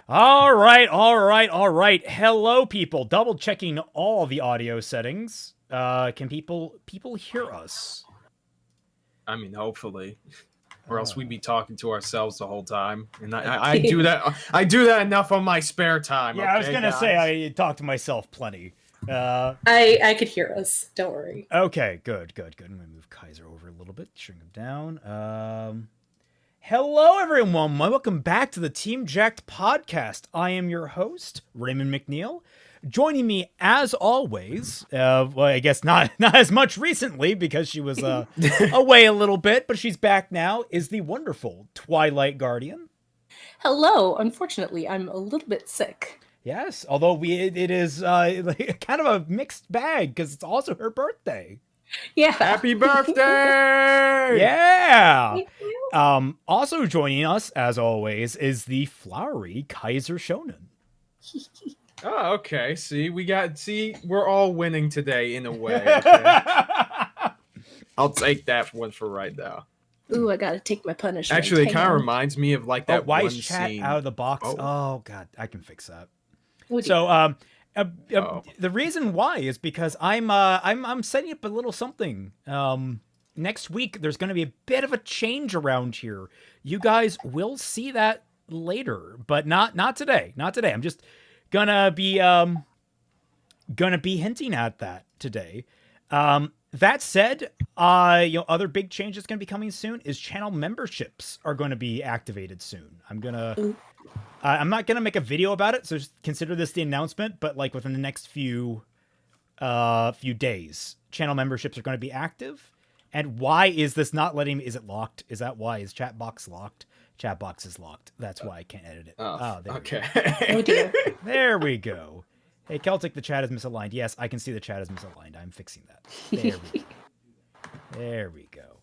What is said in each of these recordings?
All right. Hello, people. Double checking all the audio settings. Can people hear us? I mean, hopefully, or else we'd be talking to ourselves the whole time. And I do that. I do that enough on my spare time. Yeah, okay, I was gonna guys? say I talk to myself plenty. I could hear us. Don't worry. Okay, good. I'm gonna move Kaiser over a little bit, shrink him down. Hello, everyone. Welcome back to the Team Jacked podcast. I am your host, Raymond McNeil. Joining me, as always, well, I guess not as much recently because she was away a little bit, but she's back now, is the wonderful Twilight Guardian. Hello. Unfortunately, I'm a little bit sick. Yes, although it is kind of a mixed bag because it's also her birthday. Yeah. Happy birthday! Yeah. Thank you. Also joining us, as always, is the flowery Kaiser Shonen. Oh, okay. We're all winning today in a way. Okay? I'll take that one for right now. Ooh, I gotta take my punishment. Actually, it Hang kind of on. reminds me of like that why one is chat scene. out of the box? Oh. Oh god, I can fix that. Oh, dear. So, the reason why is because I'm setting up a little something. Next week there's going to be a bit of a change around here. You guys will see that later, but not today. Not today. I'm just gonna be hinting at that today. That said, other big changes going to be coming soon is channel memberships are going to be activated soon. I'm not going to make a video about it, so just consider this the announcement, but like within the next few days, channel memberships are going to be active. And why is this not letting me? Is it locked? Is that why? Is chat box locked? Chat box is locked. That's why I can't edit it. There Okay. Oh dear. There we go. Hey, Celtic, the chat is misaligned. Yes, I can see the chat is misaligned. I'm fixing that. There we go.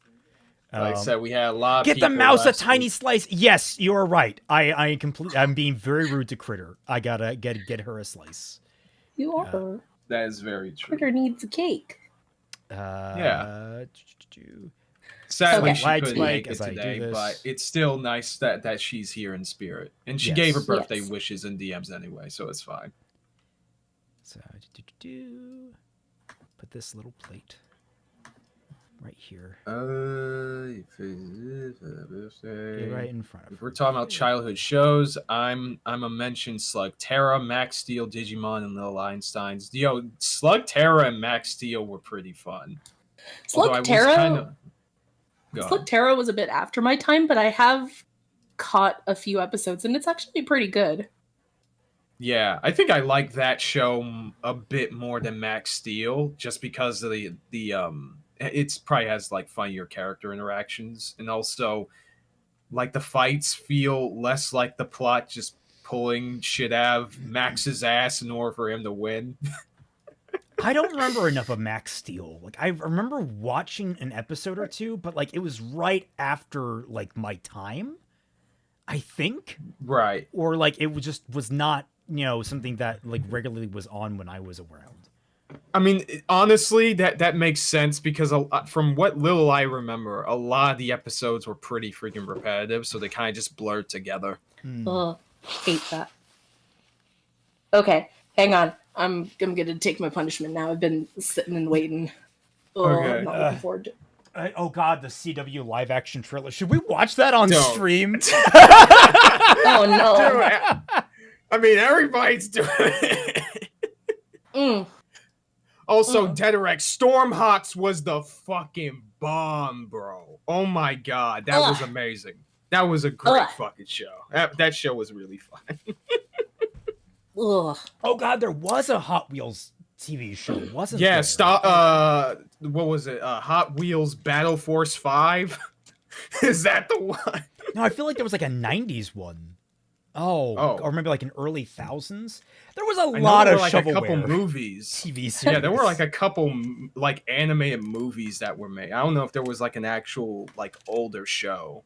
Like I said, we had a lot of Get the people mouse a last tiny week. slice. Yes, you're right. I'm being very rude to Critter. I gotta get her a slice. You are. That is very true. Critter needs a cake. Sadly, Okay. she Lag couldn't spike make it as I do today, this. but it's still nice that she's here in spirit. And she Yes. gave her birthday Yes. wishes in DMs anyway, so it's fine. So put this little plate right here. Get right in front of If her. we're talking about childhood shows, I'm a mention Slugterra, Max Steel, Digimon, and Little Einsteins. Yo, Slugterra and Max Steel were pretty fun. Although I was Slugterra. Go ahead. Slugterra was a bit after my time, but I have caught a few episodes, and it's actually pretty good. Yeah, I think I like that show a bit more than Max Steel, just because of the it's probably has like funnier character interactions, and also like the fights feel less like the plot just pulling shit out of Max's ass in order for him to win. I don't remember enough of Max Steel. Like I remember watching an episode or two, but like it was right after like my time, I think. Right. Or like it was not, something that like regularly was on when I was around. I mean, honestly, that makes sense because from what little I remember, a lot of the episodes were pretty freaking repetitive, so they kind of just blurred together. Ugh, hate that. Okay, hang on. I'm gonna take my punishment now. I've been sitting and waiting. Okay. I'm not looking forward to it. Oh god, the CW live action trailer. Should we watch that on Don't. stream? Oh no. Dude, I mean, everybody's doing it. Also, Deaderex, Stormhawks was the fucking bomb, bro. Oh my god, that was amazing. That was a great fucking show. That show was really fun. Ugh. Oh god, there was a Hot Wheels TV show, wasn't Yeah, there? what was it? Hot Wheels Battle Force 5? Is that the one? No, I feel like there was like a 90s one. Oh. Or maybe like an early thousands. There was a lot of like shovelware a couple movies. TV series. Yeah, there were like a couple like animated movies that were made. I don't know if there was like an actual like older show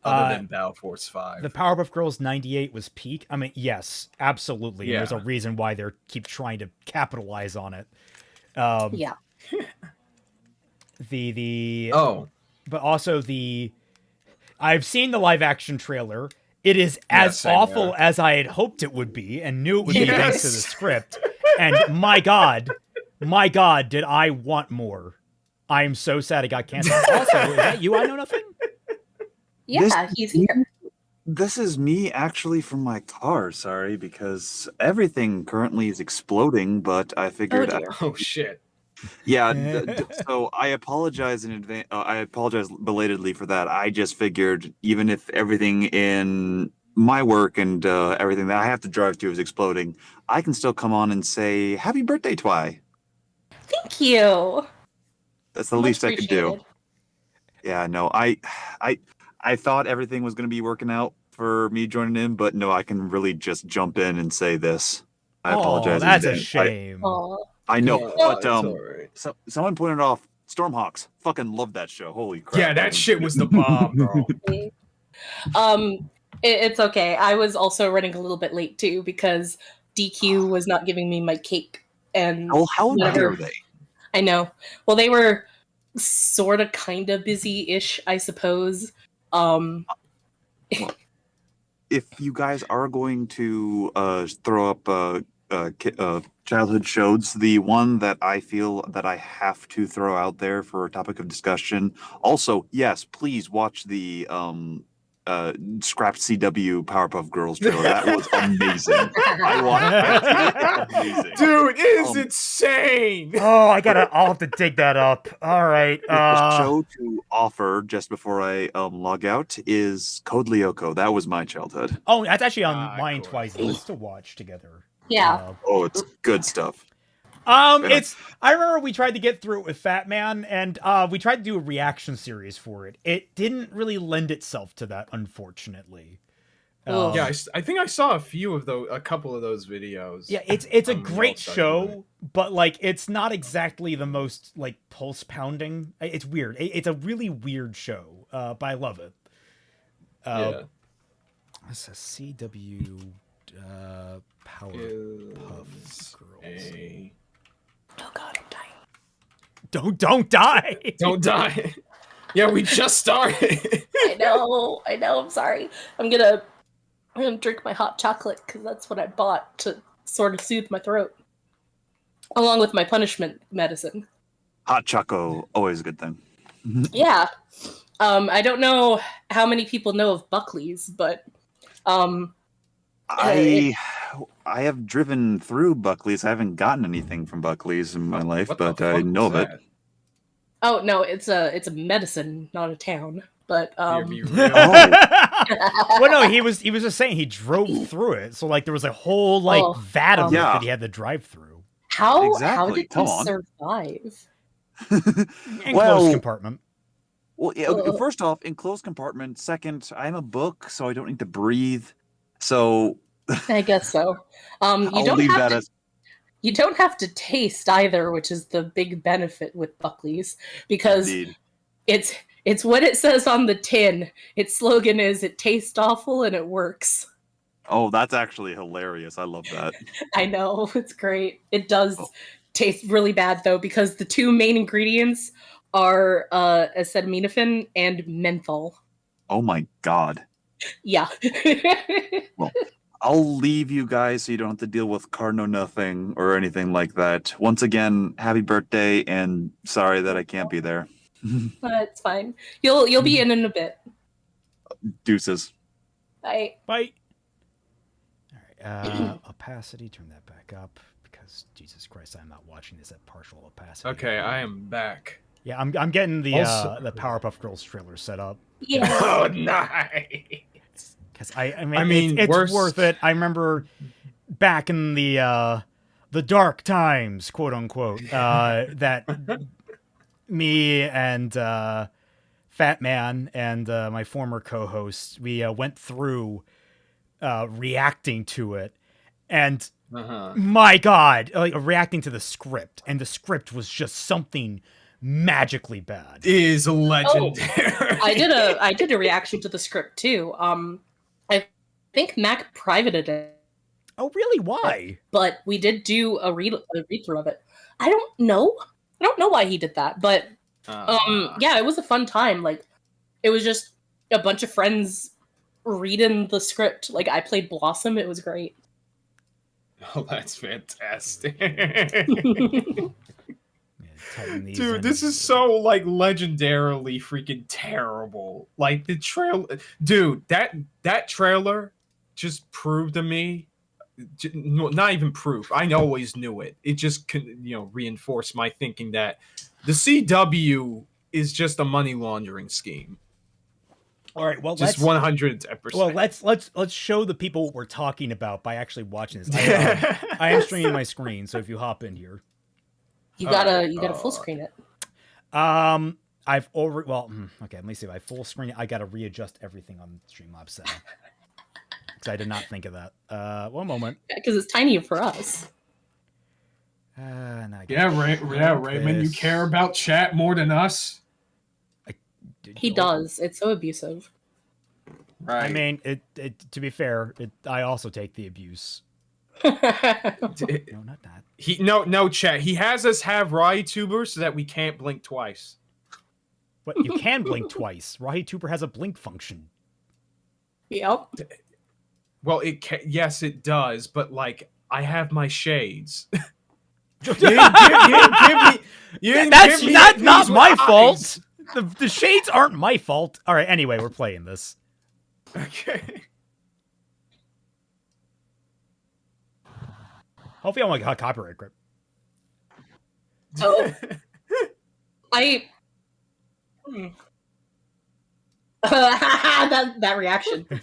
other than Battle Force 5. The Powerpuff Girls 98 was peak. I mean, yes, absolutely. Yeah. And there's a reason why they keep trying to capitalize on it. Yeah. But also I've seen the live action trailer. It is as same awful here. as I had hoped it would be and knew it would be thanks to the Yes. script. And my God, did I want more. I am so sad it got canceled. Also, is that you? I know nothing? Yeah, he's here. This is me actually from my car, sorry, because everything currently is exploding, but I figured... dear. Oh shit. Yeah, so I apologize in advance. I apologize belatedly for that. I just figured even if everything in my work and everything that I have to drive to is exploding, I can still come on and say, happy birthday, Twi. Thank you. That's the Much least I could do. appreciated. Yeah, no, I thought everything was going to be working out for me joining in, but no, I can really just jump in and say this. I apologize. in That's a advance. shame. Aw. I know, Yeah, but it's alright. someone pointed off Stormhawks. Fucking love that show. Holy crap. Yeah, that shit was the bomb, bro. It's okay. I was also running a little bit late too because DQ was not giving me my cake, and Oh, how whatever. dare they? I know. Well, they were sort of kind of busy-ish, I suppose. If you guys are going to throw up childhood shows, the one that I feel that I have to throw out there for a topic of discussion. Also, yes, please watch the scrapped CW Powerpuff Girls trailer. That was amazing. I watched it. It's amazing. Dude, it is insane. Oh, I'll have to dig that up. All right. The show to offer just before I log out is Code Lyoko. That was my childhood. Oh, that's actually on mine cool. twice list to watch together. Yeah. Oh, it's good stuff. I remember we tried to get through it with Fat Man, and we tried to do a reaction series for it. It didn't really lend itself to that, unfortunately. Ugh. Yeah, I think I saw a couple of those videos. Yeah, it's a I'm great well show, but like it's not exactly the most like pulse pounding. It's weird. It's a really weird show, but I love it. Yeah. It's a CW Powerpuff Girls. Oh God, I'm dying. Don't die. Don't die. Yeah, we just started. I know. I'm sorry. I'm gonna drink my hot chocolate because that's what I bought to sort of soothe my throat, along with my punishment medicine. Hot Choco, always a good thing. Yeah. I don't know how many people know of Buckley's, but I have driven through Buckley's. I haven't gotten anything from Buckley's in my life, What the but I fuck know of was it. that? oh no, it's a medicine, not a town. But You're being real. Well, no, he was just saying he drove through it, so like there was a whole like Oh, vat of it yeah. that he had to drive through. how Exactly, did come he on. survive? Enclosed Well- compartment. Well, yeah, first off, enclosed compartment. Second, I'm a book, so I don't need to breathe. So I guess so. You I'll don't leave have that to. as You don't have to taste either, which is the big benefit with Buckley's, because indeed. it's what it says on the tin. Its slogan is "It tastes awful and it works." Oh, that's actually hilarious. I love that. I know, it's great. It does Oh. taste really bad though, because the two main ingredients are acetaminophen and menthol. Oh my god. Yeah. I'll leave you guys so you don't have to deal with Carno nothing or anything like that. Once again, happy birthday and sorry that I can't be there. It's fine. You'll be in a bit. Deuces. Bye. Bye. All right. Opacity. Turn that back up because Jesus Christ, I'm not watching this at partial opacity. Okay, I am back. Yeah, I'm getting the Also- the Powerpuff Girls trailer set up Yeah. Oh, nice. because I mean it's worse- worth it. I remember back in the dark times, quote unquote, that me and Fat Man and my former co-host, we went through reacting to it, and Uh-huh. my God, like reacting to the script, and the script was just something magically bad. Is legendary. I did a reaction to the script too. I think Mac privated it, Oh, really? Why? but we did do a read through of it. I don't know why he did that, but yeah, it was a fun time. Like, it was just a bunch of friends reading the script. Like, I played Blossom. It was great. Oh, that's fantastic. Tighten these Dude, in. this is so like legendarily freaking terrible. Like the trailer, dude. That trailer just proved to me, not even proof. I always knew it. It just reinforced my thinking that the CW is just a money laundering scheme. All right, well, Just 110%. Well, let's show the people what we're talking about by actually watching this. I am streaming my screen, so if you hop in here, You gotta full screen it. I've already okay. Let me see. If I full screen it, I gotta readjust everything on Streamlabs setting because I did not think of that. One moment. Because it's tiny for us. Raymond, you care about chat more than us. He does. It's so abusive. Right. I mean, to be fair, I also take the abuse. No, not that. No, chat. He has us have RaiTuber so that we can't blink twice. What? You can blink twice. RaiTuber has a blink function. Yep. Well, yes, it does. But like, I have my shades. That's not my fault. The shades aren't my fault. All right. Anyway, we're playing this. Okay. Hopefully, I don't like a copyright grip. Oh, that reaction. Okay.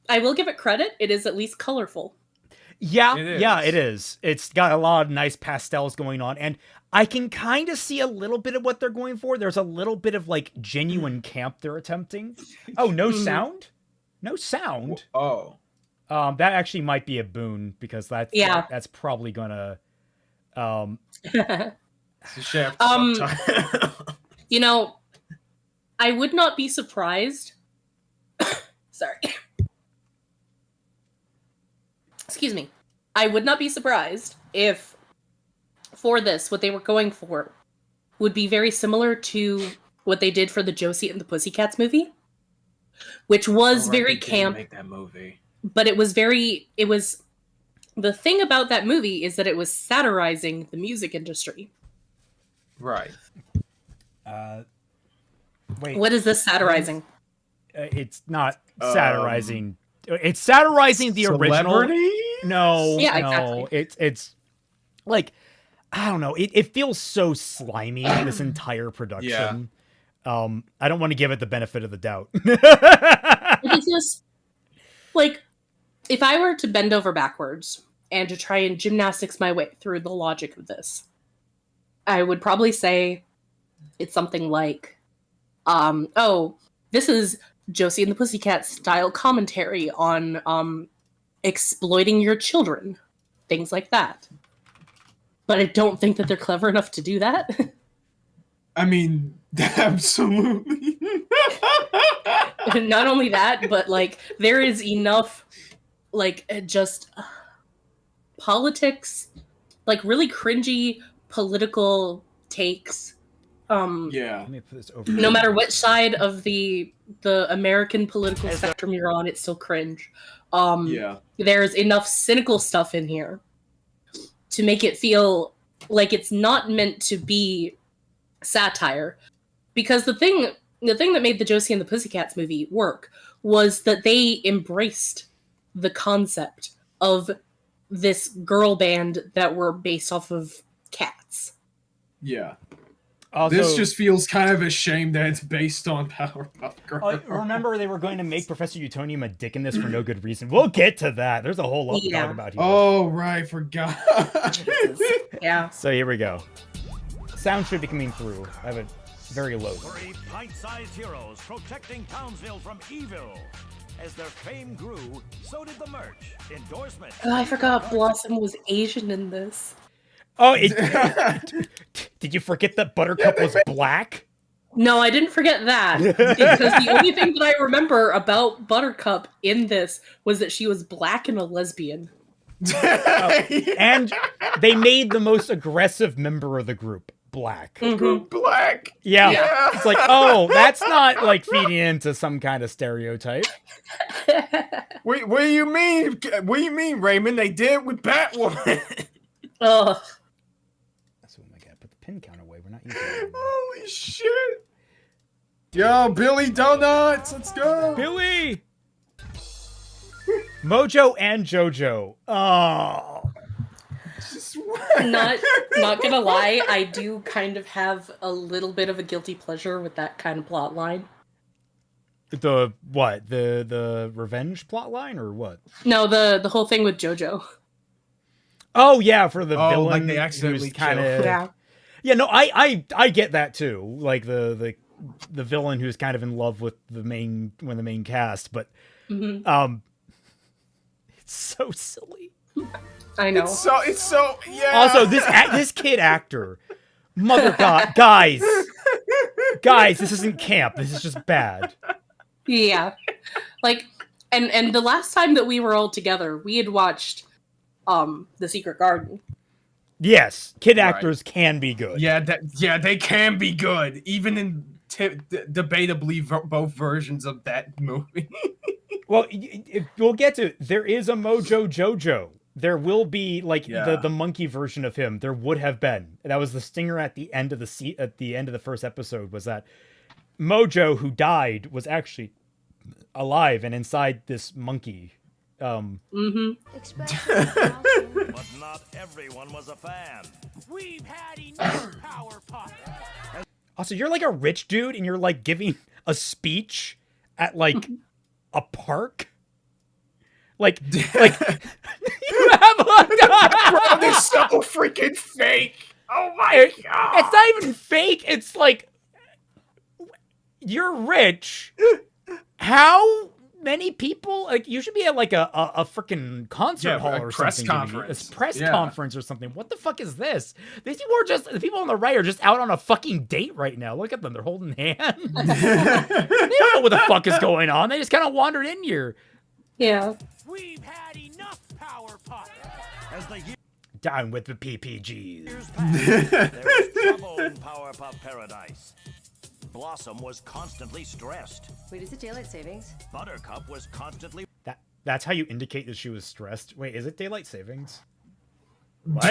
I will give it credit. It is at least colorful. Yeah, it is. It's got a lot of nice pastels going on, and I can kind of see a little bit of what they're going for. There's a little bit of like genuine camp they're attempting. Oh, no sound? No sound? Oh. That actually might be a boon because that's probably gonna I would not be surprised. Sorry. Excuse me. I would not be surprised if for this, what they were going for would be very similar to what they did for the Josie and the Pussycats movie, which was very camp. Make that movie. But it was the thing about that movie is that it was satirizing the music industry. Right. Wait. What is this satirizing? It's not satirizing. It's satirizing the original. No. Yeah, exactly. It's like, I don't know. It feels so slimy, this entire production. Yeah. I don't want to give it the benefit of the doubt. It's just like, if I were to bend over backwards and to try and gymnastics my way through the logic of this, I would probably say it's something like, this is Josie and the Pussycat style commentary on exploiting your children, things like that. But I don't think that they're clever enough to do that. I mean, absolutely. Not only that, but like there is enough like just politics, like really cringy political takes. Let me put this over. No matter what side of the American political spectrum you're on, it's still cringe. There's enough cynical stuff in here to make it feel like it's not meant to be satire. Because the thing that made the Josie and the Pussycats movie work was that they embraced the concept of this girl band that were based off of cats. Yeah. Also, this just feels kind of a shame that it's based on Powerpuff Girls. Remember, they were going to make Professor Utonium a dick in this for no good reason. We'll get to that. There's a whole lot to talk about here. Oh, right. Forgot. Yeah. So here we go. Sound should be coming through. I have it very low. Three pint-sized heroes protecting Townsville from evil. As their fame grew, so did the merch, endorsement. Oh, I forgot Blossom was Asian in this. Oh, did you forget that Buttercup was black? No, I didn't forget that. Because the only thing that I remember about Buttercup in this was that she was black and a lesbian. And they made the most aggressive member of the group black. Go black. Yeah. It's like, oh, that's not like feeding into some kind of stereotype. What do you mean? What do you mean, Raymond? They did it with Batwoman. Oh, So oh my god, put the pin count away. We're not using it anymore. Holy shit. Yo, Billy Donuts, let's go. Billy! Mojo and Jojo. Oh. not gonna lie, I do kind of have a little bit of a guilty pleasure with that kind of plot line. The what? The revenge plot line or what? No, the whole thing with JoJo. Oh yeah, for the villain like they accidentally who's kind killed. of yeah. No, I get that too. Like the villain who's kind of in love with the main cast, but it's so silly. I know. It's so yeah. Also, this kid actor, mother god, guys, this isn't camp. This is just bad. Yeah, like, and the last time that we were all together, we had watched The Secret Garden. Yes, kid actors can be good. Yeah, they can be good, even in debatably both versions of that movie. Well, we'll get to. There is a Mojo Jojo. There will be like the monkey version of him. There would have been. That was the stinger at the end of the first episode. Was that Mojo, who died, was actually alive and inside this monkey. But not everyone was a fan. We've had enough power pop. Also, you're like a rich dude and you're like giving a speech at like a park. Like you have Bro, this is so freaking fake. Oh my god. It's not even fake. It's like you're rich. How many people? Like you should be at like a freaking concert hall or press something. conference. A press conference or something. What the fuck is this? These people are just the people on the right are just out on a fucking date right now. Look at them. They're holding hands. They don't know what the fuck is going on. They just kind of wandered in here. Yeah. We've had enough power pop. As the years Down with the PPGs. passed, there was trouble in Power Pop Paradise. Blossom was constantly stressed. Wait, is it daylight savings? Buttercup was constantly That's how you indicate that she was stressed. Wait, is it daylight savings? What?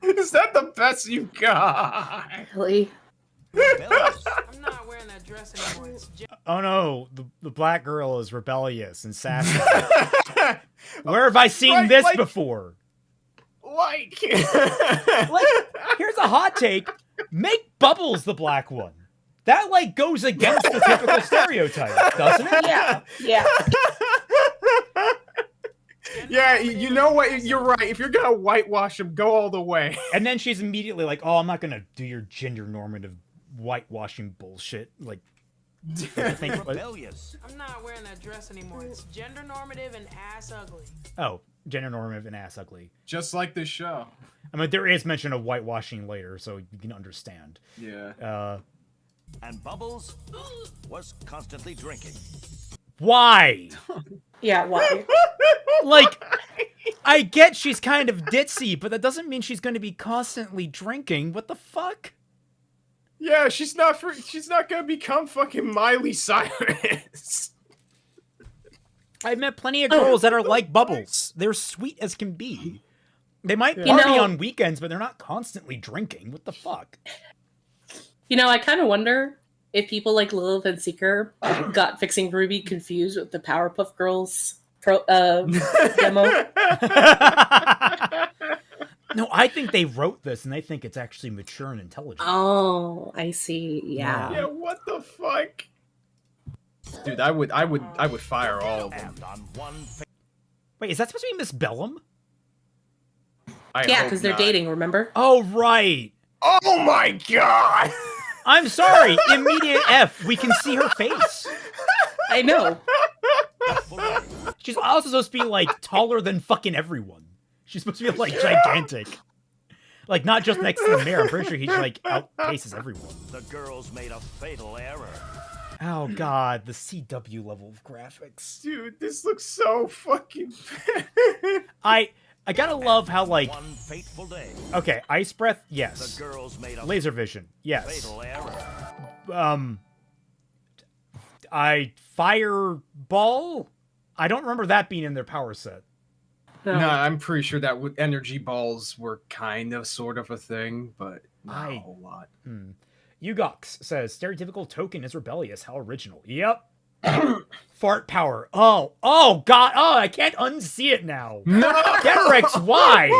Is that the best you got? Really? rebellious. I'm not wearing that dress anymore. It's Oh no, the black girl is rebellious and sassy. Where have I seen this before? Like, Here's a hot take. Make Bubbles the black one. That like goes against the typical stereotype, doesn't it? Yeah. Yeah. yeah, you know what? You're right. If you're gonna whitewash him, go all the way. And then she's immediately like, "Oh, I'm not gonna do your gender normative whitewashing bullshit." Like, rebellious. I'm not wearing that dress anymore. It's gender normative and ass ugly. oh, gender normative and ass ugly. Just like this show. I mean, there is mention of whitewashing later, so you can understand. Yeah. And Bubbles was constantly drinking. Why? Yeah, why? Like, I get she's kind of ditzy, but that doesn't mean she's going to be constantly drinking. What the fuck? Yeah, she's not gonna become fucking Miley Cyrus. I've met plenty of girls that are like Bubbles. They're sweet as can be. They might party on weekends, but they're not constantly drinking. What the fuck? You know, I kind of wonder if people like Lilith and Seeker got Fixing Ruby confused with the Powerpuff Girls demo. No, I think they wrote this and they think it's actually mature and intelligent. Oh, I see. Yeah. Yeah, what the fuck? Dude, I would fire all of them. And on one Wait, is that supposed to be Miss Bellum? Yeah, because they're dating, remember? Oh, right. Oh my god! I'm sorry. Immediate F. We can see her face. I know. She's also supposed to be, like, taller than fucking everyone. She's supposed to be, like, gigantic. Like, not just next to the mayor. I'm pretty sure he, like, outpaces everyone. the girls made a fatal error. Oh, God. The CW level of graphics. Dude, this looks so fucking I gotta love how, like, One fateful day, okay, ice breath, the yes. girls made a Laser vision, yes. fatal error. Fireball? I don't remember that being in their power set. No, I'm pretty sure that energy balls were kind of sort of a thing, but not a whole lot. Ugox says, stereotypical token is rebellious. How original. Yep. Fart power. Oh, God. Oh, I can't unsee it now. No! Derex, why?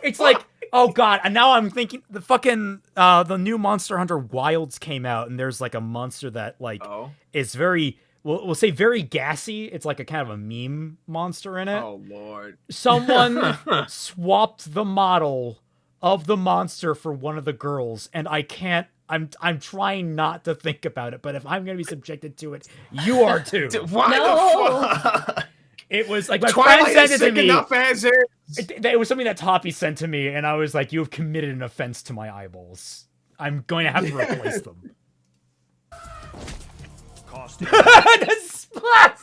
It's like, oh, God. And now I'm thinking the fucking, the new Monster Hunter Wilds came out, and there's like a monster that, like, is very, we'll say very gassy. It's like a kind of a meme monster in it. Oh, Lord. Someone swapped the model of the monster for one of the girls, and I can't. I'm trying not to think about it, but if I'm going to be subjected to it, you are too. Why the fuck? It was like my Twilight friend sent it to me. Enough as is. It was something that Toppy sent to me, and I was like, "You have committed an offense to my eyeballs. I'm going to have to replace them." Costume. The splat!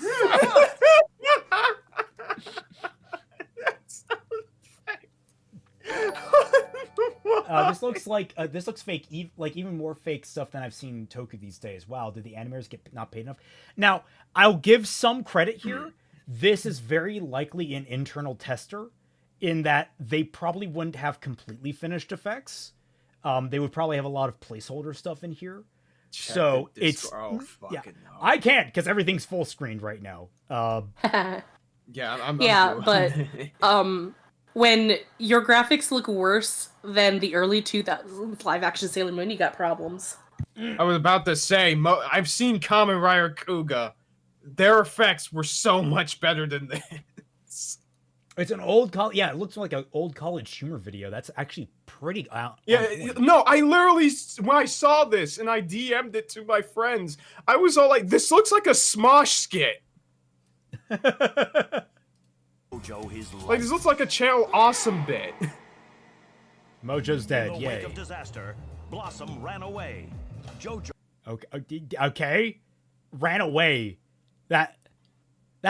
This looks fake, like even more fake stuff than I've seen in Toku these days. Wow, did the animators get not paid enough? Now, I'll give some credit here. This is very likely an internal tester, in that they probably wouldn't have completely finished effects. They would probably have a lot of placeholder stuff in here. So it's I can't because everything's full screened right now. I'm but when your graphics look worse than the early 2000s live action Sailor Moon, you got problems. I was about to say, I've seen Kamen Rider Kuga. Their effects were so much better than this. It's an old college. Yeah, it looks like an old college humor video. That's actually pretty. No, I literally, when I saw this and I DM'd it to my friends, I was all like, "This looks like a Smosh skit." Like, this looks like a Channel Awesome bit. Mojo's dead. In the Yay. wake of disaster, Blossom ran away. JoJo. Okay. Ran away. That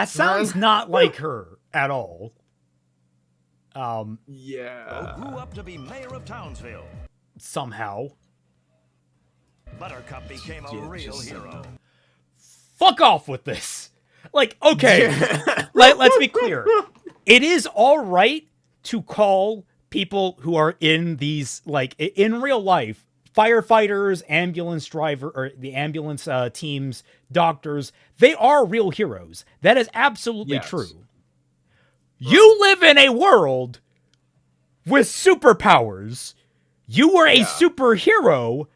sounds not like her at all. Yeah. Grew up to be mayor of Townsville. Somehow. Buttercup became a real hero. Fuck off with this. Like, okay. Let's be clear. It is all right to call people who are in these, like, in real life, firefighters, ambulance driver, or the ambulance teams, doctors, they are real heroes. That is absolutely true. You live in a world with superpowers. You were a superhero.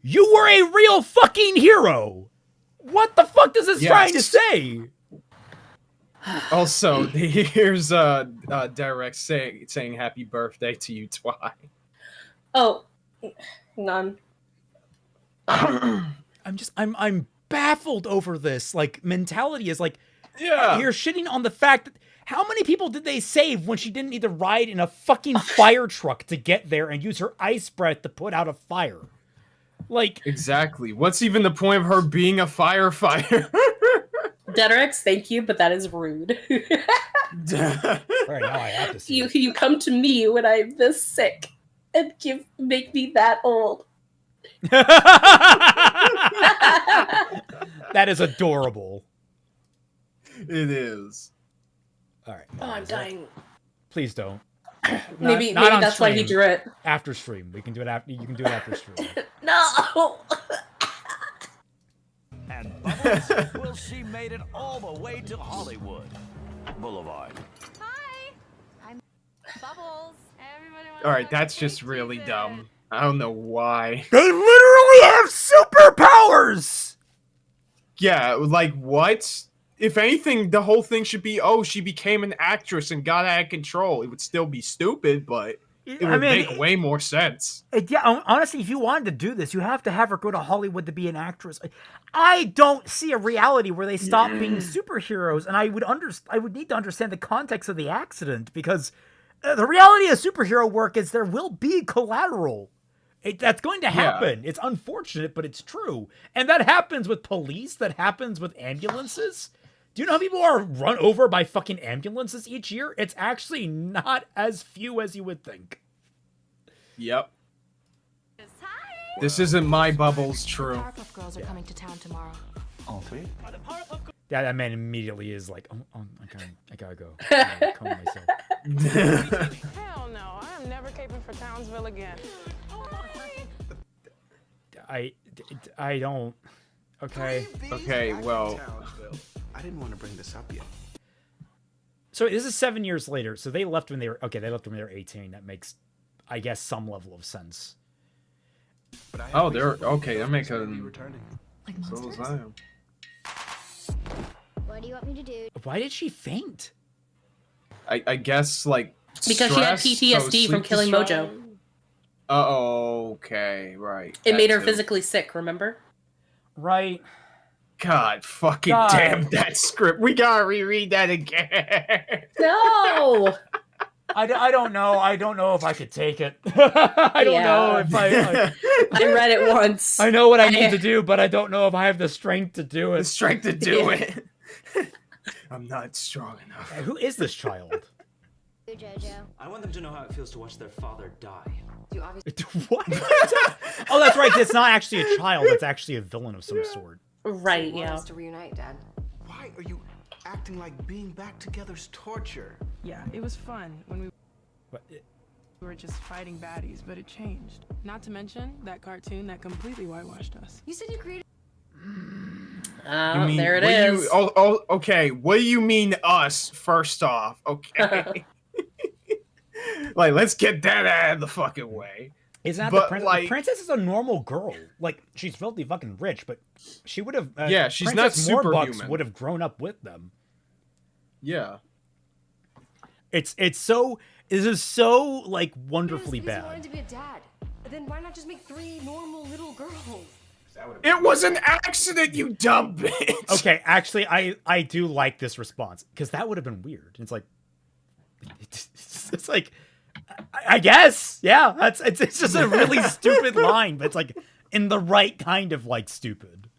You were a real fucking hero. What the fuck is this trying to say? Also, here's Derek saying happy birthday to you, Twi. Oh, none. I'm baffled over this. Like, mentality is like, you're shitting on the fact that how many people did they save when she didn't need to ride in a fucking fire truck to get there and use her ice breath to put out a fire? Like, exactly. What's even the point of her being a firefighter? Derex, thank you, but that is rude. Right, now I have to see you come to me when I'm this sick and make me that old. That is adorable. It is. All right. Oh, I'm dying. Please don't. Maybe that's why he drew it. After stream, we can do it after. You can do it after stream. No. And Bubbles, well, she made it all the way to Hollywood Boulevard. Hi, I'm Bubbles. Everybody wants All right, that's just really dumb. I don't know why. They literally have superpowers. Yeah, like what? If anything, the whole thing should be, oh, she became an actress and got out of control. It would still be stupid, but it would make way more sense. Yeah, honestly, if you wanted to do this, you have to have her go to Hollywood to be an actress. I don't see a reality where they stop being superheroes, and I would need to understand the context of the accident, because the reality of superhero work is there will be collateral. That's going to happen. It's unfortunate, but it's true. And that happens with police. That happens with ambulances. Do you know how many people are run over by fucking ambulances each year? It's actually not as few as you would think. Yep. Hi. This isn't my bubbles true. Powerpuff Girls are coming to town tomorrow. All three? Yeah, that man immediately is like, oh I gotta go. I gotta calm myself. Hell no, I am never caping for Townsville again. I don't. Okay. Okay, well. I didn't want to bring this up yet. So this is 7 years later. So they left when they were 18. That makes, I guess, some level of sense. Oh, they're okay. They're making. Returning. Like So was monsters? I am. What do you want me to do? Why did she faint? I guess like Because she had stress, PTSD so from sleep killing distraction? Mojo. Okay, right. It made her too. physically sick, remember? Right. God fucking God. damn that script. We gotta reread that again. No! I don't know. I don't know if I could take it. I don't know if I I read it once. I know what I need to do, but I don't know if I have the strength to do The it. strength to do Yeah. it. I'm not strong enough. Who is this child? Jojo. I want them to know how it feels to watch their father die. You obviously What? Oh, that's right. It's not actually a child. It's actually a villain of some sort. Right, want yeah. us to reunite, Dad. Why are you acting like being back together's torture? Yeah, it was fun when we What? were just fighting baddies, but it changed. Not to mention that cartoon that completely whitewashed us. You said you created. Oh, there it what do is. you- oh, okay. What do you mean us? First off, okay. Like, let's get that out of the fucking way. Isn't that But, the princess? like- The princess is a normal girl. Like, she's filthy fucking rich, but she would have. Yeah, she's not Princess Morbucks superhuman. would have grown up with them. Yeah. This is so like wonderfully Because he wanted bad. to be a dad. Then why not just make 3 normal little girls? It was an accident, you dumb bitch. Okay, actually, I do like this response because that would have been weird. It's like, it's like, I guess, yeah. It's just a really stupid line, but it's like in the right kind of like stupid.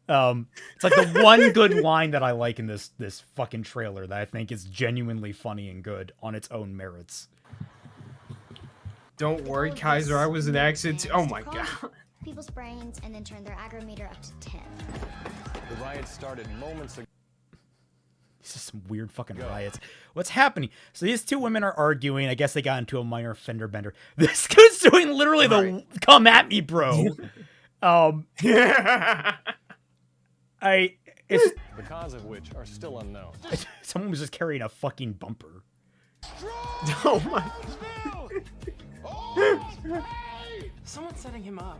It's like the one good line that I like in this fucking trailer that I think is genuinely funny and good on its own merits. Don't worry, Kaiser. I was an accident. Oh my god. People's brains and then turn their aggrometer up to 10. The riot started moments ago. It's just some weird fucking riots. What's happening? So these two women are arguing. I guess they got into a minor fender bender. This dude's doing literally the "come at me, bro." It's The cause of which are still unknown. someone was just carrying a fucking bumper. Oh my. Someone's setting him up.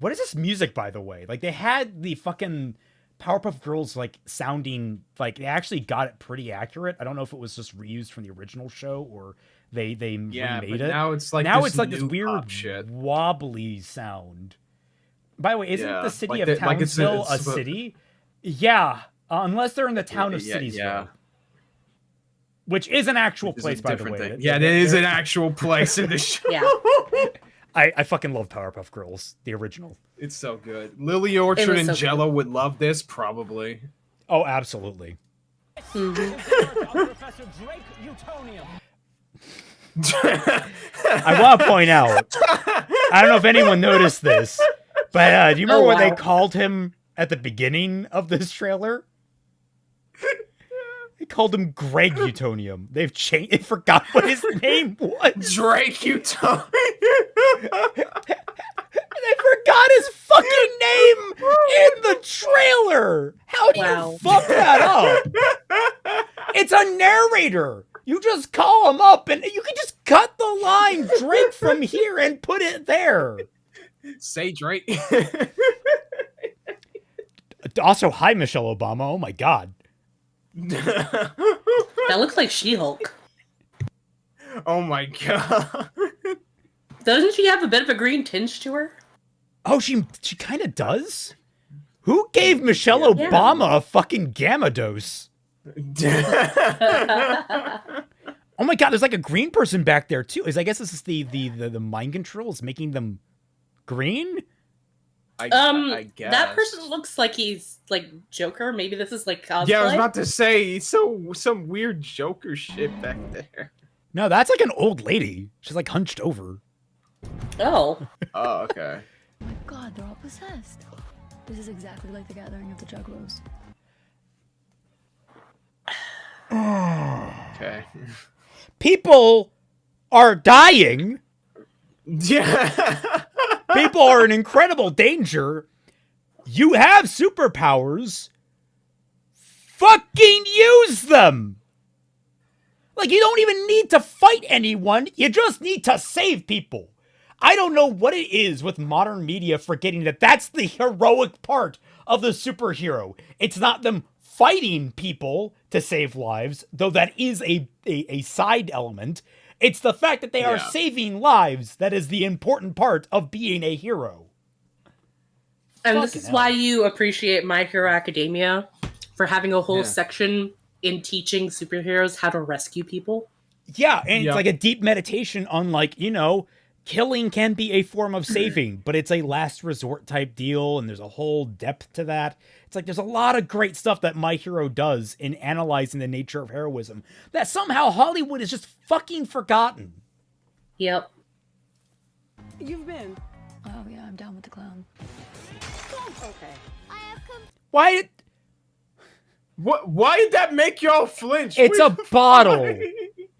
What is this music, by the way? Like they had the fucking Powerpuff Girls like sounding like they actually got it pretty accurate. I don't know if it was just reused from the original show or they Yeah, remade but it. now it's like now this it's like this new weird pop shit. wobbly sound. By the way, isn't Yeah, the city like of the- like it's Townsville a it's supposed- city? Yeah, unless they're in the town of Yeah, Citiesville, yeah. which is an actual Which is place, a by the different way. thing. Yeah, that is an actual place in the show. Yeah. I fucking love Powerpuff Girls, the original. It's so good. Lily Orchard was and so Jello would love this, probably. Oh, absolutely. Professor Drake Utonium. I want to point out, I don't know if anyone noticed this, but do you remember Oh, what they wow. called him at the beginning of this trailer? They called him Greg Utonium. They've changed. They forgot what his name was. Drake Utonium. They forgot his fucking name in the trailer. How do Wow. you fuck that up? It's a narrator. You just call him up and you can just cut the line Drake from here and put it there. Say Drake. Also, hi, Michelle Obama. Oh my God. That looks like She-Hulk. Oh my god. Doesn't she have a bit of a green tinge to her? Oh, she kind of does? Who gave Michelle Yeah. Obama a fucking gamma dose? Oh my God, there's like a green person back there too. I guess this is the mind control is making them green? I guess that person looks like he's like Joker. Maybe this is like cosplay. Yeah, I was about to say some weird Joker shit back there. No, that's like an old lady. She's like hunched over. Oh. Oh, okay. Oh my god, they're all possessed. This is exactly like the gathering of the Juggalos. Okay. People are dying. Yeah. People are in incredible danger. You have superpowers. Fucking use them. Like, you don't even need to fight anyone. You just need to save people. I don't know what it is with modern media forgetting that that's the heroic part of the superhero. It's not them fighting people to save lives, though that is a side element. It's the fact that they are saving lives that is the important part of being a hero. And this is why you appreciate My Hero Academia for having a whole section in teaching superheroes how to rescue people. Yeah, and it's like a deep meditation on, like, you know, killing can be a form of saving, but it's a last resort type deal, and there's a whole depth to that. It's like there's a lot of great stuff that My Hero does in analyzing the nature of heroism that somehow Hollywood has just fucking forgotten. Yep. You've been. Oh yeah, I'm down with the clown. Okay. Why did that make y'all flinch? It's a bottle.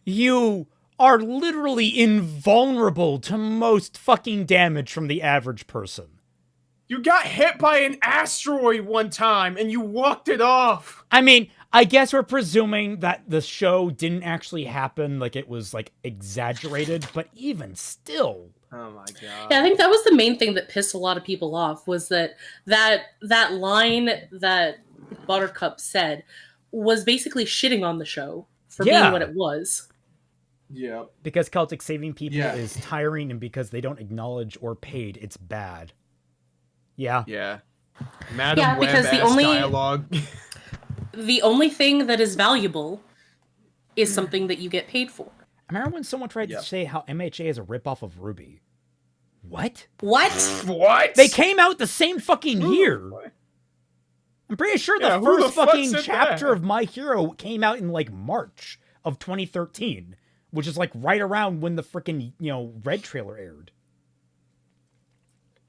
You are literally invulnerable to most fucking damage from the average person. You got hit by an asteroid one time and you walked it off. I mean, I guess we're presuming that the show didn't actually happen, like it was like exaggerated, but even still. Oh my god. Yeah, I think that was the main thing that pissed a lot of people off, was that line that Buttercup said was basically shitting on the show for being what it was. Yeah. Because Celtic saving people is tiring, and because they don't acknowledge or paid, it's bad. Yeah. Yeah. Madam because Web dialogue. The only thing that is valuable is something that you get paid for. I remember when someone tried to say how MHA is a ripoff of Ruby. What? What? They came out the same fucking year. I'm pretty sure the first fucking chapter of My Hero came out in like March of 2013, which is like right around when the freaking, you know, Red trailer aired.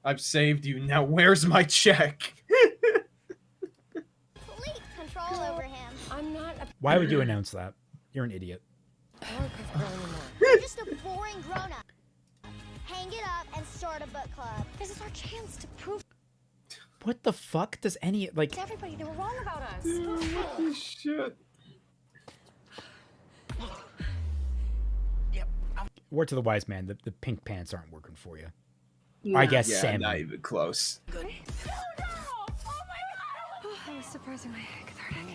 I've saved you. Now where's my check? Complete control over him. I'm not a Why would you announce that? You're an idiot. You're just a boring grown-up. Hang it up and start a book club. This is our chance to prove What the fuck does any, like... to everybody they were wrong about us. Shit. Word to the wise man, the pink pants aren't working for you. I guess Sam. Not even close. Oh no! Oh my god! That was surprisingly cathartic.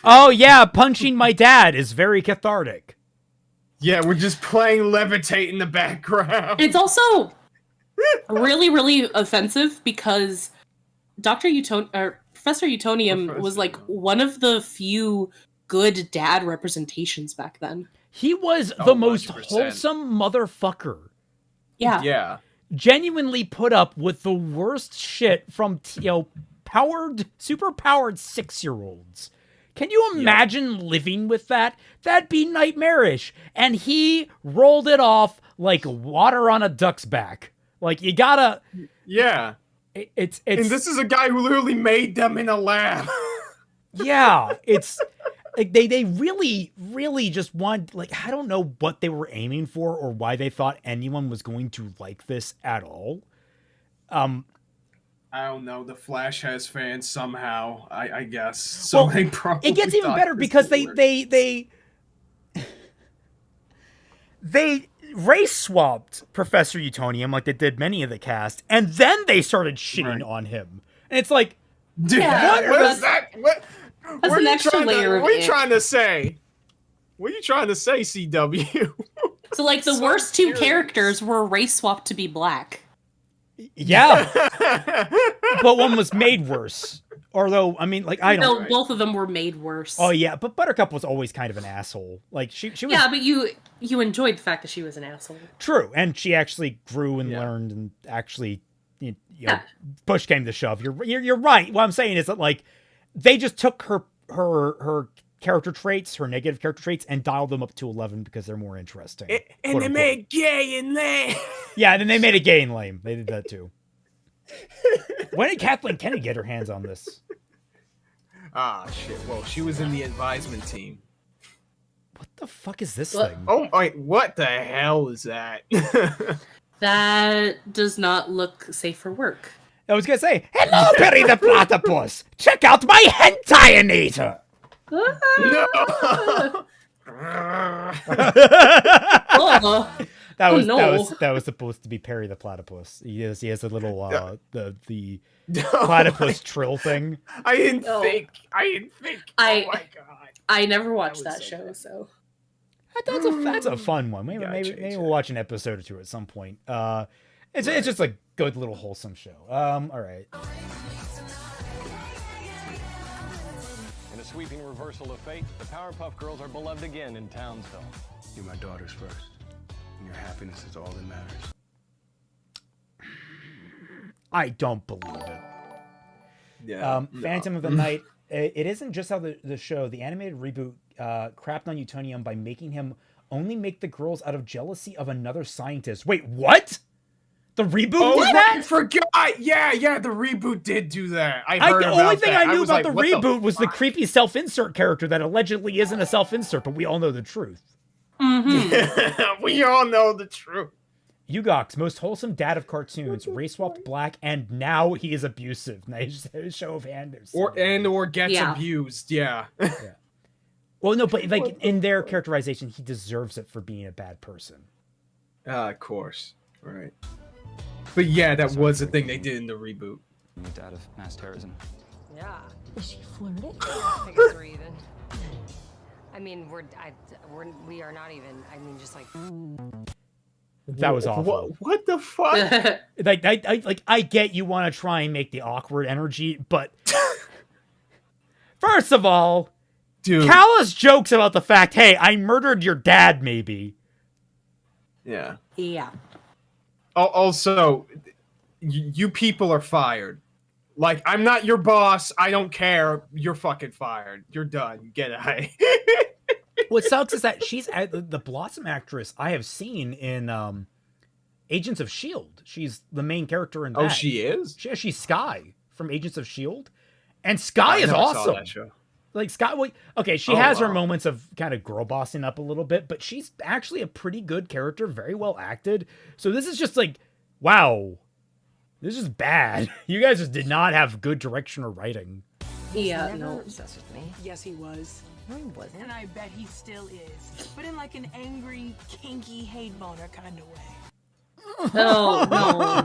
Oh yeah, punching my dad is very cathartic. Yeah, we're just playing Levitate in the background. It's also really, really offensive because Professor Utonium was like one of the few good dad representations back then. He was the most 100%. wholesome motherfucker. Yeah. Yeah. Genuinely put up with the worst shit from, you know, super powered 6-year-olds. Can you imagine living with that? That'd be nightmarish. And he rolled it off like water on a duck's back. Like, you gotta... Yeah. It's and this is a guy who literally made them in a lab. Yeah, it's... Like, they really, really just want... Like, I don't know what they were aiming for or why they thought anyone was going to like this at all. I don't know. The Flash has fans somehow, I guess. So well, they probably it gets even better because they race swapped Professor Utonium like they did many of the cast, and then they started shitting on him. And it's like, what is that? What an extra layer. What are you trying to say? What are you trying to say, CW? So like the worst two characters were race swapped to be black. Yeah. But one was made worse. Although, I mean, like, I don't... No, both of them were made worse. Oh, yeah, but Buttercup was always kind of an asshole. Like, she was... Yeah, but you enjoyed the fact that she was an asshole. True, and she actually grew and learned and actually, you know, push came to shove. You're right. What I'm saying is that, like, they just took her character traits, her negative character traits, and dialed them up to 11 because they're more interesting. And they made it gay and lame. Yeah, and then they made it gay and lame. They did that too. When did Kathleen Kennedy get her hands on this? Ah, shit. Well, she was in the advisement team. What the fuck is this thing? Oh, wait, what the hell is that? That does not look safe for work. I was gonna say, hello, Perry the Platypus! Check out my hentai-inator! No! That was supposed to be Perry the Platypus. He has a little the platypus trill thing. I didn't think. Oh my god! I never watched that show, so that's a fun one. Maybe we'll watch an episode or two at some point. It's just a good little wholesome show. All right. In a sweeping reversal of fate, the Powerpuff Girls are beloved again in Townsville. You're my daughters first. And your happiness is all that matters. I don't believe it. Yeah. Phantom of the Night. It isn't just how the show, the animated reboot, crapped on Utonium by making him only make the girls out of jealousy of another scientist. Wait, what? The reboot did that? I forgot. Yeah, the reboot did do that. I heard the about only thing that. I knew was about like, the reboot was the creepy self-insert character that allegedly isn't a self-insert, but we all know the truth. Mm-hmm. We all know the truth. Yugox, most wholesome dad of cartoons, race-swapped black, and now he is abusive. Nice show of hands. Or gets abused, yeah. Well, no, but like in their characterization, he deserves it for being a bad person. Of course. Right. But yeah, that was the thing they did in the reboot. Dad of mass terrorism. Yeah. Is she flirting? I guess we're even. I mean, we are not even. I mean, just like. That was awful. What the fuck? I get you want to try and make the awkward energy, but first of all, dude, Callus jokes about the fact, hey, I murdered your dad, maybe. Yeah. Yeah. Also, you people are fired. Like, I'm not your boss. I don't care. You're fucking fired. You're done. Get out. What sucks is that she's the Blossom actress I have seen in Agents of S.H.I.E.L.D. She's the main character in that. Oh, she is? She's Skye from Agents of S.H.I.E.L.D. And Skye is awesome. Saw that show. Like, Skye, okay, she has her moments of kind of girl bossing up a little bit, but she's actually a pretty good character, very well acted. So this is just like, wow, this is bad. You guys just did not have good direction or writing. Yeah, no. Obsessed with me. Yes, he was. No, he wasn't. And I bet he still is. But in like an angry, kinky, hate boner kind of way. Oh, no.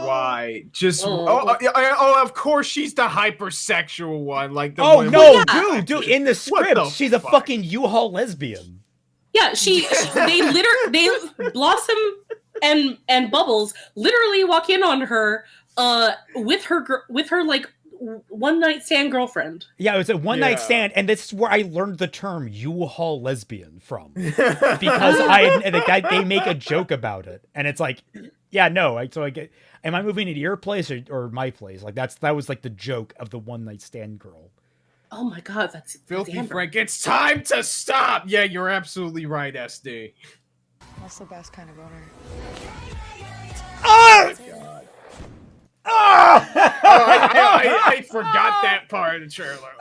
Why? Just of course she's the hypersexual one. Like the oh one no, dude! In the script, she's a fucking U-Haul lesbian. Yeah, they Blossom and Bubbles literally walk in on her with her like one night stand girlfriend. Yeah, it was a one night stand, and this is where I learned the term U-Haul lesbian from, because they make a joke about it, and it's like, yeah, no. So I get, am I moving to your place or my place? Like that was like the joke of the one night stand girl. Oh my god, that's filthy Frank. It's time to stop. Yeah, you're absolutely right, SD. That's the best kind of boner. Oh! I forgot that part of the trailer.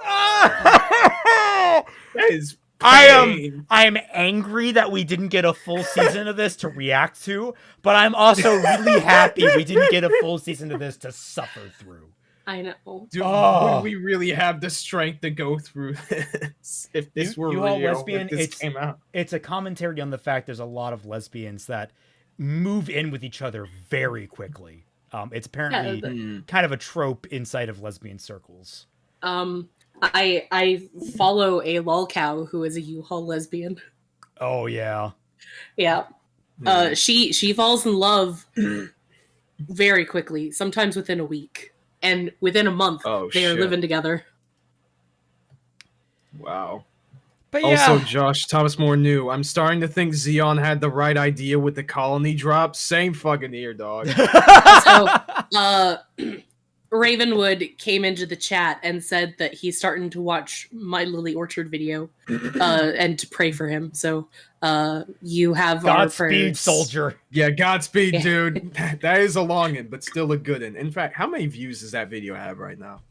That is pain. I am angry that we didn't get a full season of this to react to, but I'm also really happy we didn't get a full season of this to suffer through. I know. Dude, would we really have the strength to go through this if this were real? Lesbian, if this came out? It's a commentary on the fact there's a lot of lesbians that move in with each other very quickly. It's apparently kind of a trope inside of lesbian circles. I follow a lolcow who is a U-Haul lesbian. Oh yeah. Yeah. She falls in love very quickly, sometimes within a week. and within a month, they are shit. living together. Wow. But yeah. Also, Josh Thomas More knew. I'm starting to think Xeon had the right idea with the colony drop. Same fucking here, dog. So, Ravenwood came into the chat and said that he's starting to watch my Lily Orchard video and to pray for him. So you have Godspeed, our prayers. soldier. Yeah, Godspeed, dude. That is a long one, but still a good one. In fact, how many views does that video have right now?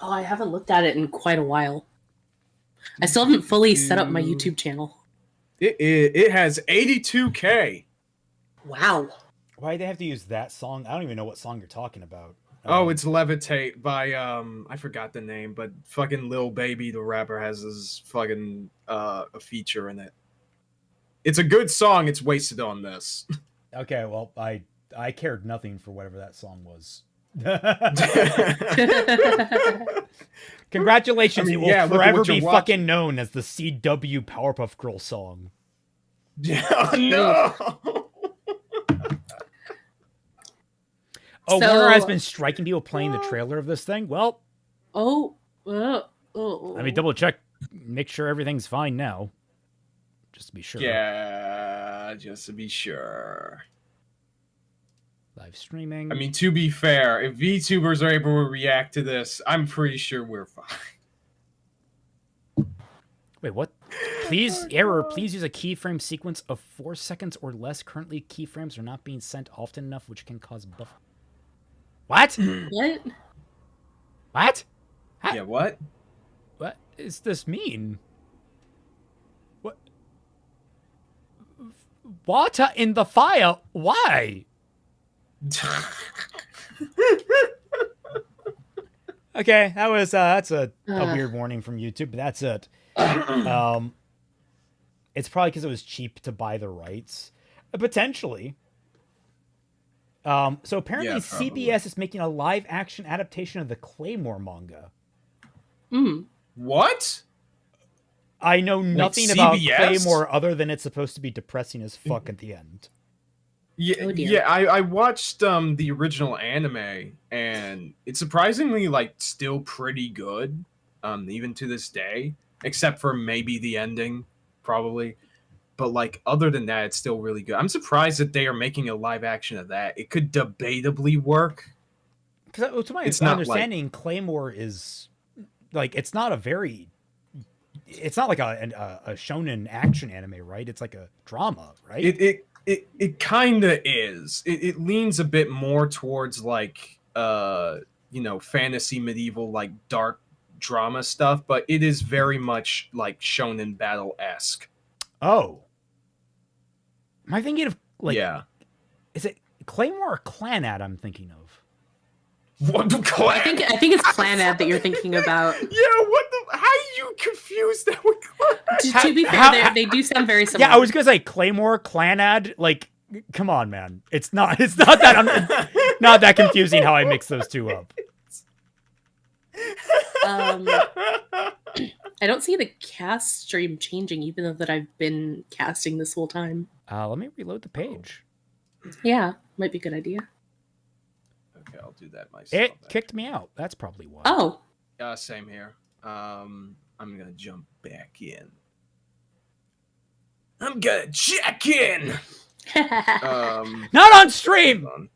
Oh, I haven't looked at it in quite a while. I still haven't fully set up my YouTube channel. It has 82K. Wow. Why do they have to use that song? I don't even know what song you're talking about. Oh, it's Levitate by I forgot the name, but fucking Lil Baby, the rapper, has this fucking a feature in it. It's a good song. It's wasted on this. Okay, well, I cared nothing for whatever that song was. Congratulations, it will forever be fucking known as the CW Powerpuff Girls song. Yeah, no. Oh, Warner has been striking people playing the trailer of this thing. Well, let me double check, make sure everything's fine now, just to be sure. Yeah, just to be sure. Live streaming. I mean, to be fair, if VTubers are able to react to this, I'm pretty sure we're fine. Wait, what? Please, error. Please use a keyframe sequence of 4 seconds or less. Currently, keyframes are not being sent often enough, which can cause buffer. What? What? What? Yeah, what? What does this mean? What? Water in the fire? Why? Okay, that was that's a weird warning from YouTube, but that's it. It's probably because it was cheap to buy the rights, potentially. So apparently CBS is making a live action adaptation of the Claymore manga. What? I know nothing about Claymore other than it's supposed to be depressing as fuck at the end. Yeah, I watched the original anime, and it's surprisingly still pretty good, even to this day, except for maybe the ending, probably. But other than that, it's still really good. I'm surprised that they are making a live action of that. It could debatably work. To my understanding, Claymore is it's not like a shonen action anime, right? It's like a drama, right? It kind of is. It leans a bit more towards fantasy medieval dark drama stuff, but it is very much shonen battle-esque. Oh. Am I thinking of yeah. Is it Claymore or Clanad I'm thinking of? What I think it's Clanad that you're thinking about. Yeah, what the how are you confused that with Clanad? To be fair, they do sound very similar. Yeah, I was gonna say Claymore, Clanad, come on, man. It's not that not that confusing how I mix those two up. I don't see the cast stream changing, even though that I've been casting this whole time. Let me reload the page. Yeah, might be a good idea. Okay, I'll do that myself. It kicked me out. That's probably why. Oh. Same here. I'm gonna jump back in. I'm gonna check in. Not on stream.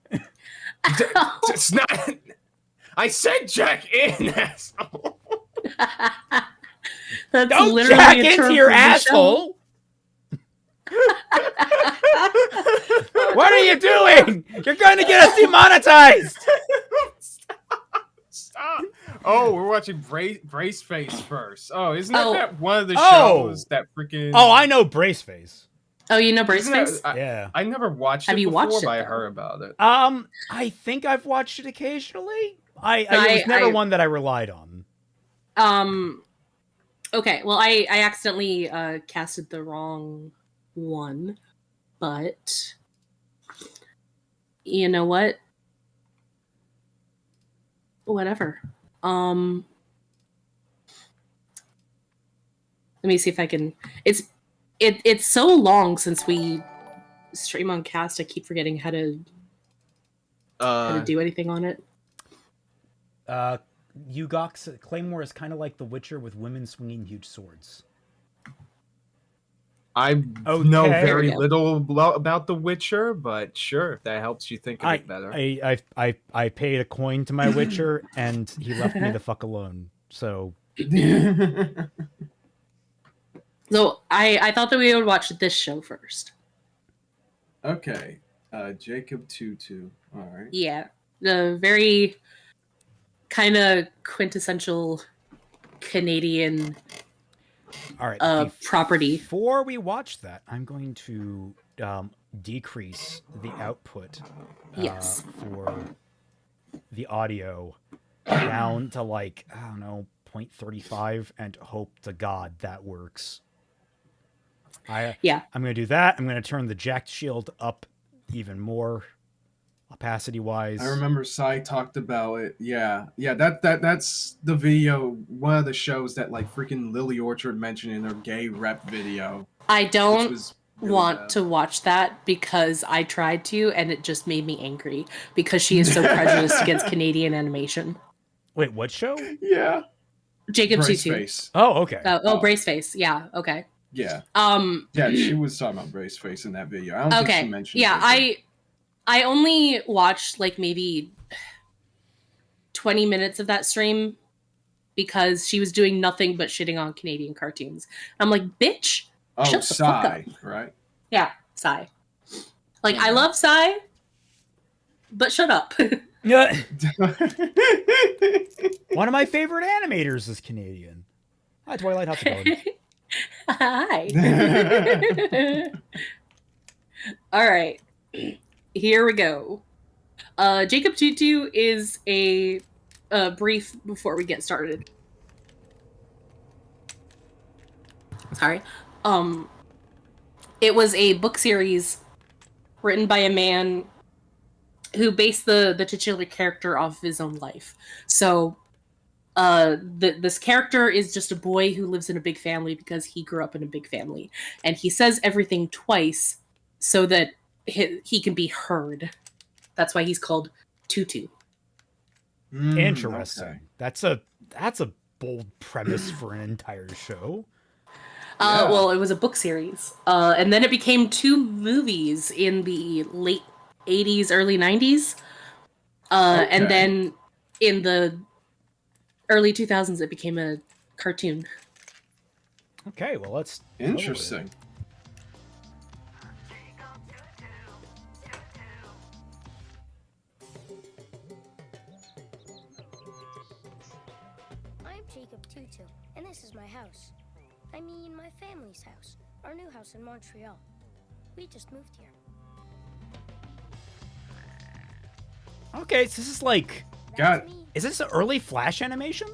It's not. I said jack in, asshole. That's Don't literally jack a term into your for the asshole. What are you doing? You're going to get us demonetized. Stop. Oh, we're watching Brace Face first. Oh, isn't that one of the shows that freaking... Oh, I know Brace Face. Oh, you know Brace Face? Yeah. I never watched Have it you before, watched it, but I though? heard about it. I think I've watched it occasionally. It was never one that I relied on. Okay, well, I accidentally casted the wrong one, but you know what? Whatever. Let me see if I can. It's so long since we stream on cast. I keep forgetting how to do anything on it. Ugok's Claymore is kind of like The Witcher with women swinging huge swords. I know very little about The Witcher, but sure, if that helps you think of it better. I paid a coin to my Witcher, and he left me the fuck alone. So, so I thought that we would watch this show first. Okay, Jacob Tutu. All right. Yeah, the very kind of quintessential Canadian. All right. Property. Before we watch that, I'm going to decrease the output for the audio down to like, I don't know, 0.35 and hope to God that works. I'm going to do that. I'm going to turn the jacked shield up even more opacity wise. I remember Sai talked about it. Yeah. That's the video. One of the shows that like freaking Lily Orchard mentioned in her gay rep video. I don't want to watch that because I tried to, and it just made me angry because she is so prejudiced against Canadian animation. Wait, what show? Yeah, Jacob Brace Tutu. Face. Oh, okay. Brace Face. Yeah. Okay. Yeah. Yeah, she was talking about Brace Face in that video. I don't think she mentioned. Yeah, I only watched like maybe 20 minutes of that stream because she was doing nothing but shitting on Canadian cartoons. I'm like, bitch, shut the fuck up. Right? Yeah, Sai. Like, I love Sai, but shut up. Yeah. One of my favorite animators is Canadian. Hi, Twilight. How's it going? Hi. All right. Here we go. Jacob Tutu is a brief before we get started. Sorry. It was a book series written by a man who based the titular character off of his own life. So this character is just a boy who lives in a big family because he grew up in a big family. And he says everything twice so that he can be heard. That's why he's called Tutu. Interesting. Okay. That's a bold premise for an entire show. Well, it was a book series. And then it became 2 movies in the late 80s, early 90s. And then in the early 2000s, it became a cartoon. Okay, well, let's... Interesting. I'm Jacob Tutu, and this is my house. I mean, my family's house. Our new house in Montreal. We just moved here. Okay, so this is like... God. Is this an early Flash animation?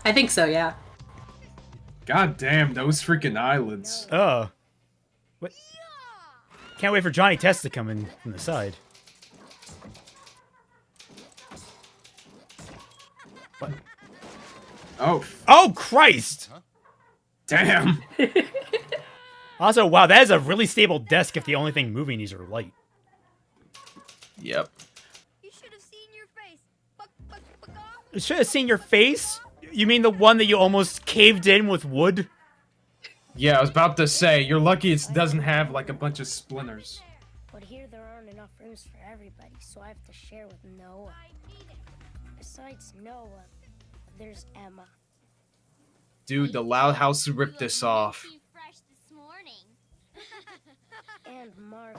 I think so, yeah. God damn, those freaking eyelids. What? Can't wait for Johnny Test to come in from the side. What? Oh, Christ! Huh? Damn. Also, wow, that is a really stable desk if the only thing moving these are light. Yep. You should have seen your face. You should have seen your face? You mean the one that you almost caved in with wood? Yeah, I was about to say, you're lucky it doesn't have like a bunch of splinters. But here there aren't enough rooms for everybody, so I have to share with Noah. Besides Noah, there's Emma. Dude, the Loud House ripped this off. And Martha.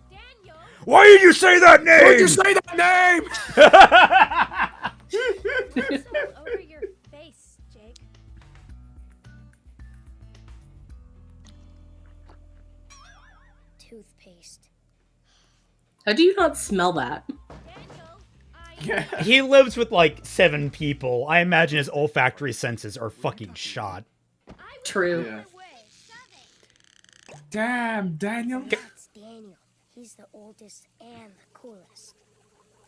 Daniel. Why did you say that name? Why did you say that name? Over your face, Jake. Toothpaste. How do you not smell that? Yeah. He lives with like 7 people. I imagine his olfactory senses are fucking shot. True. Yeah. Damn, Daniel. That's Daniel. He's the oldest and the coolest.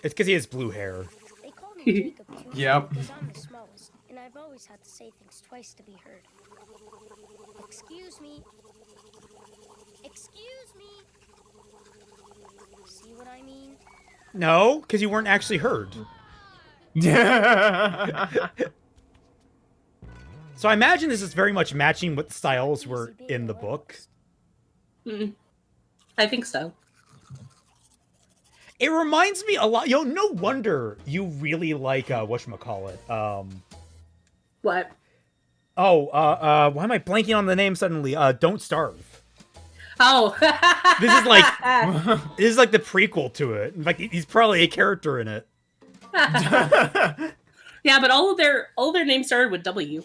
It's because he has blue hair. They call me Jacob too. Yep. Because I'm the smallest, and I've always had to say things twice to be heard. Excuse me. Excuse me. See what I mean? No, because you weren't actually heard. So I imagine this is very much matching what styles were in the book. I think so. It reminds me a lot. Yo, no wonder you really like whatchamacallit. What? Oh, why am I blanking on the name suddenly? Don't Starve. Oh. This is like the prequel to it. In fact, he's probably a character in it. Yeah, but all their names started with W.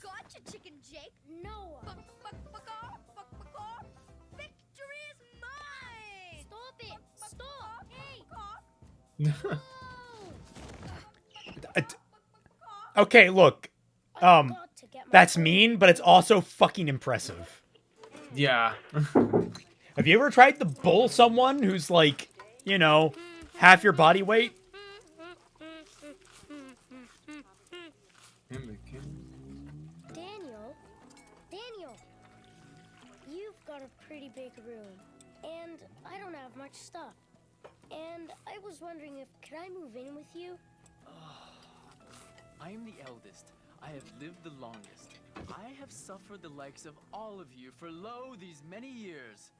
Gotcha, Chicken Jake. Noah. Victory is mine. Stop it. Stop. Hey. Okay, look. That's mean, but it's also fucking impressive. Yeah. Have you ever tried to bull someone who's like, you know, half your body weight? Daniel, you've got a pretty big room, and I don't have much stuff. And I was wondering if could I move in with you? I am the eldest. I have lived the longest. I have suffered the likes of all of you for lo these many years.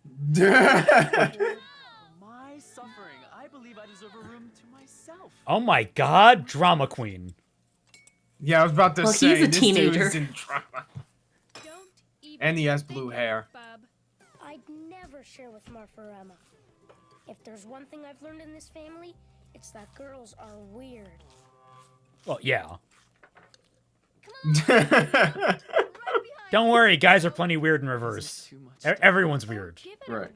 My suffering, I believe I deserve a room to myself. Oh my god, drama queen. Yeah, I was about to say, he's a this teenager. dude is in drama. And he has blue hair. I'd never share with Martha or Emma. If there's one thing I've learned in this family, it's that girls are weird. Well, yeah. Don't worry, guys are plenty weird in reverse. Everyone's weird. Right.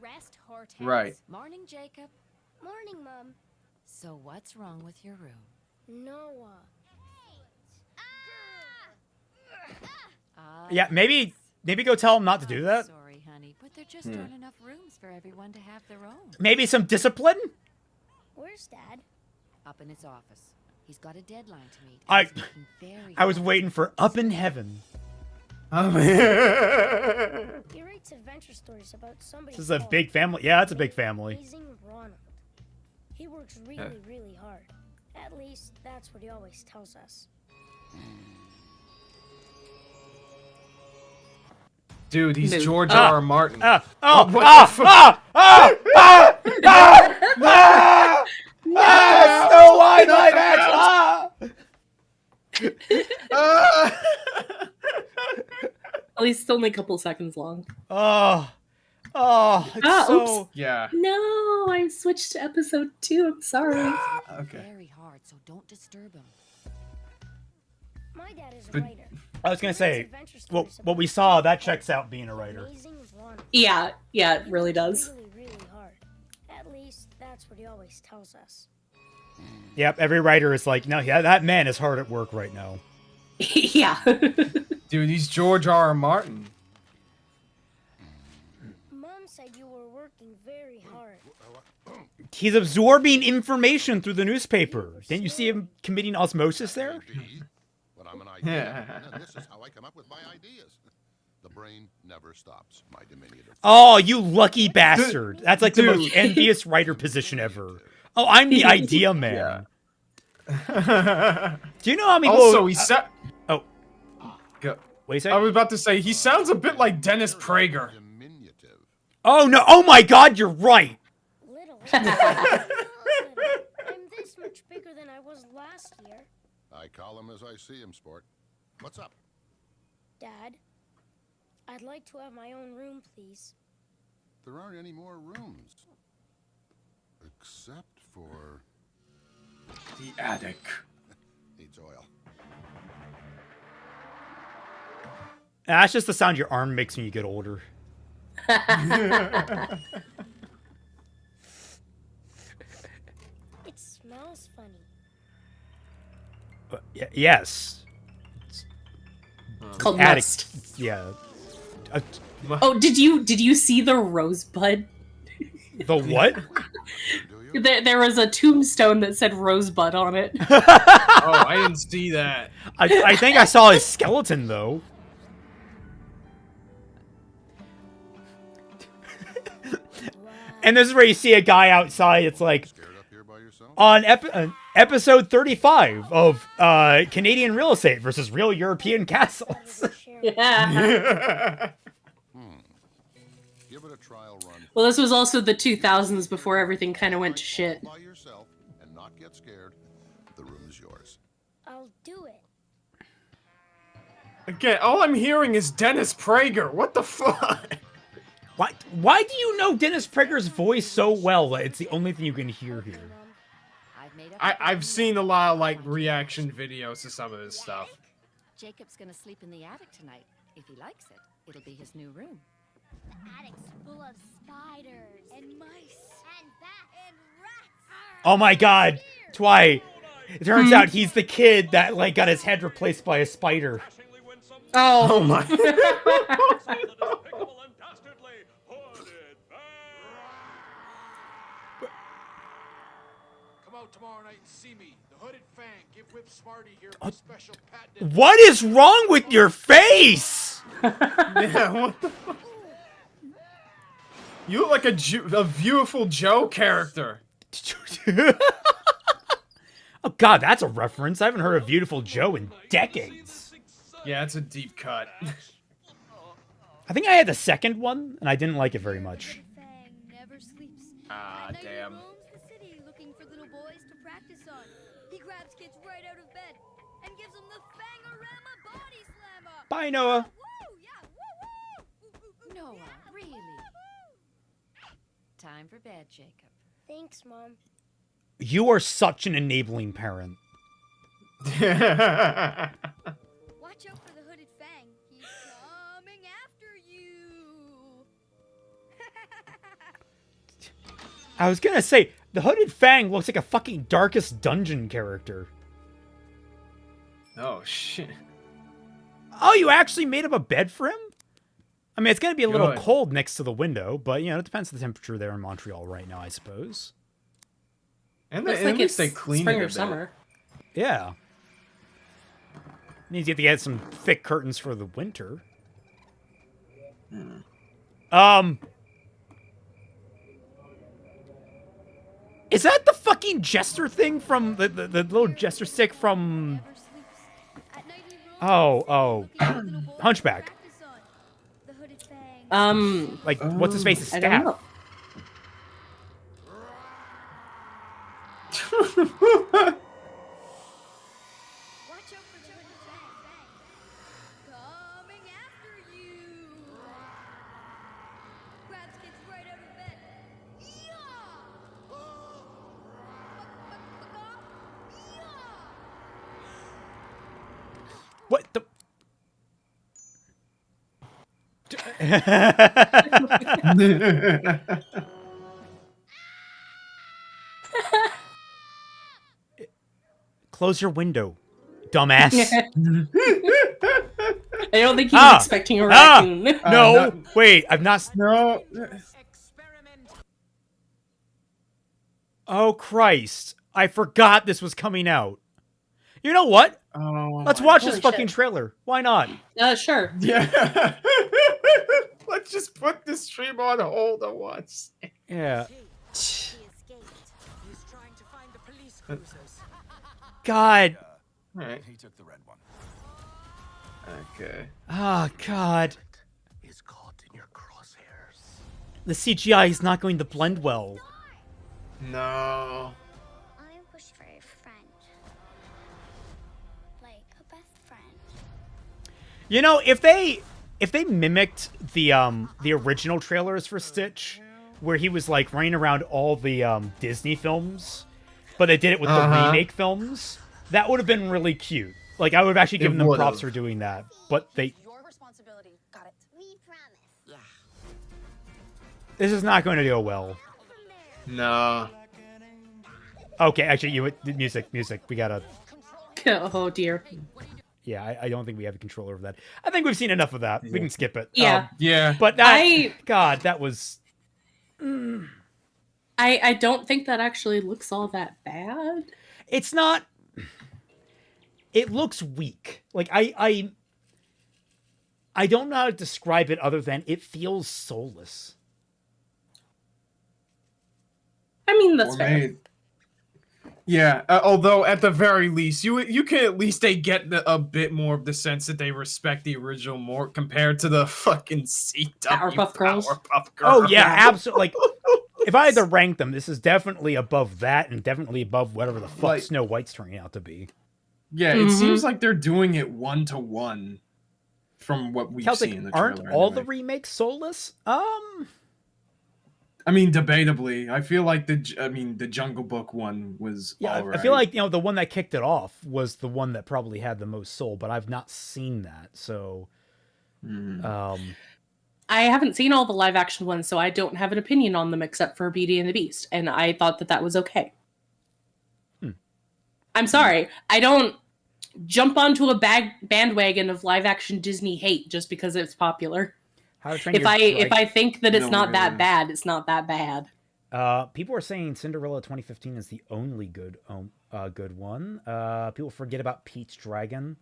Right. Morning, Jacob. Morning, Mom. So what's wrong with your room? Noah. Yeah, maybe go tell him not to do that. Sorry, honey, but there just aren't enough rooms for everyone to have their own. Maybe some discipline? Where's Dad? Up in his office. He's got a deadline to meet. I was waiting for Up in Heaven. He writes adventure stories about somebody. This is a big family. Yeah, it's a big family. Amazing Ronald. He works really hard. At least that's what he always tells us. Dude, he's George R. Martin. Snow White live action. At least it's only a couple seconds long. So... Yeah. No, I switched to episode 2. I'm sorry. Okay. Very hard, so don't disturb him. My dad is a writer. I was gonna say, well, what we saw, that checks out being a writer. Yeah, it really does. Really hard. At least that's what he always tells us. Yep, every writer is like, no, yeah, that man is hard at work right now. Yeah. Dude, he's George R. Martin. Mom said you were working very hard. He's absorbing information through the newspaper. Didn't you see him committing osmosis there? But I'm an idea, and this is how I come up with my ideas. The brain never stops. My diminutive. Oh, you lucky bastard! That's like the most envious writer position ever. Oh, I'm the idea man. Yeah. Do you know how many? Also, he said. Oh, go. Wait a second. I was about to say he sounds a bit like Dennis Prager. Oh no! Oh my God, you're right. I'm this much bigger than I was last year. I call him as I see him, sport. What's up? Dad, I'd like to have my own room, please. There aren't any more rooms. Except for... the attic. Needs oil. That's just the sound your arm makes when you get older. It smells funny. Yes. It's called attic. Must. Yeah. Oh, did you see the rosebud? The what? There was a tombstone that said rosebud on it. Oh, I didn't see that. I think I saw his skeleton though. And this is where you see a guy outside. It's like, on episode 35 of Canadian real estate versus real European castles. Yeah. Give it a trial run. Well, this was also the 2000s before everything kind of went to shit. By yourself and not get scared. The room is yours. I'll do it. Again, all I'm hearing is Dennis Prager. What the fuck? Why do you know Dennis Prager's voice so well that it's the only thing you can hear here? I've seen a lot of like reaction videos to some of his stuff. Jacob's gonna sleep in the attic tonight. If he likes it, it'll be his new room. The attic's full of spiders and mice and bats and rats. Oh my god, Twy. It turns out he's the kid that like got his head replaced by a spider. Oh, my. Come out tomorrow night and see me. The Hooded Fang. Give Whip Smarty here a special patent. What is wrong with your face? Yeah, what the fuck? You look like a Beautiful Joe character. Oh god, that's a reference. I haven't heard of Beautiful Joe in decades. Yeah, it's a deep cut. I think I had the second one, and I didn't like it very much. Ah, damn. Looking for little boys to practice on. He grabs kids right out of bed and gives them the Fangorama body slammer. Bye, Noah. Noah, really? Time for bed, Jacob. Thanks, Mom. You are such an enabling parent. Watch out for the Hooded Fang. He's coming after you. I was gonna say, the Hooded Fang looks like a fucking Darkest Dungeon character. Oh, shit. Oh, you actually made up a bed for him? I mean, it's gonna be a little Good. cold next to the window, but, you know, it depends on the temperature there in Montreal right now, I suppose. And Looks at like least it's they cleaned spring it a or bit. summer. Yeah. Means you have to get some thick curtains for the winter. Is that the fucking jester thing from the little jester stick from... Oh, Hunchback. Like, what's his face's I don't staff? know. Watch out for the Hooded Fang. Coming after you. Grabs kids right out of bed. What the... Close your window, dumbass. I don't think he was expecting a raccoon. No, wait, I've not... No. Oh, Christ. I forgot this was coming out. You know what? Oh, Let's watch this Holy fucking shit. trailer. Why not? Sure. Yeah. Let's just put this stream on hold at once. Yeah. God. Alright. He took the red one. Okay. Oh, God. Is caught in your crosshairs. The CGI is not going to blend well. No. I wish for a friend. Like a best friend. You know, if they mimicked the original trailers for Stitch, where he was like running around all the Disney films, but they did it with the remake films, that would have been really cute. Like, I would have actually given them props for doing that, but they... Your responsibility. Got it. We promise. Yeah. This is not going to go well. No. Okay, actually, music. We gotta... Oh, dear. Yeah, I don't think we have a control over that. I think we've seen enough of that. We can skip it. Yeah. Yeah. But that... God, that was... I don't think that actually looks all that bad. It's not... It looks weak. Like, I don't know how to describe it other than it feels soulless. I mean, that's fair. Yeah, although at the very least, you can at least get a bit more of the sense that they respect the original more compared to the fucking CW Powerpuff Girls. Powerpuff Girls. Oh yeah, absolutely. Like, if I had to rank them, this is definitely above that, and definitely above whatever the fuck Like- Snow White's turning out to be. Yeah, it seems like they're doing it 1-to-1 from what we've Celtic, seen in the trailer. aren't all the anyway. remakes soulless? I mean, debatably, I feel like the Jungle Book one was all I feel like the one that kicked it off was the one that probably had the most soul, but I've not seen that, so. I haven't seen all the live action ones, so I don't have an opinion on them except for Beauty and the Beast, and I thought that was okay. I'm sorry, I don't jump onto a bandwagon of live action Disney hate just because it's popular. If I think that it's not that bad, it's not that bad. People are saying Cinderella 2015 is the only good one. People forget about Pete's Dragon.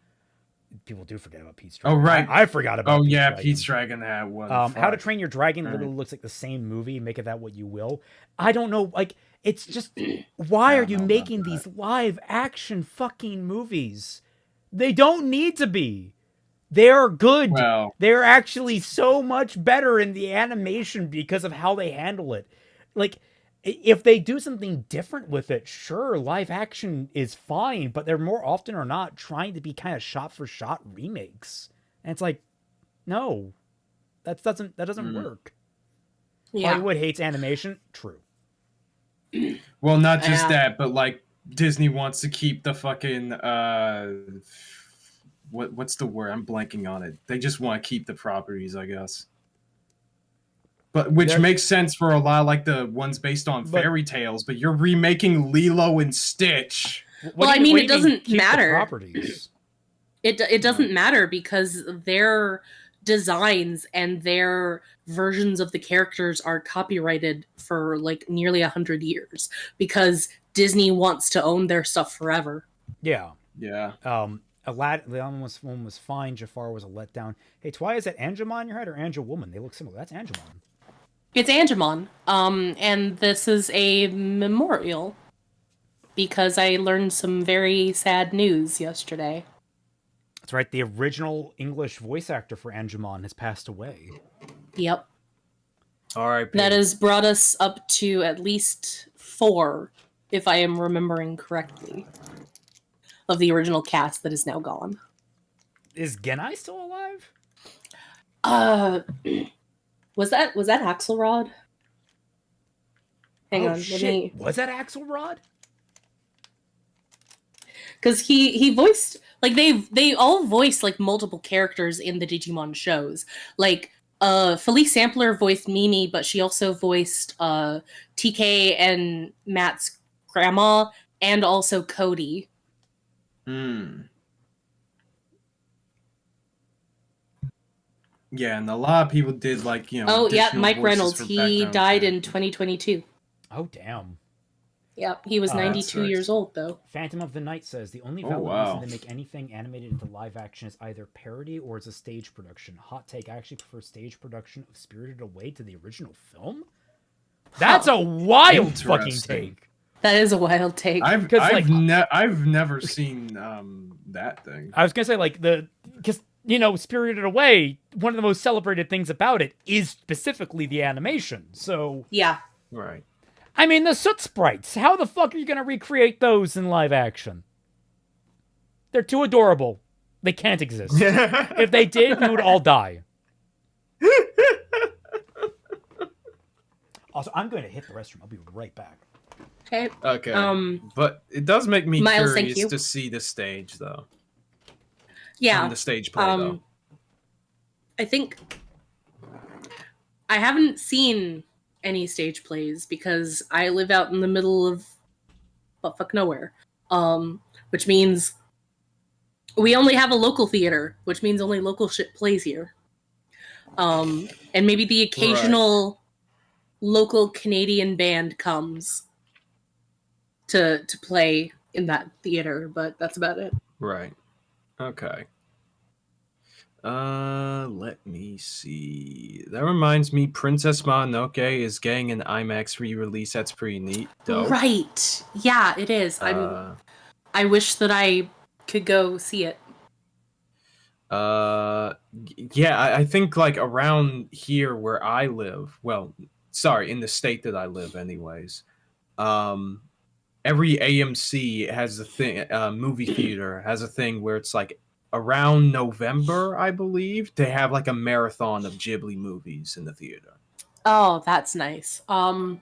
People do forget about Pete's Dragon. Oh right, I forgot about. Pete's Dragon. Pete's Dragon had one. How to Train Your Dragon literally looks like the same movie. Make of that what you will. I don't know. Like, it's just why are you making these live action fucking movies? They don't need to be. They're good. Well, they're actually so much better in the animation because of how they handle it. Like, if they do something different with it, sure, live action is fine, but they're more often or not trying to be kind of shot for shot remakes. And it's like, no, that doesn't work. Yeah. Hollywood hates animation. True. Well, not just that, but like Disney wants to keep the fucking what's the word? I'm blanking on it. They just want to keep the properties, I guess. But which makes sense for a lot of like the ones based on fairy tales, but you're remaking Lilo and Stitch. Well, I mean, it doesn't matter. It doesn't matter because their designs and their versions of the characters are copyrighted for like nearly 100 years because Disney wants to own their stuff forever. Yeah. Yeah. Aladdin, the other one was fine. Jafar was a letdown. Hey, Twy, is that Angemon in your head or Angel Woman? They look similar. That's Angemon. It's Angemon. And this is a memorial because I learned some very sad news yesterday. That's right. The original English voice actor for Angemon has passed away. Yep. All right. That has brought us up to at least 4, if I am remembering correctly, of the original cast that is now gone. Is Genai still alive? Was that Axelrod? Hang on, shit. let me. Was that Axelrod? Because he voiced like they all voiced like multiple characters in the Digimon shows. Like Felice Sampler voiced Mimi, but she also voiced TK and Matt's grandma, and also Cody. Yeah, and a lot of people did like, you know. Oh yeah, additional Mike voices Reynolds. for He background died characters. in 2022. Oh damn. Yep, he was 92 years old though. Phantom of the Night says the only Oh, valid wow. reason to make anything animated into live action is either parody or it's a stage production. Hot take: I actually prefer stage production of Spirited Away to the original film. That's a wild fucking Interesting. take. That is a wild take. I've never seen that thing. I was gonna say because Spirited Away, one of the most celebrated things about it is specifically the animation. So yeah, right. I mean, the Soot sprites. How the fuck are you gonna recreate those in live action? They're too adorable. They can't exist. If they did, we would all die. Also, I'm going to hit the restroom. I'll be right back. Okay. Okay. But it does make me Miles, thank curious you. to see the stage, though. Yeah. The stage play, though. I think I haven't seen any stage plays because I live out in the middle of fuck nowhere. Which means we only have a local theater, which means only local shit plays here. And maybe the occasional local Canadian band comes to play in that theater, but that's about it. Right. Okay. Let me see. That reminds me, Princess Mononoke is getting an IMAX re-release. That's pretty neat. Dope. Right. Yeah, it is. I wish that I could go see it. Yeah, I think like around here where I live, well, sorry, in the state that I live anyways, every AMC has a thing, movie theater has a thing where it's like around November, I believe, they have like a marathon of Ghibli movies in the theater. Oh, that's nice. My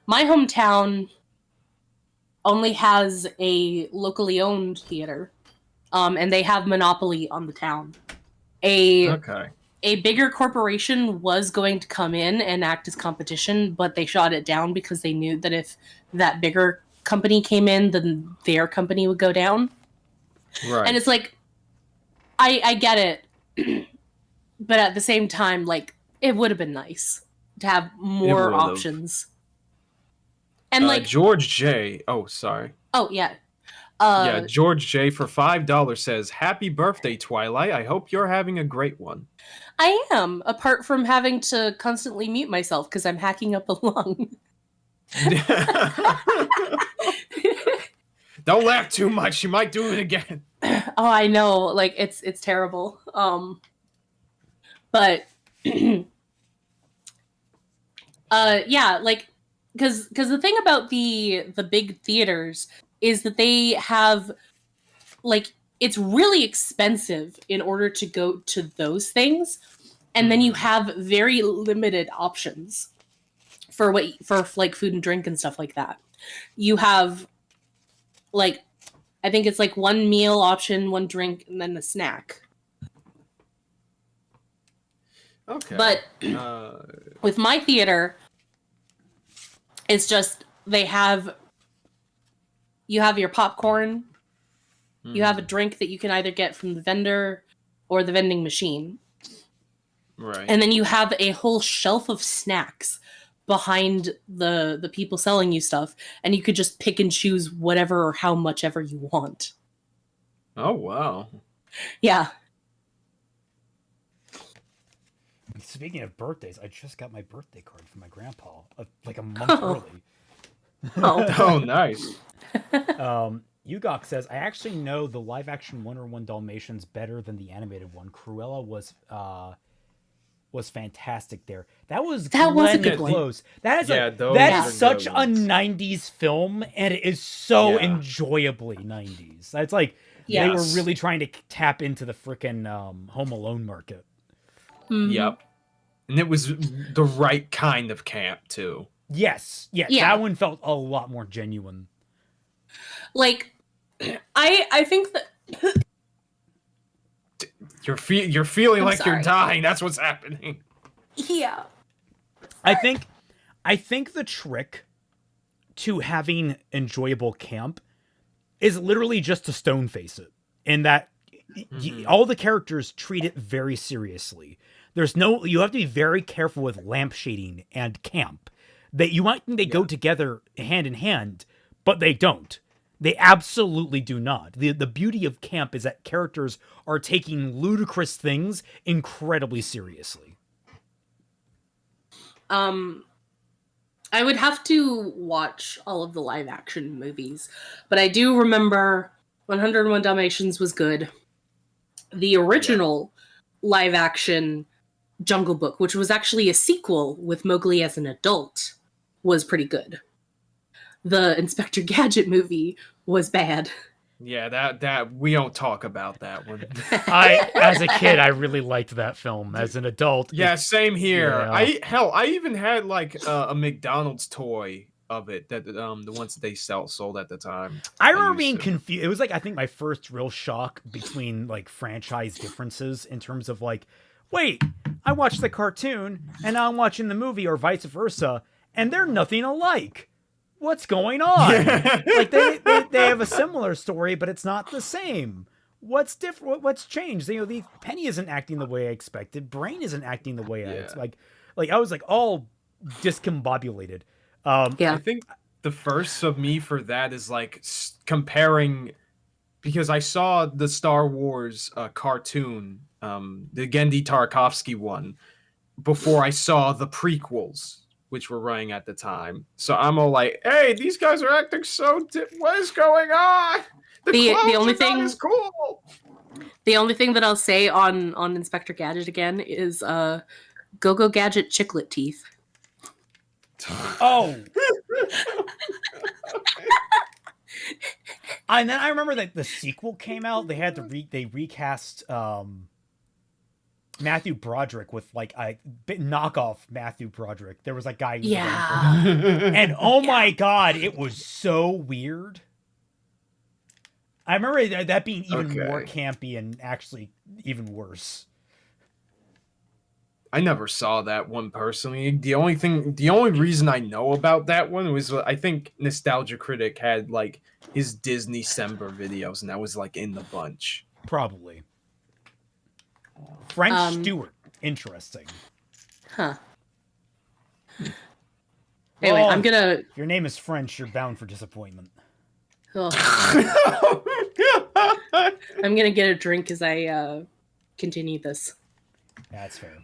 hometown only has a locally owned theater, and they have monopoly on the town. A bigger corporation was going to come in and act as competition, but they shot it down because they knew that if that bigger company came in, then their company would go down. Right. And it's like, I get it, but at the same time, like, it would have been nice to have more options. And like George J. Oh, sorry. Oh yeah. Yeah, George J. for $5 says, "Happy birthday, Twilight. I hope you're having a great one." I am, apart from having to constantly mute myself because I'm hacking up a lung. Don't laugh too much. You might do it again. Oh, I know. Like it's terrible. But yeah, like because the thing about the big theaters is that they have, like, it's really expensive in order to go to those things, and then you have very limited options for like food and drink and stuff like that. You have, like, I think it's like one meal option, one drink, and then a snack. Okay. But with my theater, it's just you have your popcorn, you have a drink that you can either get from the vendor or the vending machine. Right. And then you have a whole shelf of snacks behind the people selling you stuff, and you could just pick and choose whatever or how much ever you want. Oh, wow. Yeah. Speaking of birthdays, I just got my birthday card from my grandpa, like a month early. Oh, nice. Ugok says, I actually know the live-action Wonder Woman Dalmatians better than the animated one. Cruella was fantastic there. That was a good close. That is such a 90s film, and it is so enjoyably 90s. It's like they were really trying to tap into the frickin' Home Alone market. Mm-hmm. Yep. And it was the right kind of camp, too. Yes. That one felt a lot more genuine. Like, I think that you're feeling like you're dying. That's what's happening. Yeah. I think the trick to having enjoyable camp is literally just to stone face it, in that all the characters treat it very seriously. You have to be very careful with lamp shading and camp. You might think they go together hand in hand, but they don't. They absolutely do not. The beauty of camp is that characters are taking ludicrous things incredibly seriously. I would have to watch all of the live action movies, but I do remember 101 Dalmatians was good. The original live action Jungle Book, which was actually a sequel with Mowgli as an adult, was pretty good. The Inspector Gadget movie was bad. Yeah, that we don't talk about that one. As a kid, I really liked that film. As an adult, yeah, same here. Yeah. I even had like a McDonald's toy of it, that the ones that they sold at the time. I remember being confused. It was like, I think, my first real shock between like franchise differences in terms of like, wait, I watched the cartoon and now I'm watching the movie, or vice versa, and they're nothing alike. What's going on? Like they have a similar story, but it's not the same. What's different? What's changed? The Penny isn't acting the way I expected. Brain isn't acting the way I expected. Like I was like all discombobulated. I think the first of me for that is like comparing, because I saw the Star Wars cartoon the Gendy Tarkovsky one, before I saw the prequels, which were running at the time. So I'm all like, hey, these guys are acting so... what is going on? The only thing is cool. The only thing that I'll say on Inspector Gadget again is Go-Go Gadget chiclet teeth. Oh. And then I remember that the sequel came out. They had to they recast Matthew Broderick with like a knockoff Matthew Broderick. There was a guy. Yeah. And oh my god, it was so weird. I remember that being even more campy and actually even worse. I never saw that one personally. The only reason I know about that one was I think Nostalgia Critic had like his Disney December videos, and that was like in the bunch. Probably. French Stewart. Interesting. Huh. Anyway, I'm gonna... If your name is French, you're bound for disappointment. I'm gonna get a drink as I continue this. That's fair.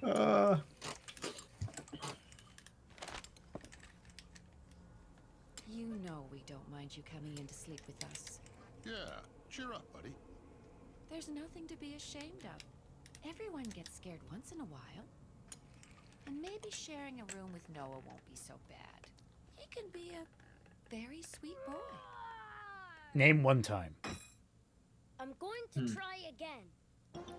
You know we don't mind you coming in to sleep with us. Yeah, cheer up, buddy. There's nothing to be ashamed of. Everyone gets scared once in a while. And maybe sharing a room with Noah won't be so bad. He can be a very sweet boy. Name one time. I'm going to try again.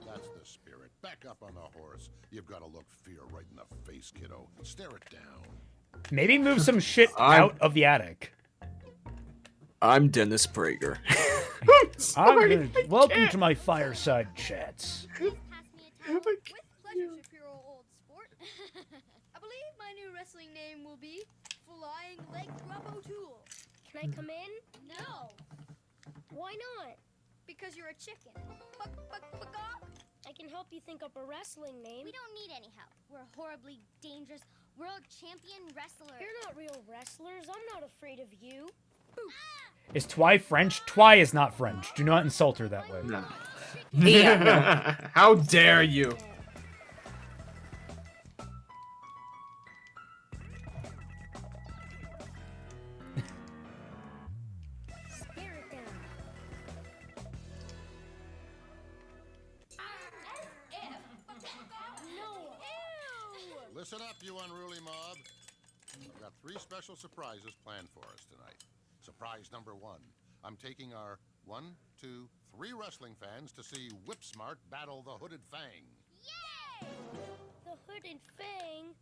That's the spirit. Back up on the horse. You've got to look fear right in the face, kiddo. Stare it down. Maybe move some shit out of the attic. I'm Dennis Prager. Welcome to my fireside chats. With pleasure, Shapiro, old sport. I believe my new wrestling name will be Flying Leg Grub O'Toole. Can I come in? No, Why not? because you're a chicken. I can help you think up a wrestling name. We don't need any help. We're horribly dangerous world champion wrestlers. You're not real wrestlers. I'm not afraid of you. Is Twy French? Twy is not French. Do not insult her that way. No. Yeah. How dare you? Stare it down. Listen up, you unruly mob. I've got 3 special surprises planned for us tonight. Surprise number 1. I'm taking our 1, 2, 3 wrestling fans to see Whipsmart battle the Hooded Fang. Yay! The Hooded Fang.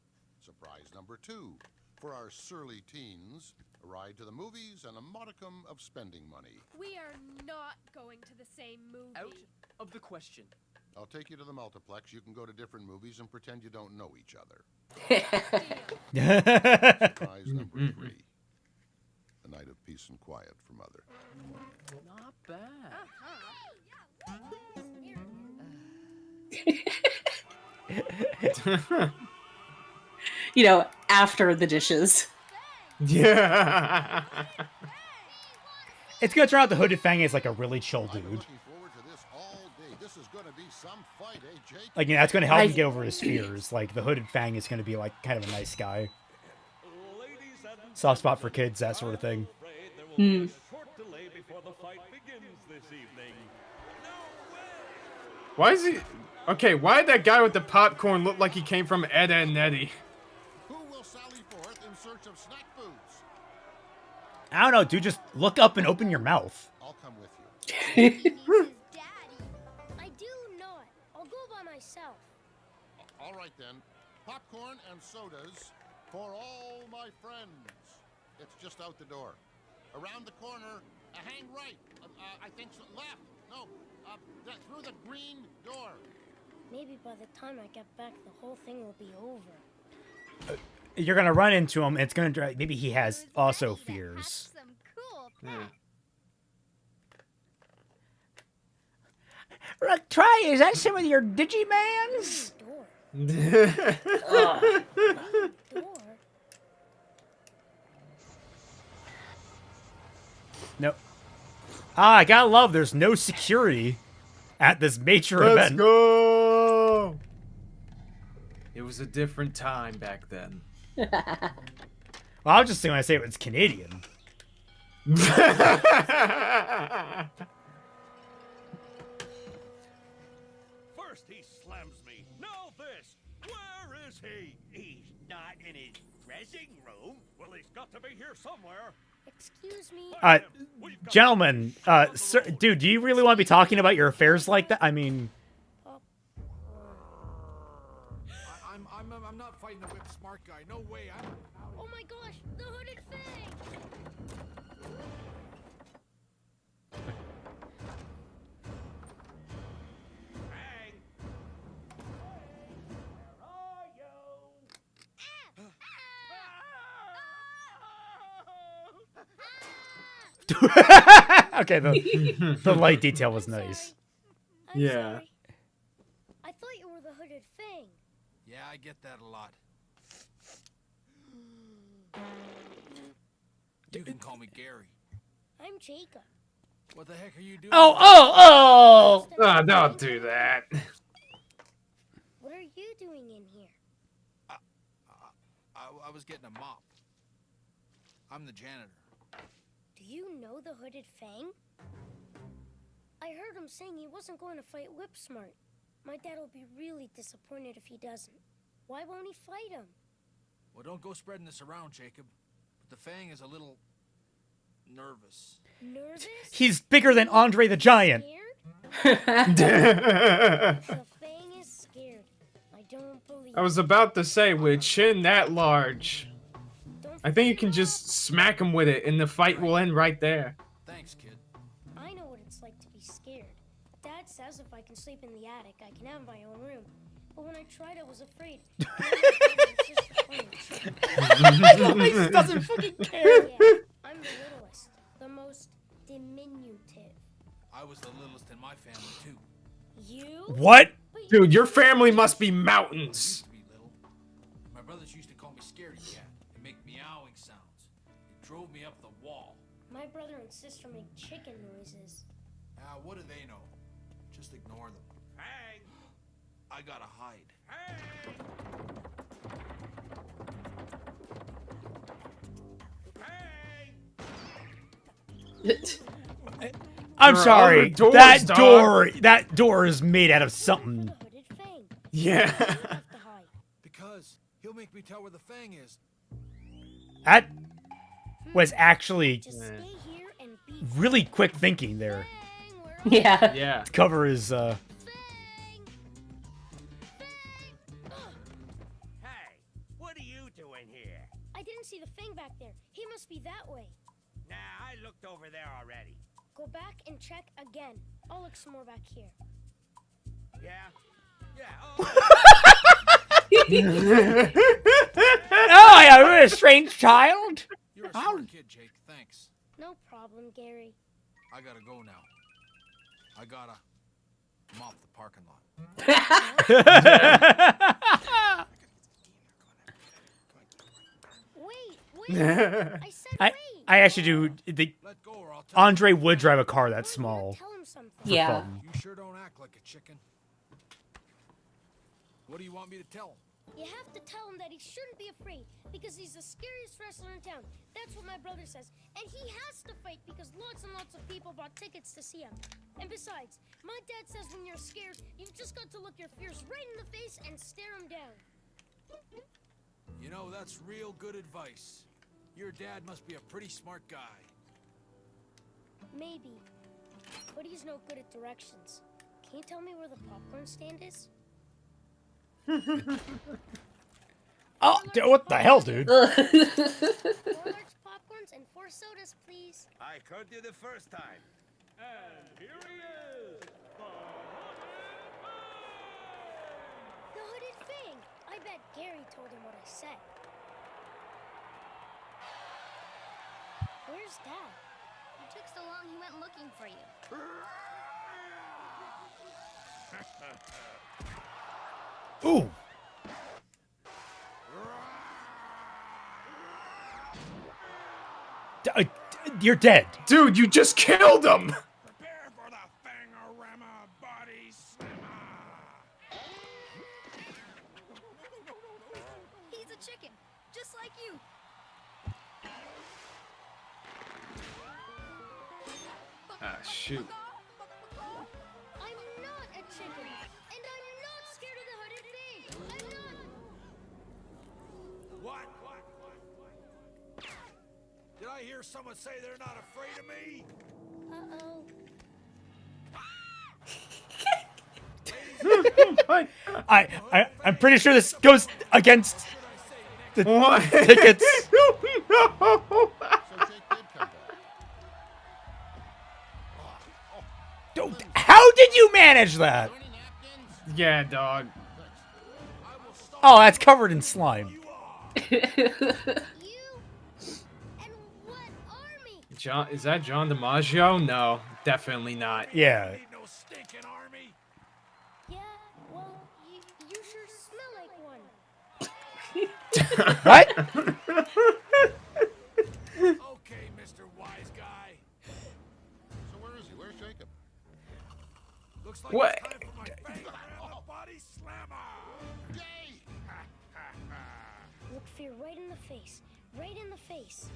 Surprise number 2. For our surly teens, a ride to the movies and a modicum of spending money. We are not going to the same movie. Out of the question. I'll take you to the multiplex. You can go to different movies and pretend you don't know each other. Surprise number 3. A night of peace and quiet for Mother. Not bad. You know, after the dishes. Yeah. It's gonna turn out the Hooded Fang is like a really chill dude. This is gonna be some fight, eh, Jake? Like, yeah, that's gonna help him get over his fears. Like, the Hooded Fang is gonna be like kind of a nice guy. Soft spot for kids, that sort of thing. Why is he... Okay, why did that guy with the popcorn look like he came from Ed, Edd n Eddy? Who will sally forth in search of snack foods? I don't know, dude. Just look up and open your mouth. I'll come with I do not. I'll go by myself. All right, then. Popcorn and sodas for all my friends. It's just out the door. Around the corner, hang right. I think so. Left. No, through the green door. Maybe by the time I get back, the whole thing will be over. You're gonna run into him. It's gonna drive. Maybe he has also fears. Look, try. Is that some of your Digimans? No. I gotta love. There's no security at this major event. Let's go. was a different time back then. Well, I was just saying when I say it was Canadian. First he slams me, now this. Where is he? He's not in his dressing room. Well, he's got to be here somewhere. Excuse me. Gentlemen, sir, dude, do you really want to be talking about your affairs like that? I mean, I'm not fighting the whip smart guy. No way. Oh my gosh, the hooded fang! okay, the light detail was nice. Yeah. I thought you were the hooded fang. Yeah, I get that a lot. You can call me Gary. I'm Jacob. What the heck are you doing? Oh! Oh, don't do that. What are you doing in here? I was getting a mop. I'm the janitor. Do you know the hooded fang? I heard him saying he wasn't going to fight Whip Smart. My dad will be really disappointed if he doesn't. Why won't he fight him? Well, don't go spreading this around, Jacob. But the fang is a little nervous. Nervous? He's bigger than Andre the Giant. The fang is scared. I don't believe. I was about to say, with a chin that large, I think you can just smack him with it and the fight will end right there. Thanks, kid. I know what it's like to be scared. Dad says if I can sleep in the attic, I can have my own room. But when I tried, I was afraid. He doesn't fucking care. Yeah, I'm the littlest, the most diminutive. I was the littlest in my family, too. You? What? Dude, your family must be mountains. My brothers used to call me Scaredy Cat and make meowing sounds. It drove me up the wall. My brother and sister make chicken noises. What do they know? Just ignore them. Hang! I gotta hide. I'm There are sorry. other doors, That dog. that door is made out of something. Yeah. Because he'll make me tell where the fang is. That was actually Just stay here and be really quick thinking there. Yeah. Yeah. To cover his Hey, what are you doing here? I didn't see the fang back there. He must be that way. Nah, I looked over there already. Go back and check again. I'll look some more back here. Yeah? Yeah. Oh, I am a strange child. You're a smart kid, Jake. Thanks. No problem, Gary. I gotta go now. I gotta mop the parking lot. Wait. I said wait. I actually do. Andre would drive a car that small. Tell him something. Yeah. fun. You sure don't act like a chicken. What do you want me to tell him? You have to tell him that he shouldn't be afraid because he's the scariest wrestler in town. That's what my brother says. And he has to fight because lots and lots of people bought tickets to see him. And besides, my dad says when you're scared, you've just got to look your fears right in the face and stare him down. You know, that's real good advice. Your dad must be a pretty smart guy. Maybe. But he's no good at directions. Can you tell me where the popcorn stand is? Oh, what the hell, dude? 4 large popcorns and 4 sodas, please. I heard you the first time. And here he is. The hooded fang. I bet Gary told him what I said. Where's Dad? You took so long he went looking for you. Ooh. You're dead. Dude, you just killed him! Prepare for the Fangorama Body Slammer. Shoot. I'm not a chicken, and I'm not scared of the hooded thing. I'm not. What? Did I hear someone say they're not afraid of me? I'm pretty sure this goes against the tickets. No. How did you manage that? Yeah, dog. Oh, that's covered in slime. John, is that John DiMaggio? No, definitely not. Yeah. Yeah, well, you sure smell like one. What? Okay, Mr. Wise Guy. So where is he? Where's Jacob? Looks like What? it's time for my favorite body slammer. Yay! Look fear right in the face. Right in the face.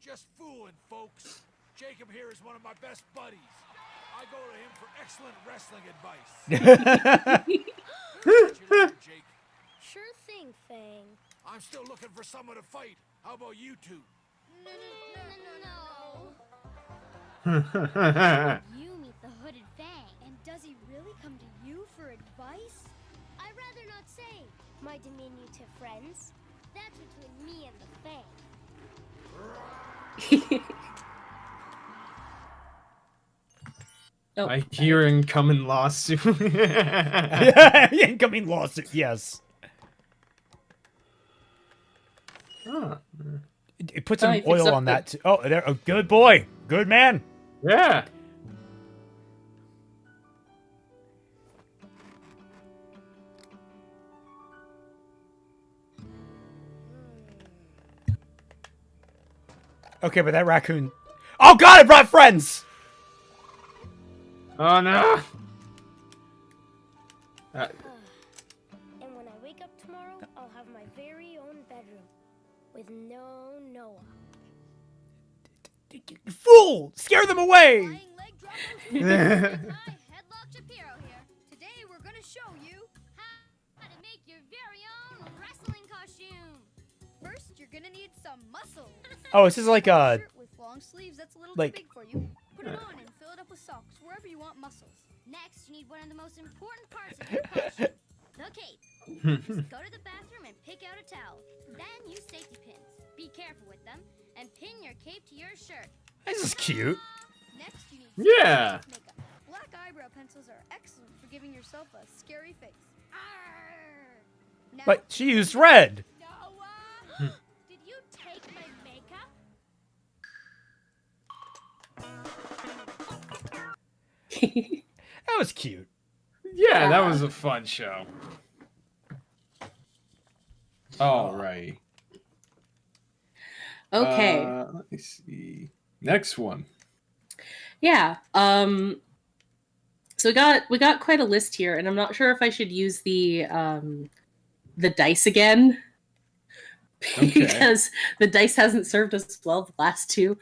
Just fooling, folks. Jacob here is one of my best buddies. I go to him for excellent wrestling advice. Jake. Sure thing, Fang. I'm still looking for someone to fight. How about you two? No. You meet the hooded Fang, and does he really come to you for advice? I'd rather not say, my diminutive friends. That's between me and the Fang. Oh, I hear incoming lawsuit. Incoming lawsuit, yes. Huh. It put some oil on that too. Oh, there, oh, good boy. Good man. Yeah. Okay, but that raccoon... Oh god, I brought friends! Oh no! And when I wake up tomorrow, I'll have my very own bedroom. With no Noah. Fool! Scare them away! Hi, Headlock Shapiro here. Today we're gonna show you how to make your very own wrestling costume. First, you're gonna need some muscle. Oh, this is like a... Shirt with long sleeves that's a little like- too big for you. Put it on and fill it up with socks wherever you want muscles. Next, you need one of the most important parts of your costume, the cape. Just go to the bathroom and pick out a towel. Then use safety pins. Be careful with them and pin your cape to your shirt. This is cute. Next, you need Yeah. makeup. Black eyebrow pencils are excellent for giving yourself a scary face. Arr! Now, But she used red. Noah, did you take my makeup? That was cute. Yeah, that was a fun show. All right. Okay. Let me see. Next one. Yeah. So we got quite a list here, and I'm not sure if I should use the dice again. Okay. Because the dice hasn't served us well the last two,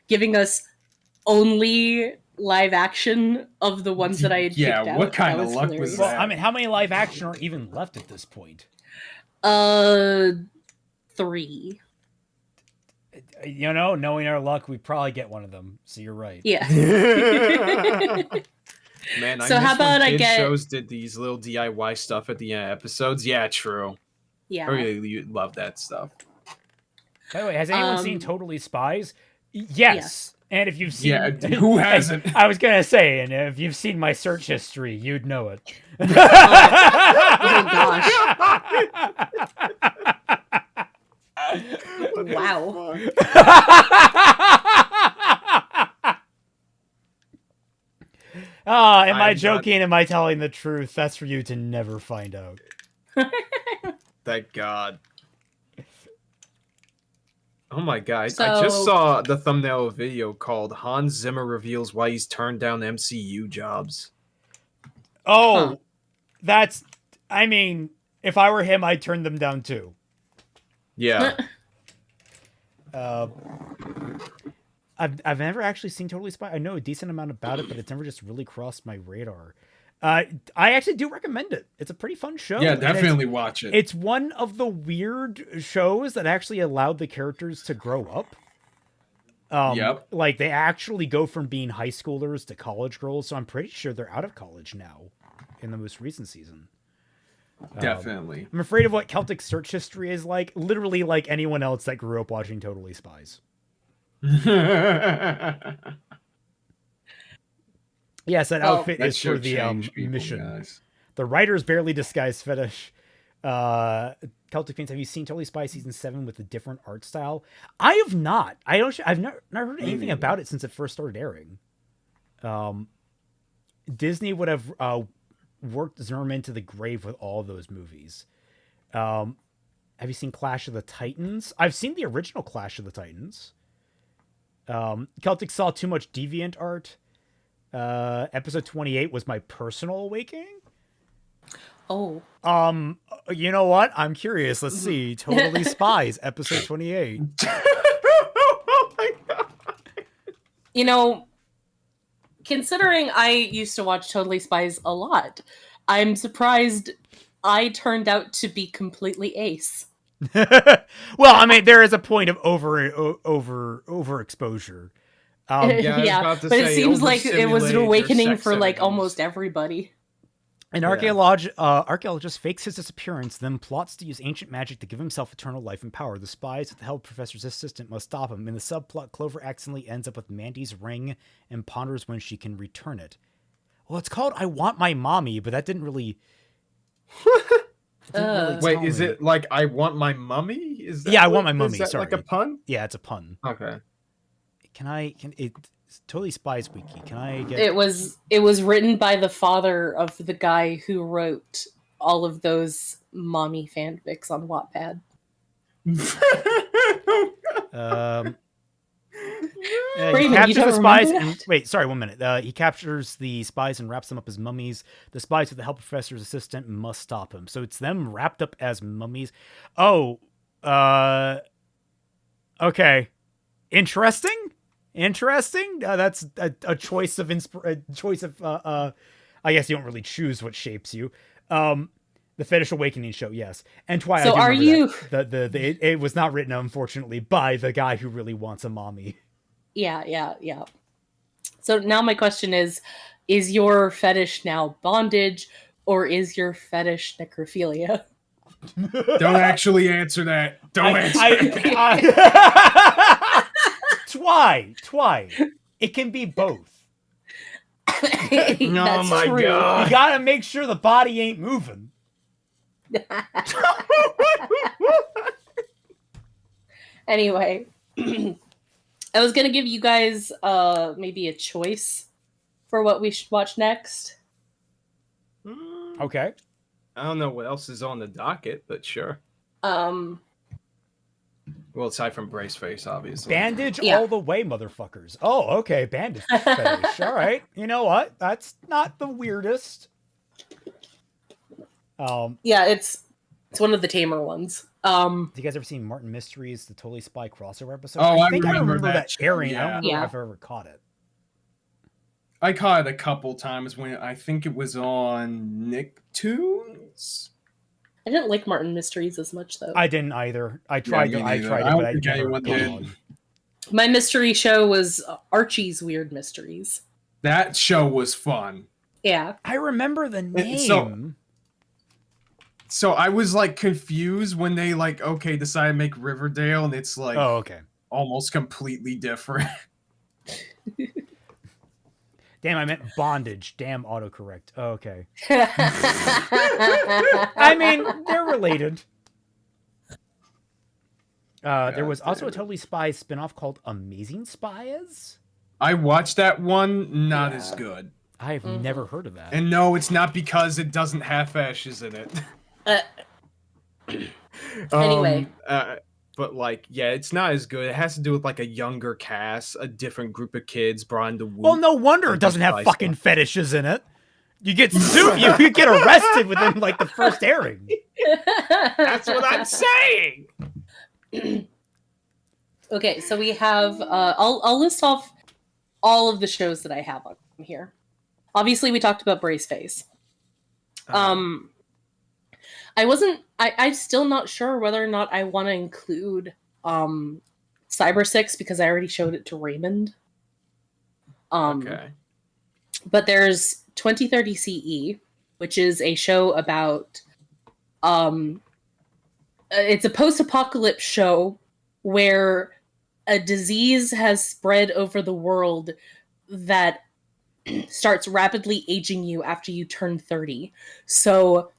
giving us only live action of the ones that I had picked out. Yeah, what kind That of luck was hilarious. Well, I mean, how many live action are even left at this point? 3. You know, knowing our luck, we'd probably get one of them. So you're right. Yeah. Man, I So miss how about when I kid get- shows did these little DIY stuff at the end of episodes. Yeah, true. Yeah. I really love that stuff. By the way, has anyone seen Totally Spies? Yes. And if you've seen... Yeah, who hasn't? I was going to say, and if you've seen my search history, you'd know it. Oh gosh. Wow. Am I I'm joking? Am I telling the truth? That's for you to never find out. Thank God. Oh my God. I just So- saw the thumbnail of a video called Hans Zimmer reveals why he's turned down MCU jobs. Oh, that's... I mean, If I were him, I'd turn them down too. Yeah. I've never actually seen Totally Spies. I know a decent amount about it, but it's never just really crossed my radar. I actually do recommend it. It's a pretty fun show. Yeah, definitely watch it. It's one of the weird shows that actually allowed the characters to grow up. Yep. Like, they actually go from being high schoolers to college girls, so I'm pretty sure they're out of college now in the most recent season. Definitely. I'm afraid of what Celtic search history is like. Literally like anyone else that grew up watching Totally Spies. Yes, that outfit is for the mission. Guys. The writer's barely disguised fetish. Celtic fans, have you seen Totally Spies season 7 with a different art style? I have not. I've never heard anything about it since it first started airing. Disney would have worked Zimmerman to the grave with all those movies. Have you seen Clash of the Titans? I've seen the original Clash of the Titans. Celtic saw too much deviant art. Episode 28 was my personal awakening. Oh. You know what? I'm curious. Let's see. Totally Spies, episode 28. Oh my god. You know, considering I used to watch Totally Spies a lot, I'm surprised I turned out to be completely ace. Well, I mean, there is a point of overexposure. Yeah, but it seems like it was an awakening for like almost everybody. An archaeologist fakes his disappearance, then plots to use ancient magic to give himself eternal life and power. The spies, with the help of Professor's assistant, must stop him. In the subplot, Clover accidentally ends up with Mandy's ring and ponders when she can return it. Well, it's called I Want My Mommy, but that didn't really... Wait, is it like I Want My Mummy? Is that I Want My Mummy, is that sorry. like a pun? Yeah, it's a pun. Okay. It's Totally Spies Wiki. Can I get... It was written by the father of the guy who wrote all of those mommy fanfics on Wattpad. He captures the spies and... Wait, sorry, 1 minute. He captures the spies and wraps them up as mummies. The spies, with the help of Professor's assistant, must stop him. So it's them wrapped up as mummies. Oh, okay. Interesting. That's a choice of I guess you don't really choose what shapes you. The Fetish Awakening show, yes. And Twilight. So are you... It was not written, unfortunately, by the guy who really wants a mommy. Yeah. So now my question is your fetish now bondage, or is your fetish necrophilia? Don't actually answer that. Don't answer Twy. It can be both. Oh my god. You gotta make sure the body ain't moving. Anyway, I was gonna give you guys maybe a choice for what we should watch next. Okay. I don't know what else is on the docket, but sure. Well, aside from Brace Face, obviously. Bandage all the way, motherfuckers. Oh, okay. Bandage fetish. All right. You know what? That's not the weirdest. Yeah, it's one of the tamer ones. Have you guys ever seen Martin Mysteries, the Totally Spy crossover episode? Oh, I think remember that airing. Yeah. I don't remember if I've ever caught it. I caught it a couple times when I think it was on Nicktoons. I didn't like Martin Mysteries as much, though. I didn't either. I tried it, but I never did. My mystery show was Archie's Weird Mysteries. That show was fun. Yeah. I remember the name. So I was like confused when they decided to make Riverdale, and it's like almost completely different. Damn, I meant bondage. Damn autocorrect. Oh, okay. I mean, they're related. There was also a Totally Spies spinoff called Amazing Spies. I watched that one. Not as good. I've never heard of that. And no, it's not because it doesn't have ashes in it. Anyway. But it's not as good. It has to do with a younger cast, a different group of kids brought into. Well, no wonder it doesn't have fucking fetishes in it. You get sued. You get arrested within like the first airing. That's what I'm saying. Okay, so we have. I'll list off all of the shows that I have on here. Obviously, we talked about Brace Face. I'm still not sure whether or not I want to include Cyber 6 because I already showed it to Raymond. Okay. But there's 2030 CE, which is a show about it's a post-apocalypse show where a disease has spread over the world that starts rapidly aging you after you turn 30. So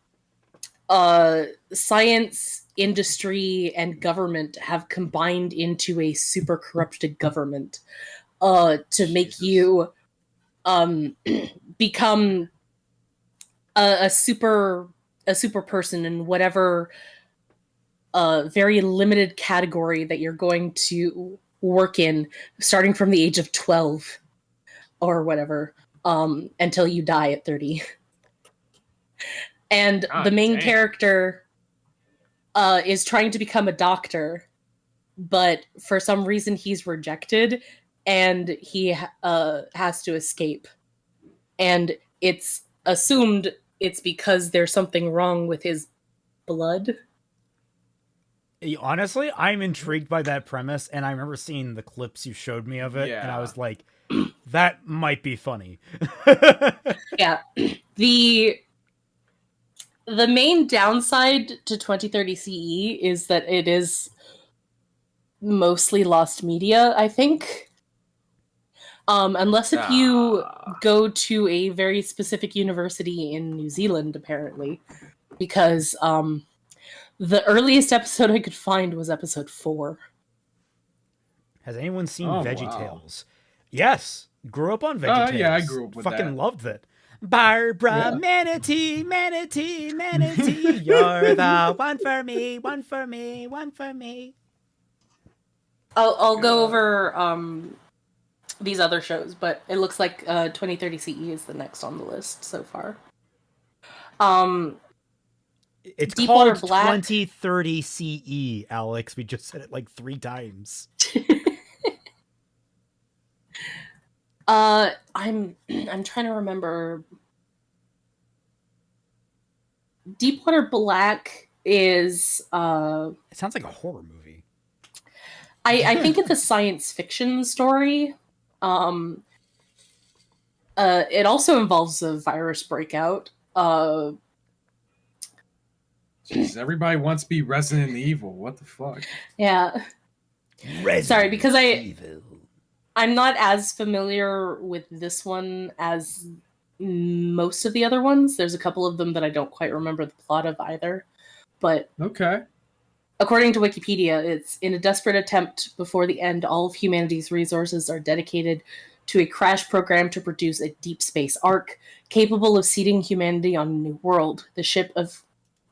science, industry, and government have combined into a super corrupted government to make you become a super person in whatever very limited category that you're going to work in, starting from the age of 12 or whatever, until you die at 30. And the main character is trying to become a doctor, but for some reason he's rejected, and he has to escape. And it's assumed it's because there's something wrong with his blood. Honestly, I'm intrigued by that premise, and I remember seeing the clips you showed me of it, and I was like, that might be funny. Yeah. The main downside to 2030 CE is that it is mostly lost media, I think. Unless if you go to a very specific university in New Zealand, apparently. Because the earliest episode I could find was episode 4. Has anyone seen VeggieTales? Yes. Grew up on VeggieTales. Yeah, I grew up with Fucking that. loved it. Barbara, Manatee, Manatee, Manatee, you're the one for me, one for me, one for me. I'll go over these other shows, but it looks like 2030 CE is the next on the list so far. It's Deepwater called Black. 2030 CE, Alex. We just said it like 3 times. I'm trying to remember. Deepwater Black is It sounds like a horror movie. I think it's a science fiction story. It also involves a virus breakout. Jeez, everybody wants to be Resident Evil. What the fuck? Yeah. Sorry, because I'm not as familiar with this one as most of the other ones. There's a couple of them that I don't quite remember the plot of either. But okay. According to Wikipedia, it's in a desperate attempt before the end, all of humanity's resources are dedicated to a crash program to produce a deep space ark capable of seeding humanity on a new world. The ship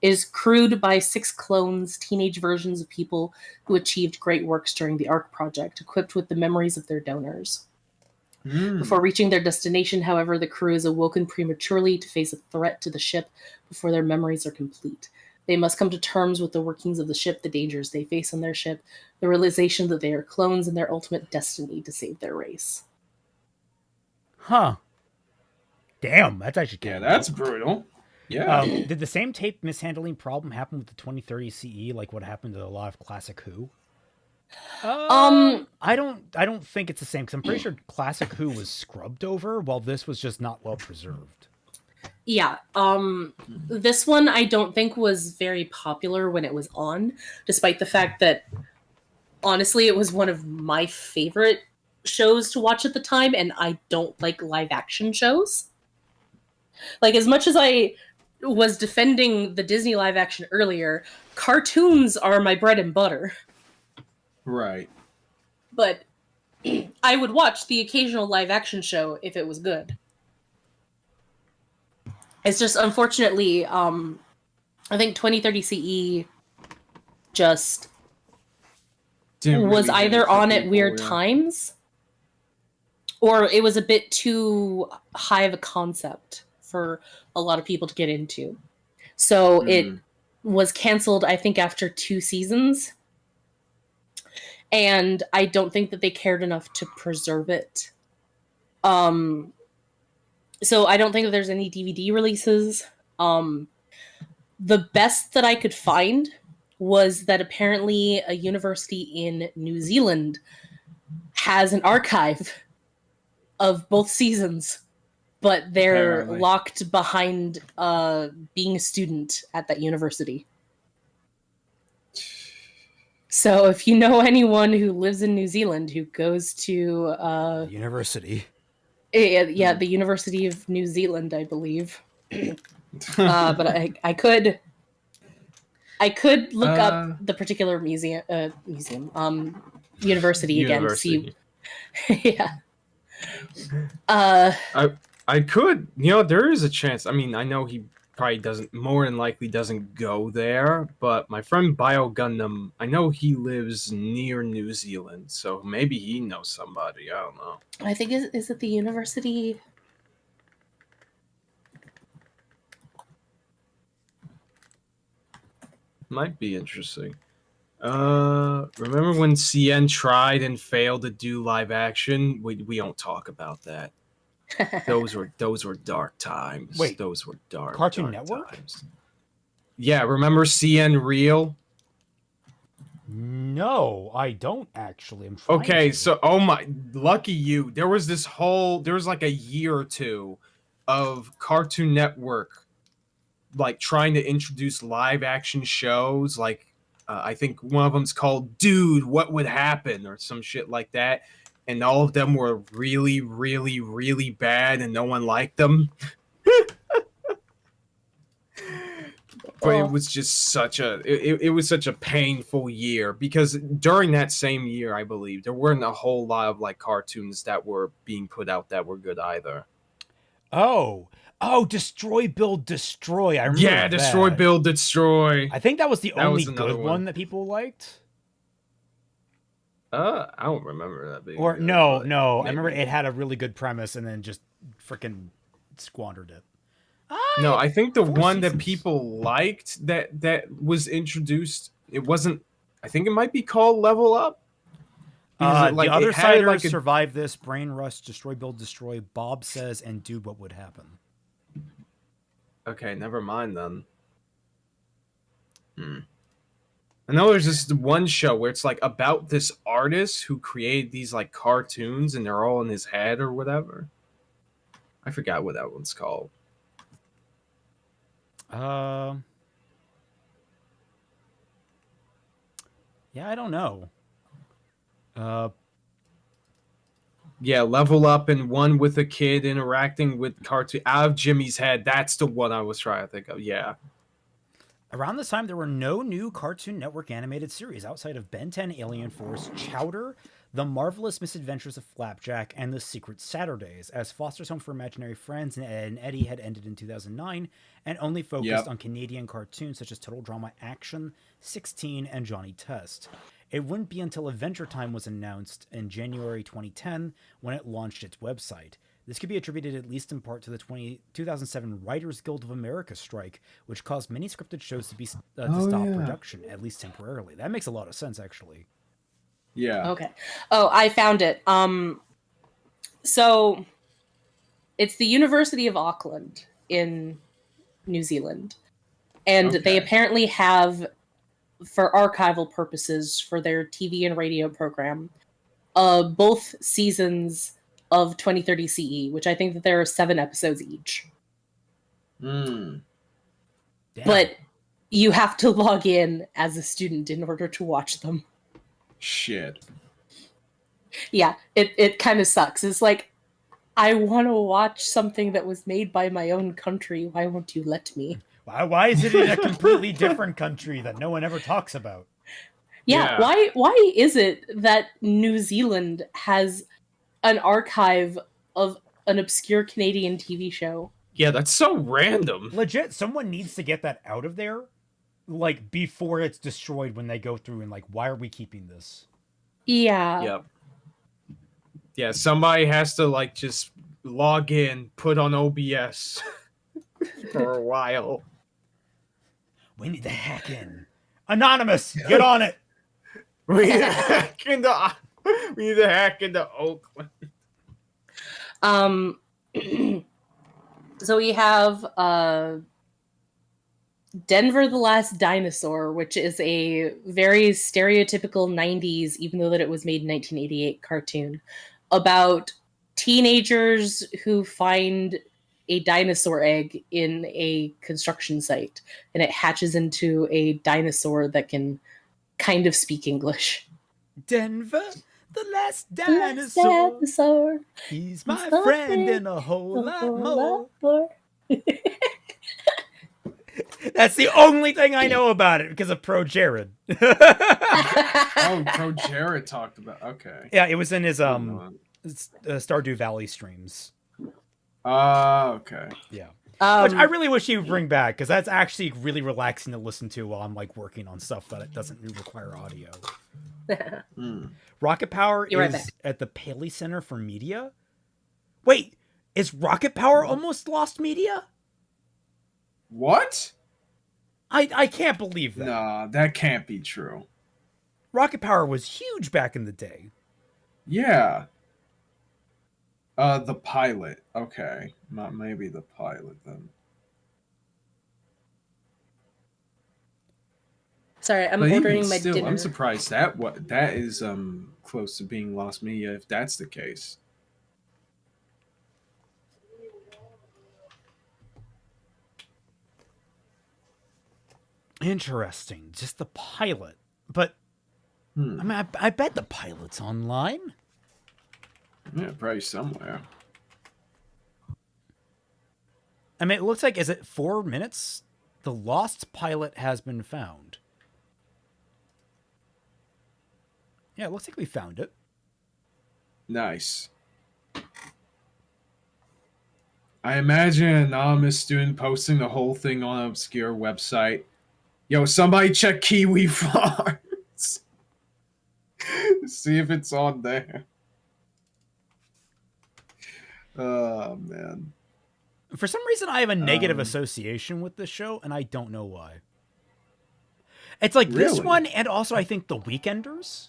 is crewed by 6 clones, teenage versions of people who achieved great works during the Ark project, equipped with the memories of their donors. Before reaching their destination, however, the crew is awoken prematurely to face a threat to the ship before their memories are complete. They must come to terms with the workings of the ship, the dangers they face on their ship, the realization that they are clones, and their ultimate destiny to save their race. Huh. Damn, that's actually Yeah, that's brutal. Yeah. Did the same tape mishandling problem happen with the 2030 CE like what happened to a lot of Classic Who? I don't think it's the same, because I'm pretty sure Classic Who was scrubbed over while this was just not well preserved. Yeah, this one I don't think was very popular when it was on, despite the fact that, honestly, it was one of my favorite shows to watch at the time, and I don't like live action shows. Like, as much as I was defending the Disney live action earlier, cartoons are my bread and butter. Right. But I would watch the occasional live action show if it was good. It's just, unfortunately, I think 2030 CE just was either on at weird times, or it was a bit too high of a concept for a lot of people to get into. So it was canceled, I think, after 2 seasons. And I don't think that they cared enough to preserve it. So I don't think that there's any DVD releases. The best that I could find was that apparently a university in New Zealand has an archive of both seasons, but they're Apparently. locked behind being a student at that university. So if you know anyone who lives in New Zealand who goes to university. Yeah, the University of New Zealand, I believe. But I could look up the particular university again to see. Yeah. I could, there is a chance. I mean, I know he probably doesn't, more than likely doesn't go there, but my friend Bio Gundam, I know he lives near New Zealand, so maybe he knows somebody. I don't know. I think is it the university? Might be interesting. Remember when CN tried and failed to do live action? We don't talk about that. Those were dark times. Wait, those were dark. Cartoon dark Network? times. Yeah, remember CN Real? No, I don't actually. I'm trying Okay, to. so lucky you. There was like a year or two of Cartoon Network like trying to introduce live action shows, like I think one of them's called Dude, What Would Happen or some shit like that, and all of them were really, really, really bad and no one liked them. But it was just such a painful year, because during that same year, I believe, there weren't a whole lot of like cartoons that were being put out that were good either. Oh, Destroy, Build, Destroy. I remember Yeah, Destroy, that. Build, Destroy. I think that was the only another good one that people liked. I don't remember that being Or good, no. maybe. I remember it had a really good premise and then just freaking squandered it. No, I think the one that people liked that was introduced, it wasn't. I think it might be called Level Up. Because The other siders survive this. Brain Rust, Destroy, Build, Destroy. Bob Says, and Dude, What Would Happen. Okay, never mind then. I know there's this one show where it's like about this artist who created these like cartoons and they're all in his head or whatever. I forgot what that one's called. Yeah, I don't know. Yeah, Level Up, and one with a kid interacting with cartoon out of Jimmy's head. That's the one I was trying to think of. Yeah. Around this time, there were no new Cartoon Network animated series outside of Ben 10, Alien Force, Chowder, The Marvelous Misadventures of Flapjack, and The Secret Saturdays, as Foster's Home for Imaginary Friends and Ed and Eddie had ended in 2009 and only focused on Canadian cartoons such as Total Drama Action, 16, and Johnny Test. It wouldn't be until Adventure Time was announced in January 2010 when it launched its website. This could be attributed at least in part to the 2007 Writers Guild of America strike, which caused many scripted shows to stop production, at least temporarily. That makes a lot of sense, actually. Yeah. Okay. Oh, I found it. So it's the University of Auckland in New Zealand, and they apparently have, for archival purposes, for their TV and radio program, both seasons of 2030 CE, which I think that there are 7 episodes each. But you have to log in as a student in order to watch them. Shit. Yeah, it kind of sucks. It's like, I want to watch something that was made by my own country. Why won't you let me? Why is it in a completely different country that no one ever talks about? Yeah. Why is it that New Zealand has an archive of an obscure Canadian TV show? Yeah, that's so random. Legit, someone needs to get that out of there, like, before it's destroyed when they go through and, like, why are we keeping this? Yeah. Yep. Yeah, somebody has to, like, just log in, put on OBS. for a while. We need to hack in. Anonymous, get on it. We need to hack into Oakland. So we have Denver the Last Dinosaur, which is a very stereotypical 90s, even though that it was made in 1988 cartoon, about teenagers who find a dinosaur egg in a construction site, and it hatches into a dinosaur that can kind of speak English. Denver, the last dinosaur. He's my friend and a whole lot more. That's the only thing I know about it because of Pro Jared. Oh, Pro Jared talked about. Okay. Yeah, it was in his Stardew Valley streams. Okay. Yeah. Which I really wish he would bring back because that's actually really relaxing to listen to while I'm like working on stuff that it doesn't require audio. Rocket Power is at the Paley Center for Media. Wait, is Rocket Power almost lost media? What? I can't believe that. Nah, that can't be true. Rocket Power was huge back in the day. Yeah. The pilot. Okay. Not maybe the pilot then. Sorry, I'm ordering my dinner. I'm surprised that is close to being lost media if that's the case. Interesting. Just the pilot. But I mean, I bet the pilot's online. Yeah, probably somewhere. I mean, it looks like, is it 4 minutes? The lost pilot has been found. Yeah, it looks like we found it. Nice. I imagine an anonymous student posting the whole thing on an obscure website. Yo, somebody check Kiwi Farms. See if it's on there. Oh, man. For some reason, I have a negative association with this show, and I don't know why. It's like this one, and also I think The Weekenders.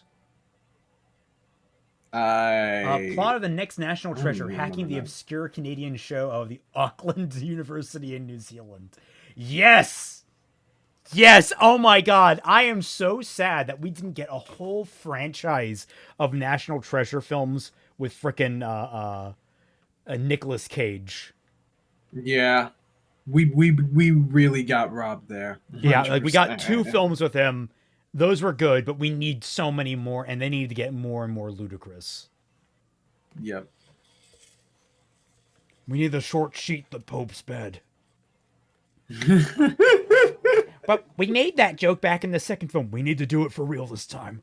Plot of the next National Treasure, hacking the obscure Canadian show of the Auckland University in New Zealand. Yes! Yes! Oh my god, I am so sad that we didn't get a whole franchise of National Treasure films with frickin' Nicolas Cage. Yeah. We really got robbed there. 100%. Yeah, like we got 2 films with him. Those were good, but we need so many more, and they need to get more and more ludicrous. Yep. We need the short sheet, the Pope's bed. But we made that joke back in the second film. We need to do it for real this time.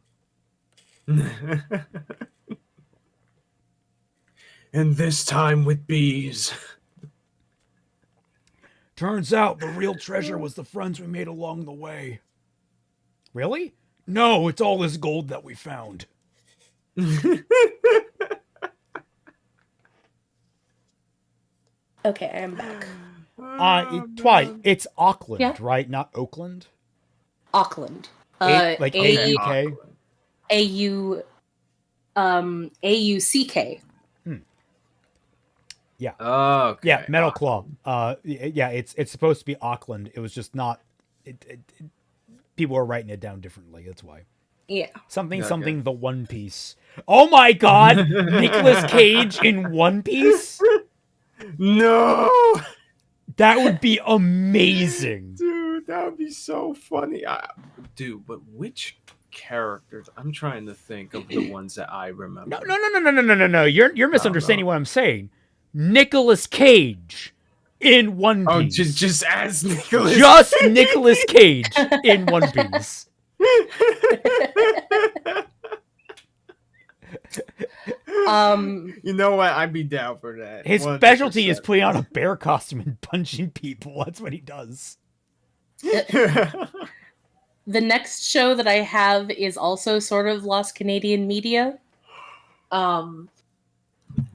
And this time with bees. Turns out the real treasure was the friends we made along the way. Really? No, it's all this gold that we found. Okay, I'm back. It's Auckland, right? Not Oakland? Auckland. Like A-U-K? A-U-C-K. Yeah. Okay. Yeah, Metal Claw. Yeah, it's supposed to be Auckland. It was just not... people are writing it down differently, that's why. Yeah. Something the One Piece. Oh my god! Nicolas Cage in One Piece? No! That would be amazing. Dude, that would be so funny. Dude, but which characters? I'm trying to think of the ones that I remember. No. You're misunderstanding what I'm saying. Nicolas Cage in One Piece. Oh, just as Nicolas. Just Nicolas Cage in One Piece. You know what? I'd be down for that. His 100%. specialty is putting on a bear costume and punching people. That's what he does. The next show that I have is also sort of lost Canadian media.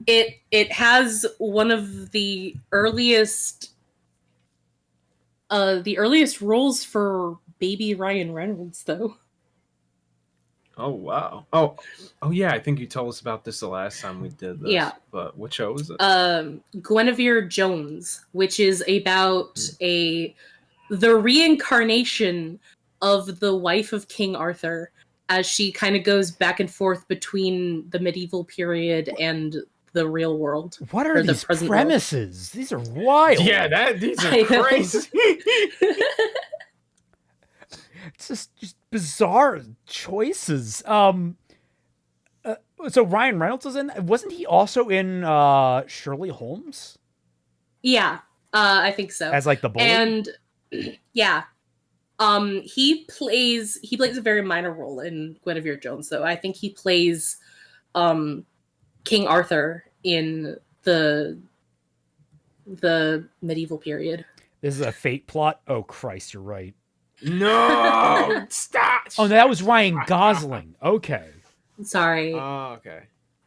It has one of the earliest the earliest roles for baby Ryan Reynolds, though. Oh wow. Oh yeah. I think you told us about this the last time we did this. Yeah. But what show is it? Guinevere Jones, which is about the reincarnation of the wife of King Arthur, as she kind of goes back and forth between the medieval period and the real world. What are these premises? These are wild. Yeah, these are crazy. It's just bizarre choices. So Ryan Reynolds was in. Wasn't he also in Shirley Holmes? Yeah, I think so. As like the bully? And yeah, he plays a very minor role in Guinevere Jones, though. I think he plays King Arthur in the medieval period. This is a fate plot. Oh Christ, you're right. No, stop. Oh, that was Ryan Gosling. Okay. Sorry. Oh, okay.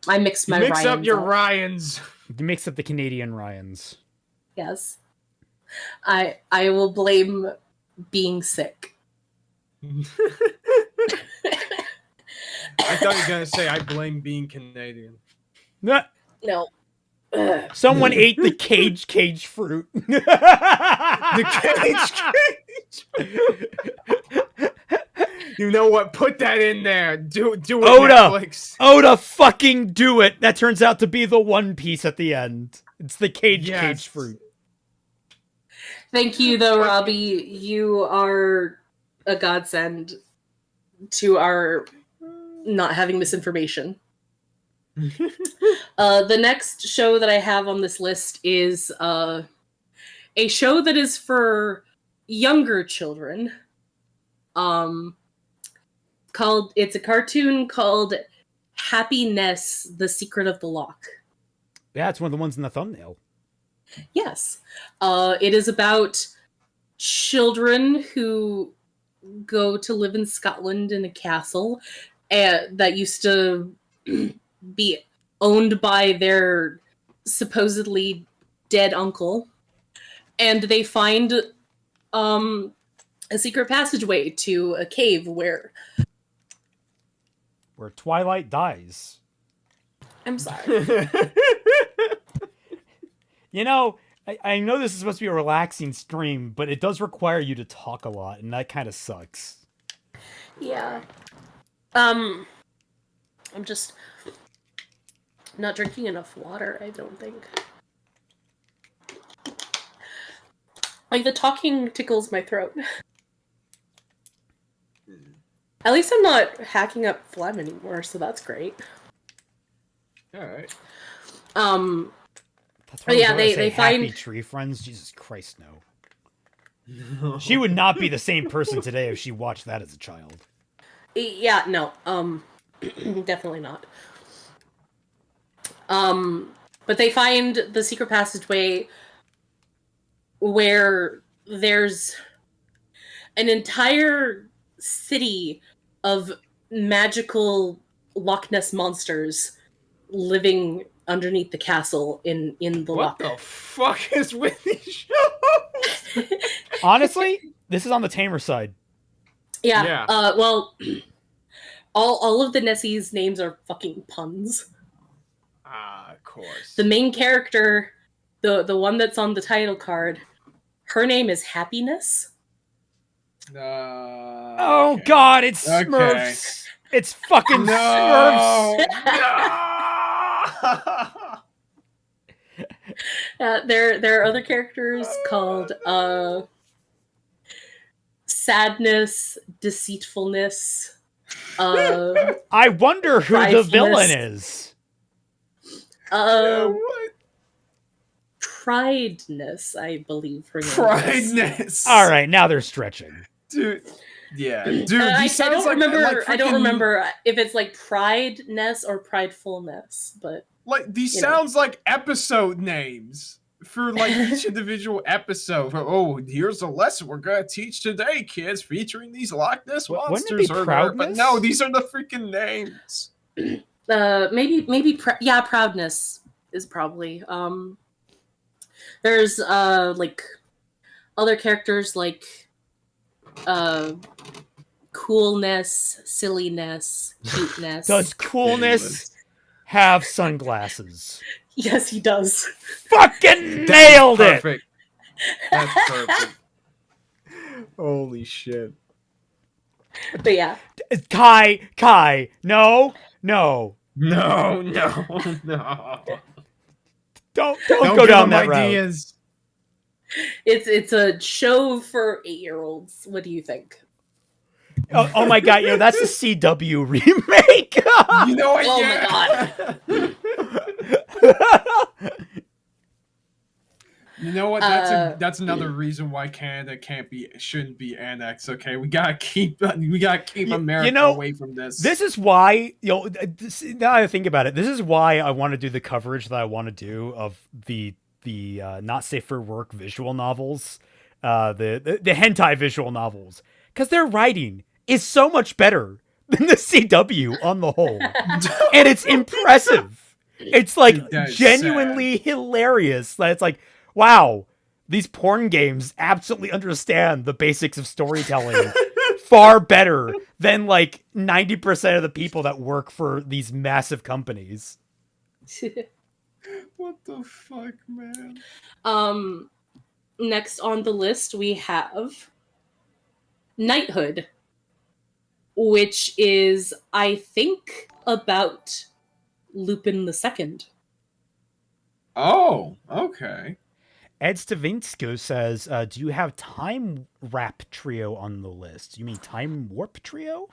I mixed my Mix Ryans up your up. Ryans. You mix up the Canadian Ryans. Yes. I will blame being sick. I thought you were gonna say I blame being Canadian. No. Someone ate the cage fruit. The cage. You know what? Put that in there. Do it, Netflix. Oda, fucking do it. That turns out to be the One Piece at the end. It's the cage fruit. Thank you, though, Robbie. You are a godsend to our not having misinformation. The next show that I have on this list is a show that is for younger children. It's a cartoon called Happiness: The Secret of the Lock. Yeah, it's one of the ones in the thumbnail. Yes. It is about children who go to live in Scotland in a castle that used to be owned by their supposedly dead uncle. And they find a secret passageway to a cave where Twilight dies. I'm sorry. You know, I know this is supposed to be a relaxing stream, but it does require you to talk a lot, and that kind of sucks. Yeah. I'm just not drinking enough water, I don't think. Like, the talking tickles my throat. At least I'm not hacking up phlegm anymore, so that's great. Alright. That's why they find Happy Tree Friends. Jesus Christ, no. She would not be the same person today if she watched that as a child. Yeah, no. Definitely not. But they find the secret passageway where there's an entire city of magical Loch Ness monsters living underneath the castle in the What loch. the fuck is with these shows? Honestly, this is on the tamer side. Yeah. Well, all of the Nessies' names are fucking puns. Of course. The main character, the one that's on the title card, her name is Happiness. Oh God, it's Smurfs. It's fucking Smurfs. There are other characters called Sadness, Deceitfulness. I wonder who the villain is. Prideness, I believe her name is. Prideness. All right, now they're stretching. Dude. Yeah, dude. I sounds don't remember. Like I don't remember if it's like prideness or pridefulness, but like these sounds like episode names for like each individual episode. Oh, here's a lesson we're gonna teach today, kids, featuring these Loch Ness monsters. But no, these are the freaking names. Maybe proudness is probably. There's like other characters like coolness, silliness, cuteness. Does coolness have sunglasses? Yes, he does. Fucking nailed it! Perfect. That's perfect. Holy shit. But yeah. Kai, no. No. Don't go give down him that route. ideas. It's a show for 8-year-olds. What do you think? Oh my god, that's a CW remake. You know what? Oh my god. You know what? That's another reason why Canada shouldn't be annexed. Okay, we gotta keep America away from this. This is why now that I think about it, this is why I want to do the coverage that I want to do of the not safe for work visual novels, the hentai visual novels, because their writing is so much better than the CW on the whole, and it's impressive. It's like genuinely hilarious. That it's like, wow, these porn games absolutely understand the basics of storytelling far better than like 90% of the people that work for these massive companies. What the fuck, man? Next on the list we have Knighthood, which is, I think, about Lupin II. Oh, okay. Ed Stavinsko says, do you have Time Wrap Trio on the list? You mean Time Warp Trio?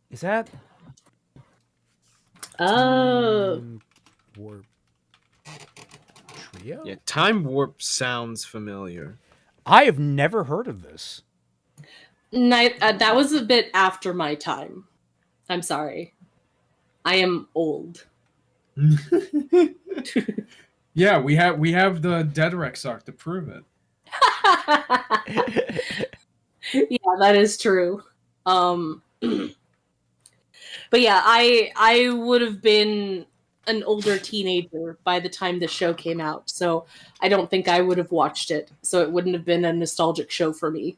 Is that... Oh. Warp Trio? Yeah, Time Warp sounds familiar. I have never heard of this. That was a bit after my time. I'm sorry. I am old. Yeah, we have the Deadrex arc to prove it. Yeah, that is true. But yeah, I would have been an older teenager by the time the show came out, so I don't think I would have watched it. So it wouldn't have been a nostalgic show for me.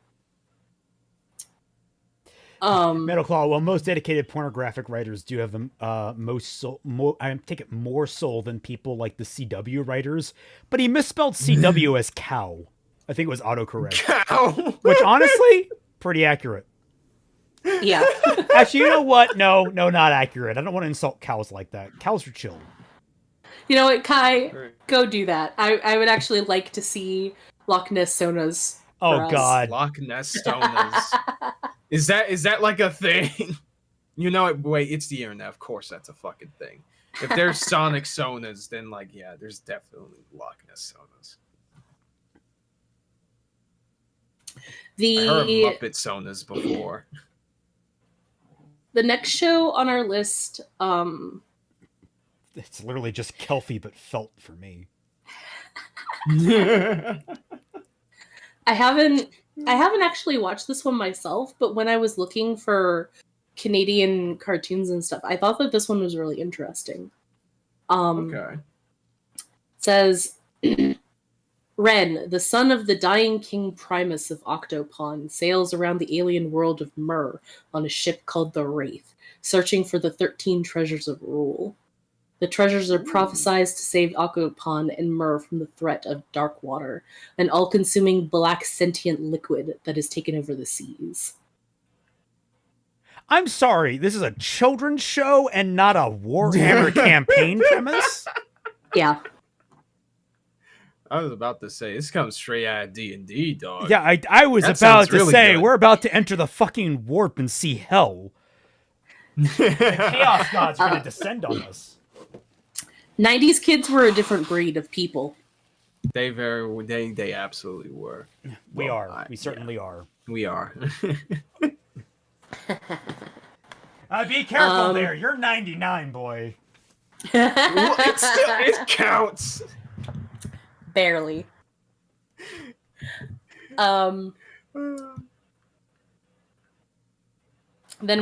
Metal Claw, well, most dedicated pornographic writers do have the I take it more soul than people like the CW writers, but he misspelled CW as cow. I think it was autocorrect. Cow! Which, honestly, pretty accurate. Yeah. Actually, you know what? No, not accurate. I don't want to insult cows like that. Cows are chill. You know what, Kai? Go do that. I would actually like to see Loch Ness Sonas. Oh, God. Loch Ness Sonas. Is that like a thing? You know it. Wait, it's the internet. Of course, that's a fucking thing. If there's Sonic Sonas, then like, yeah, there's definitely Loch Ness Sonas. I heard Muppet Sonas before. The next show on our list, it's literally just Kelpie but felt for me. I haven't actually watched this one myself, but when I was looking for Canadian cartoons and stuff, I thought that this one was really interesting. Okay. It says Ren, the son of the dying King Primus of Octopon, sails around the alien world of Myr on a ship called the Wraith, searching for the 13 treasures of rule. The treasures are prophesied to save Octopon and Myr from the threat of dark water, an all-consuming black sentient liquid that has taken over the seas. I'm sorry, this is a children's show and not a Warhammer campaign premise? Yeah. I was about to say, this comes straight out of D&D, dog. Yeah, I was about to say, we're about to enter the fucking warp and see hell. The Chaos Gods are going to descend on us. 90s kids were a different breed of people. They absolutely were. We certainly are. We are. Be careful there. You're 99, boy. It counts. Barely. Then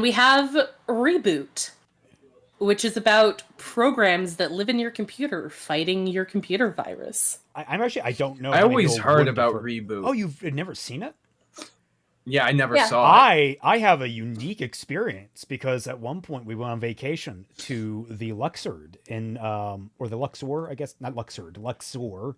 we have Reboot, which is about programs that live in your computer fighting your computer virus. I'm actually, I don't know. I how many always people heard wouldn't have about Reboot. Oh, you've never seen it? Yeah, I never saw it. I have a unique experience because at one point we went on vacation to the Luxord in or the Luxor, I guess, not Luxord, Luxor.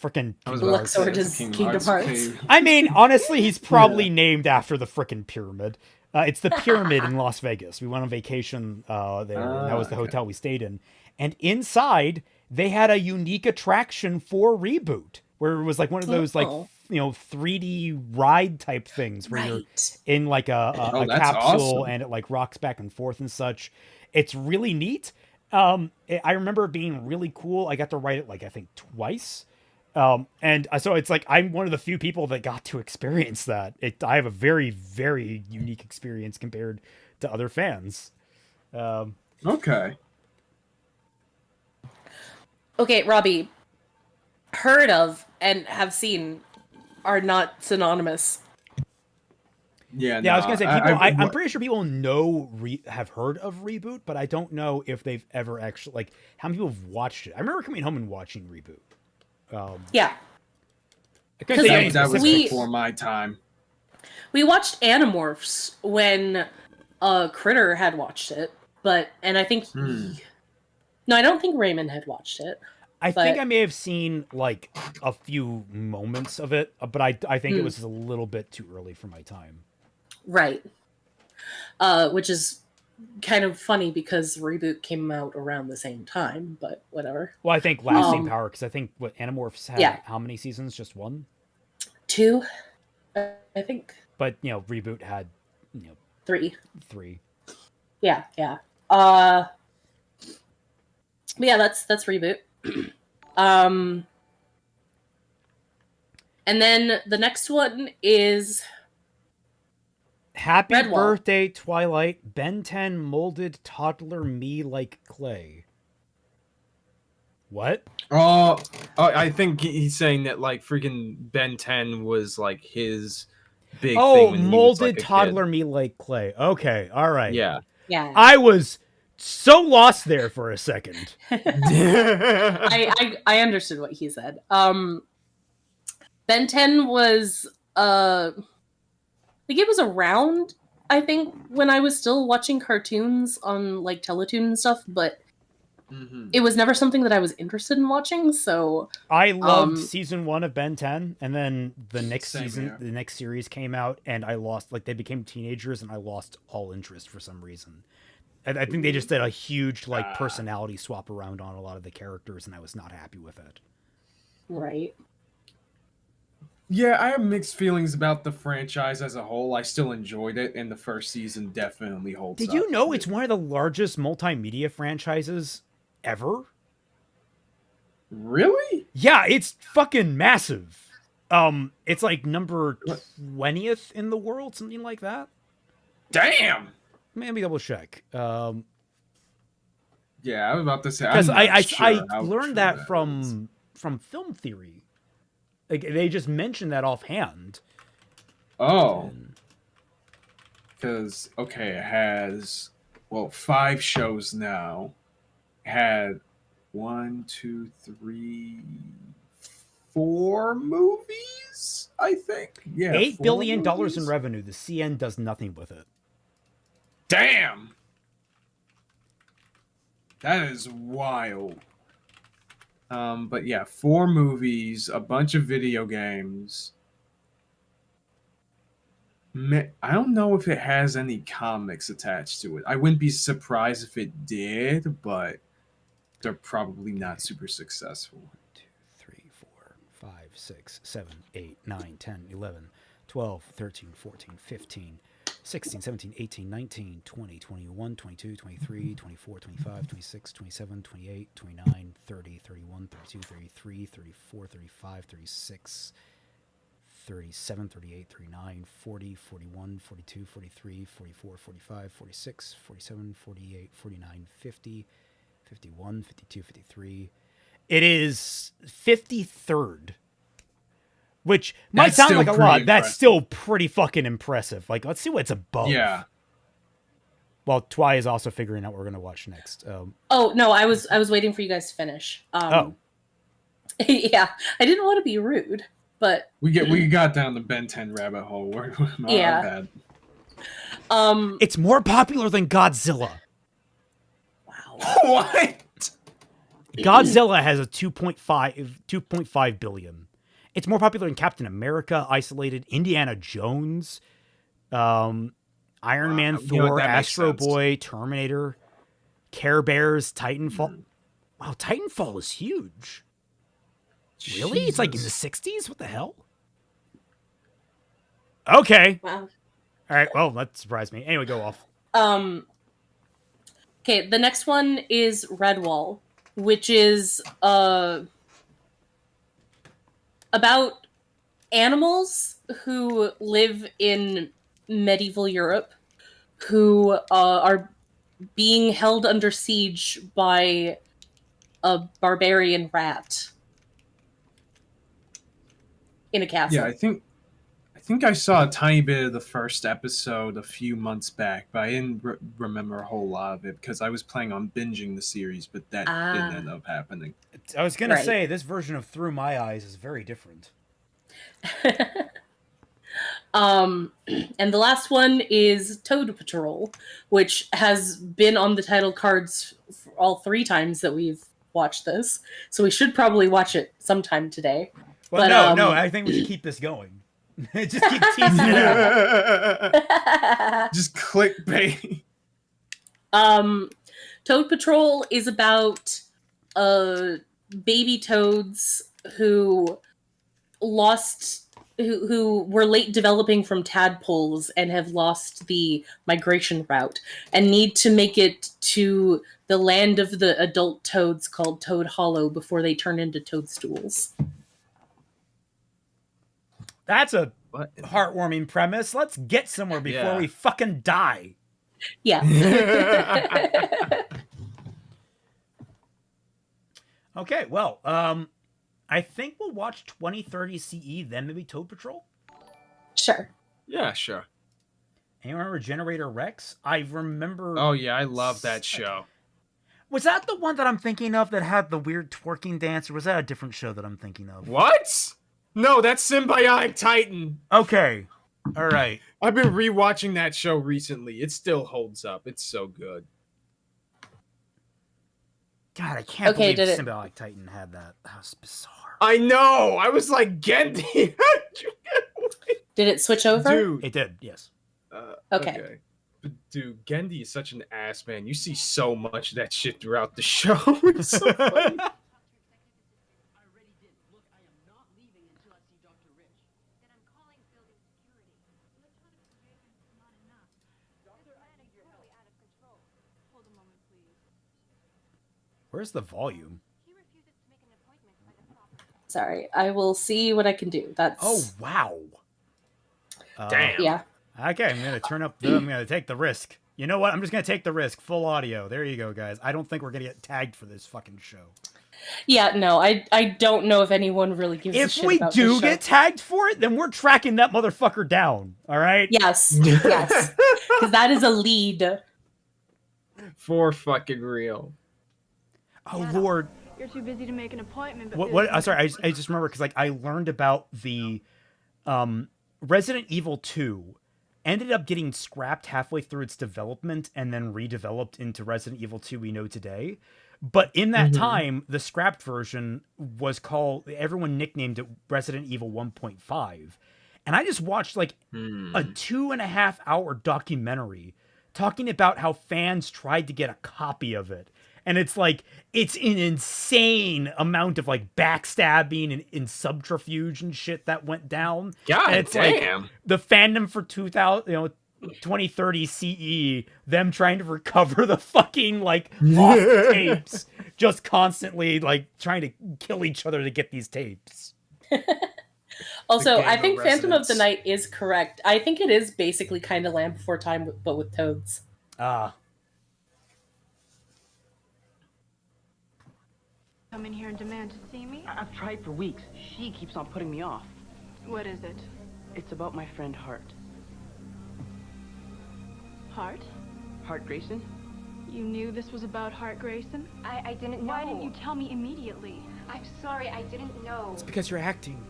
Frickin' Luxord is Kingdom Hearts. I mean, honestly, he's probably named after the frickin' pyramid. It's the pyramid in Las Vegas. We went on vacation there, and that was the hotel we stayed in. And inside, they had a unique attraction for Reboot, where it was like one of those like 3D ride type things where you're in like a capsule awesome. and it like rocks back and forth and such. It's really neat. I remember it being really cool. I got to ride it like I think twice. And so it's like I'm one of the few people that got to experience that. I have a very, very unique experience compared to other fans. Okay. Okay, Robbie, heard of and have seen are not synonymous. Yeah, I was gonna say people. I'm pretty sure people have heard of Reboot, but I don't know if they've ever actually like how many people have watched it. I remember coming home and watching Reboot. Yeah, that was before my time. We watched Animorphs when Critter had watched it, and I think no, I don't think Raymond had watched it. I think I may have seen like a few moments of it, but I think it was a little bit too early for my time. Right. Which is kind of funny because Reboot came out around the same time, but whatever. Well, I think Lasting Power, because I think what Animorphs had how many seasons? Just one? 2, I think. But Reboot had 3. 3. Yeah. But yeah, that's Reboot. And then the next one is Happy Redwall. Birthday, Twilight. Ben 10 molded toddler me like clay. What? I think he's saying that like freaking Ben 10 was like his big thing. Oh, when molded he was, like, a toddler kid. me like clay. Okay, all right. Yeah. I was so lost there for a second. I understood what he said. Ben 10 was like it was around, I think, when I was still watching cartoons on like Teletoon and stuff, but it was never something that I was interested in watching. So I loved season 1 of Ben 10, and then the next Same season, here. the next series came out, and I lost. Like they became teenagers, and I lost all interest for some reason. I think they just did a huge like personality swap around on a lot of the characters, and I was not happy with it. Right. Yeah, I have mixed feelings about the franchise as a whole. I still enjoyed it, and the first season definitely holds up. Did you know it's one of the largest multimedia franchises ever? Really? Yeah, it's fucking massive. It's like number 20th in the world, something like that. Damn. Maybe double check. Yeah, I was about to say Because I how learned true that from Film Theory. Like they just mentioned that offhand. Oh. Because it has 5 shows now. It had 1, 2, 3, 4 movies, I think. Yeah. $8 billion movies? in revenue. The CN does nothing with it. Damn. That is wild. But yeah, 4 movies, a bunch of video games. I don't know if it has any comics attached to it. I wouldn't be surprised if it did, but they're probably not super successful. 1, 2, 3, 4, 5, 6, 7, 8, 9, 10, 11, 12, 13, 14, 15, 16, 17, 18, 19, 20, 21, 22, 23, 24, 25, 26, 27, 28, 29, 30, 31, 32, 33, 34, 35, 36, 37, 38, 39, 40, 41, 42, 43, 44, 45, 46, 47, 48, 49, 50, 51, 52, 53. It is 53rd. Which might That's sound still like a pretty lot. impressive. That's still pretty fucking impressive. Like, let's see what's above. Yeah. Well, Twy is also figuring out what we're going to watch next. Oh no, I was waiting for you guys to finish. Yeah, I didn't want to be rude, but we got down the Ben 10 rabbit hole. We're not bad. It's more popular than Godzilla. Wow. What? Godzilla has a 2.5 billion. It's more popular than Captain America, Isolated, Indiana Jones, Iron Man, Thor, Astro Boy, Terminator, Care Bears, Titanfall. Wow, Titanfall is huge. Really? Jesus. It's like in the 60s? What the hell? Okay. Wow. All right. Well, that surprised me. Anyway, go off. Okay, the next one is Redwall, which is about animals who live in medieval Europe who are being held under siege by a barbarian rat in a castle. Yeah, I think I saw a tiny bit of the first episode a few months back, but I didn't remember a whole lot of it because I was planning on binging the series, but that didn't end up happening. I was going to say, this version of Through My Eyes is very different. And the last one is Toad Patrol, which has been on the title cards all 3 times that we've watched this. So we should probably watch it sometime today. Well, but, no, I think we should keep this going. Just keep teasing it out. Just clickbait. Toad Patrol is about baby toads who were late developing from tadpoles and have lost the migration route and need to make it to the land of the adult toads called Toad Hollow before they turn into toadstools. That's a heartwarming premise. Let's get somewhere before we fucking die. Yeah. Okay, well, I think we'll watch 2030 CE, then maybe Toad Patrol. Sure. Yeah, sure. Anyone remember Generator Rex? I remember... Oh, yeah, I love that show. Was that the one that I'm thinking of that had the weird twerking dance, or was that a different show that I'm thinking of? What? No, that's Symbiotic Titan. Okay. All right. I've been rewatching that show recently. It still holds up. It's so good. God, I can't believe Symbiotic Titan had that. That was bizarre. I know. I was like, Gendy. Did it switch over? Dude. It did, yes. Okay. But dude, Gendy is such an ass, man. You see so much of that shit throughout the show. It's so funny. Where's the volume? Sorry, I will see what I can do. That's... Oh, wow. Damn. Yeah. Okay, I'm going to turn up I'm going to take the risk. You know what? I'm just going to take the risk. Full audio. There you go, guys. I don't think we're going to get tagged for this fucking show. Yeah, no, I don't know if anyone really gives a shit about this show. If we do get tagged for it, then we're tracking that motherfucker down. All right? Yes. Yes. Because that is a lead. For fucking real. Oh, Lord. You're too busy to make an appointment. But What? I'm sorry. I just remember because I learned about the Resident Evil 2 ended up getting scrapped halfway through its development and then redeveloped into Resident Evil 2 we know today. But in that time, the scrapped version was called, everyone nicknamed it Resident Evil 1.5. And I just watched like a 2.5 hour documentary talking about how fans tried to get a copy of it. And it's like, it's an insane amount of like backstabbing and subterfuge and shit that went down. God and it's damn. Like the fandom for 2030 CE, them trying to recover the fucking like lost tapes, just constantly like trying to kill each other to get these tapes. Also, I think Phantom of the Night is correct. I think it is basically kind of Land Before Time, but with toads. Come in here and demand to see me? I've tried for weeks. She keeps on putting me off. What is it? It's about my friend Hart. Hart? Hart Grayson? You knew this was about Hart Grayson? I didn't know. Why didn't you tell me immediately? I'm sorry, I didn't know. It's because you're acting.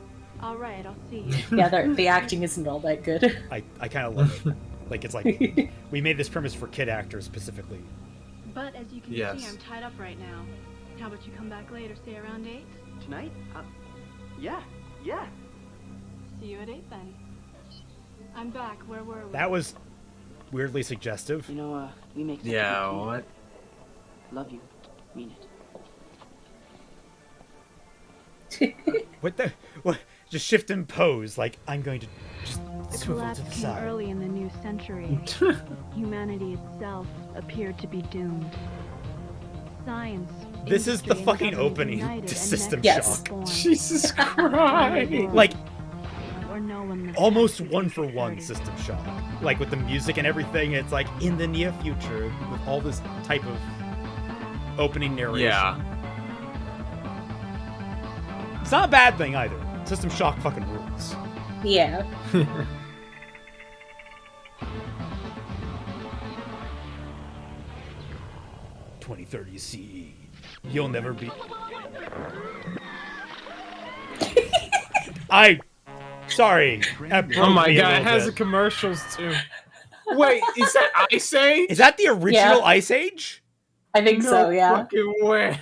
All right, I'll see. Yeah, the acting isn't all that good. I kind of love it. Like, it's like, we made this premise for kid actors specifically. But as you can see, I'm tied up right now. How about you come back later, say around 8? Tonight? Yeah. See you at 8 then. I'm back. Where were we? That was weirdly suggestive. You know, we make such a Yeah, good team. what? Love you. Mean it. What? Just shift and pose. Like, I'm going to just The swivel collapse to the came side. early in the new century. Humanity itself appeared to be doomed. Science. This is the industry, and fucking government opening united, to and System next Shock. was born. Jesus Christ! Like, Where no one lived almost past one for one System Shock. Like, with the music and everything, it's like, in the near future, with all this type of opening narration. Yeah. It's not a bad thing either. System Shock fucking rules. Yeah. 2030 CE. You'll never be. Sorry. Oh my god, it has the commercials too. Wait, is that Ice Age? Is that the original Ice Age? I think so, yeah. Fucking way.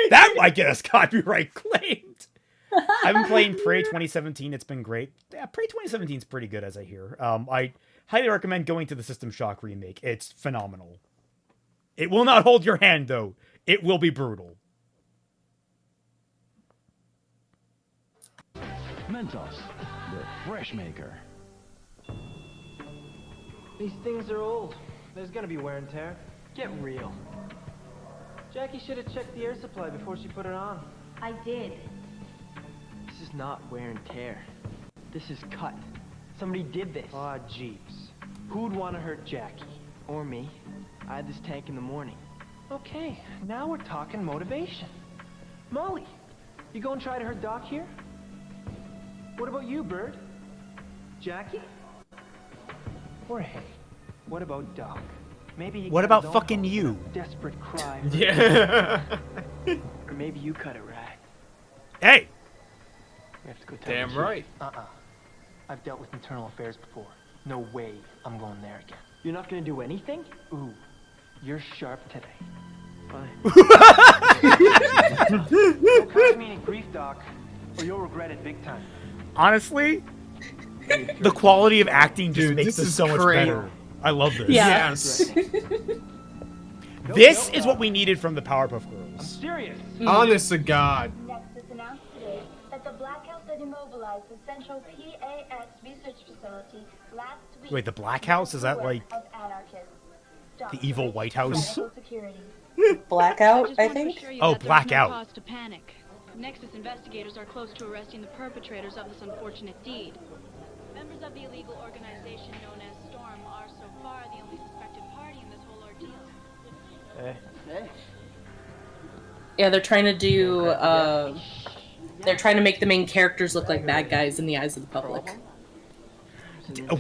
That might get us copyright claimed. I've been playing Prey 2017. It's been great. Yeah, Prey 2017 is pretty good, as I hear. I highly recommend going to the System Shock remake. It's phenomenal. It will not hold your hand, though. It will be brutal. Mentos, the fresh maker. These things are old. There's gonna be wear and tear. Get real. Jackie should have checked the air supply before she put it on. I did. This is not wear and tear. This is cut. Somebody did this. Aw, jeeps. Who'd want to hurt Jackie? Or me? I had this tank in the morning. Okay, now we're talking motivation. Molly, you gonna try to hurt Doc here? What about you, Bird? Jackie? Or hey, what about Doc? Maybe he What cut about his own fucking hole in you? a desperate cry. Yeah. Or maybe you cut a rat. Hey! We have to go tell Damn the chief. right. I've dealt with internal affairs before. No way I'm going there again. You're not gonna do anything? Ooh, you're sharp today. Fine. Don't cause me any grief, Doc, or you'll regret it big time. Honestly, the quality of acting just makes this this is so much great. better. I love this. Yeah. Yes. This is what we needed from the Powerpuff Girls. Serious. Honest to God. Nexus announced today that the Black House that immobilized the Central PAX research facility last week. Wait, the Black House? Is that like of anarchists. the evil White House? Medical security. Blackout, just I want to think. assure you Oh, that there's no Blackout. cause to panic. Nexus investigators are close to arresting the perpetrators of this unfortunate deed. Members of the illegal organization known as Storm are so far the only suspected party in this whole ordeal. Hey. Yeah, they're trying to do, they're trying to make the main characters look like bad guys in the eyes of the public.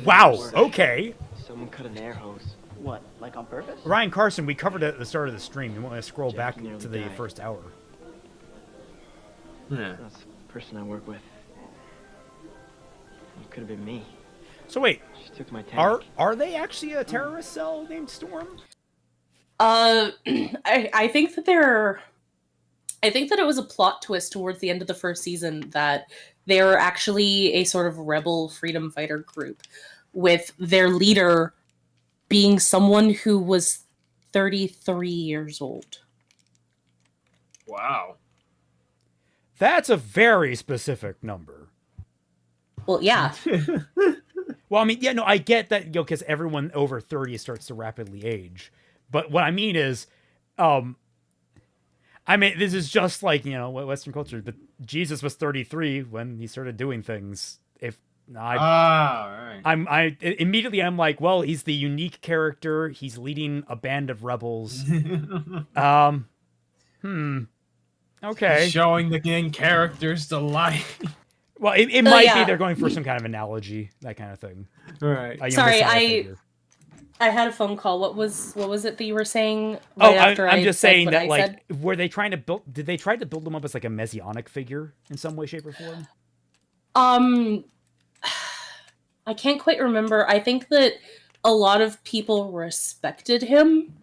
Wow, okay. Someone cut an air hose. What, like on purpose? Ryan Carson, we covered it at the start of the stream. You want to scroll back Jackie nearly to the died. first hour. Yeah. That's the person I work with. It could have been me. So wait, She took my tank. are they actually a terrorist cell named Storm? I think that I think that it was a plot twist towards the end of the first season that they're actually a sort of rebel freedom fighter group, with their leader being someone who was 33 years old. Wow. That's a very specific number. Well, yeah. Well, I mean, yeah, no, I get that, because everyone over 30 starts to rapidly age. But what I mean is, I mean, this is just like, Western culture, but Jesus was 33 when he started doing things. Right. Immediately I'm like, well, he's the unique character. He's leading a band of rebels. Okay. Showing the main characters the light. Well, it might be they're going for some kind of analogy, that kind of thing. Right. Sorry, I had a phone call. What was it that you were saying? Right after I'm just saying that, like, said? were they trying to build? Did they try to build him up as like a messianic figure in some way, shape, or form? I can't quite remember. I think that a lot of people respected him,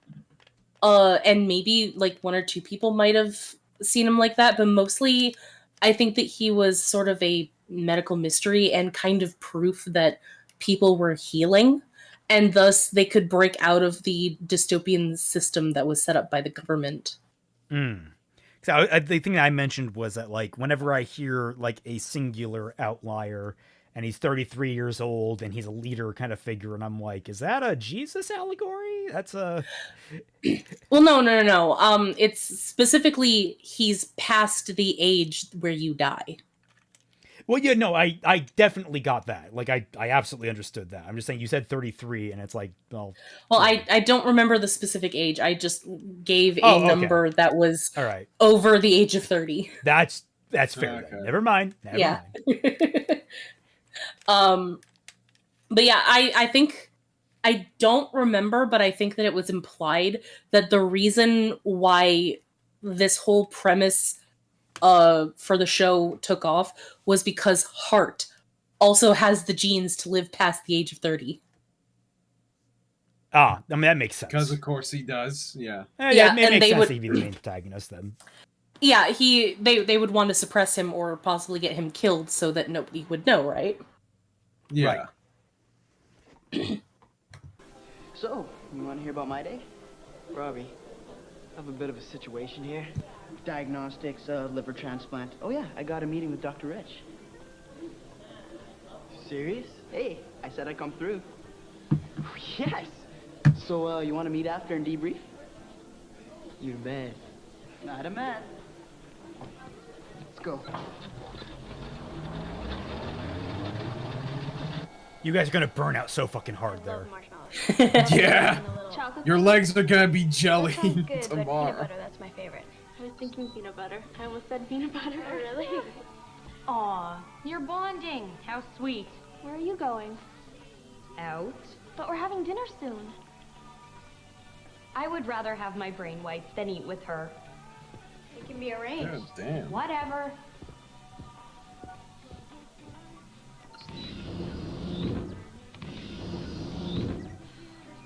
and maybe like one or two people might have seen him like that, but mostly, I think that he was sort of a medical mystery and kind of proof that people were healing. And thus, they could break out of the dystopian system that was set up by the government. So the thing that I mentioned was that, like, whenever I hear like a singular outlier, and he's 33 years old, and he's a leader kind of figure, and I'm like, is that a Jesus allegory? That's a Well, no. It's specifically he's past the age where you die. Well, yeah, no, I definitely got that. Like, I absolutely understood that. I'm just saying, you said 33, and it's like, well... Well, I don't remember the specific age. I just gave a number that was all right. Over the age of 30. That's fair. Then. Never mind. Never mind. But yeah, I think... I don't remember, but I think that it was implied that the reason why this whole premise for the show took off was because Hart also has the genes to live past the age of 30. I mean, that makes sense. Because of course he does, yeah. It makes sense he'd be the main protagonist then. Yeah, they would want to suppress him or possibly get him killed so that nobody would know, right? Yeah. Right. So, you want to hear about my day? Robbie, I have a bit of a situation here. Diagnostics, liver transplant. Oh yeah, I got a meeting with Dr. Rich. Serious? Hey, I said I'd come through. Yes! So, you want to meet after and debrief? You bet. Not a man. Let's go. You guys are gonna burn out so fucking hard there. Yeah. Your legs are gonna be jelly tomorrow. Peanut butter, that's my favorite. I was thinking peanut butter. I almost said peanut butter. Oh, really? Aw, you're bonding. How sweet. Where are you going? Out? But we're having dinner soon. I would rather have my brain wiped than eat with her. It can be arranged. God damn. Whatever.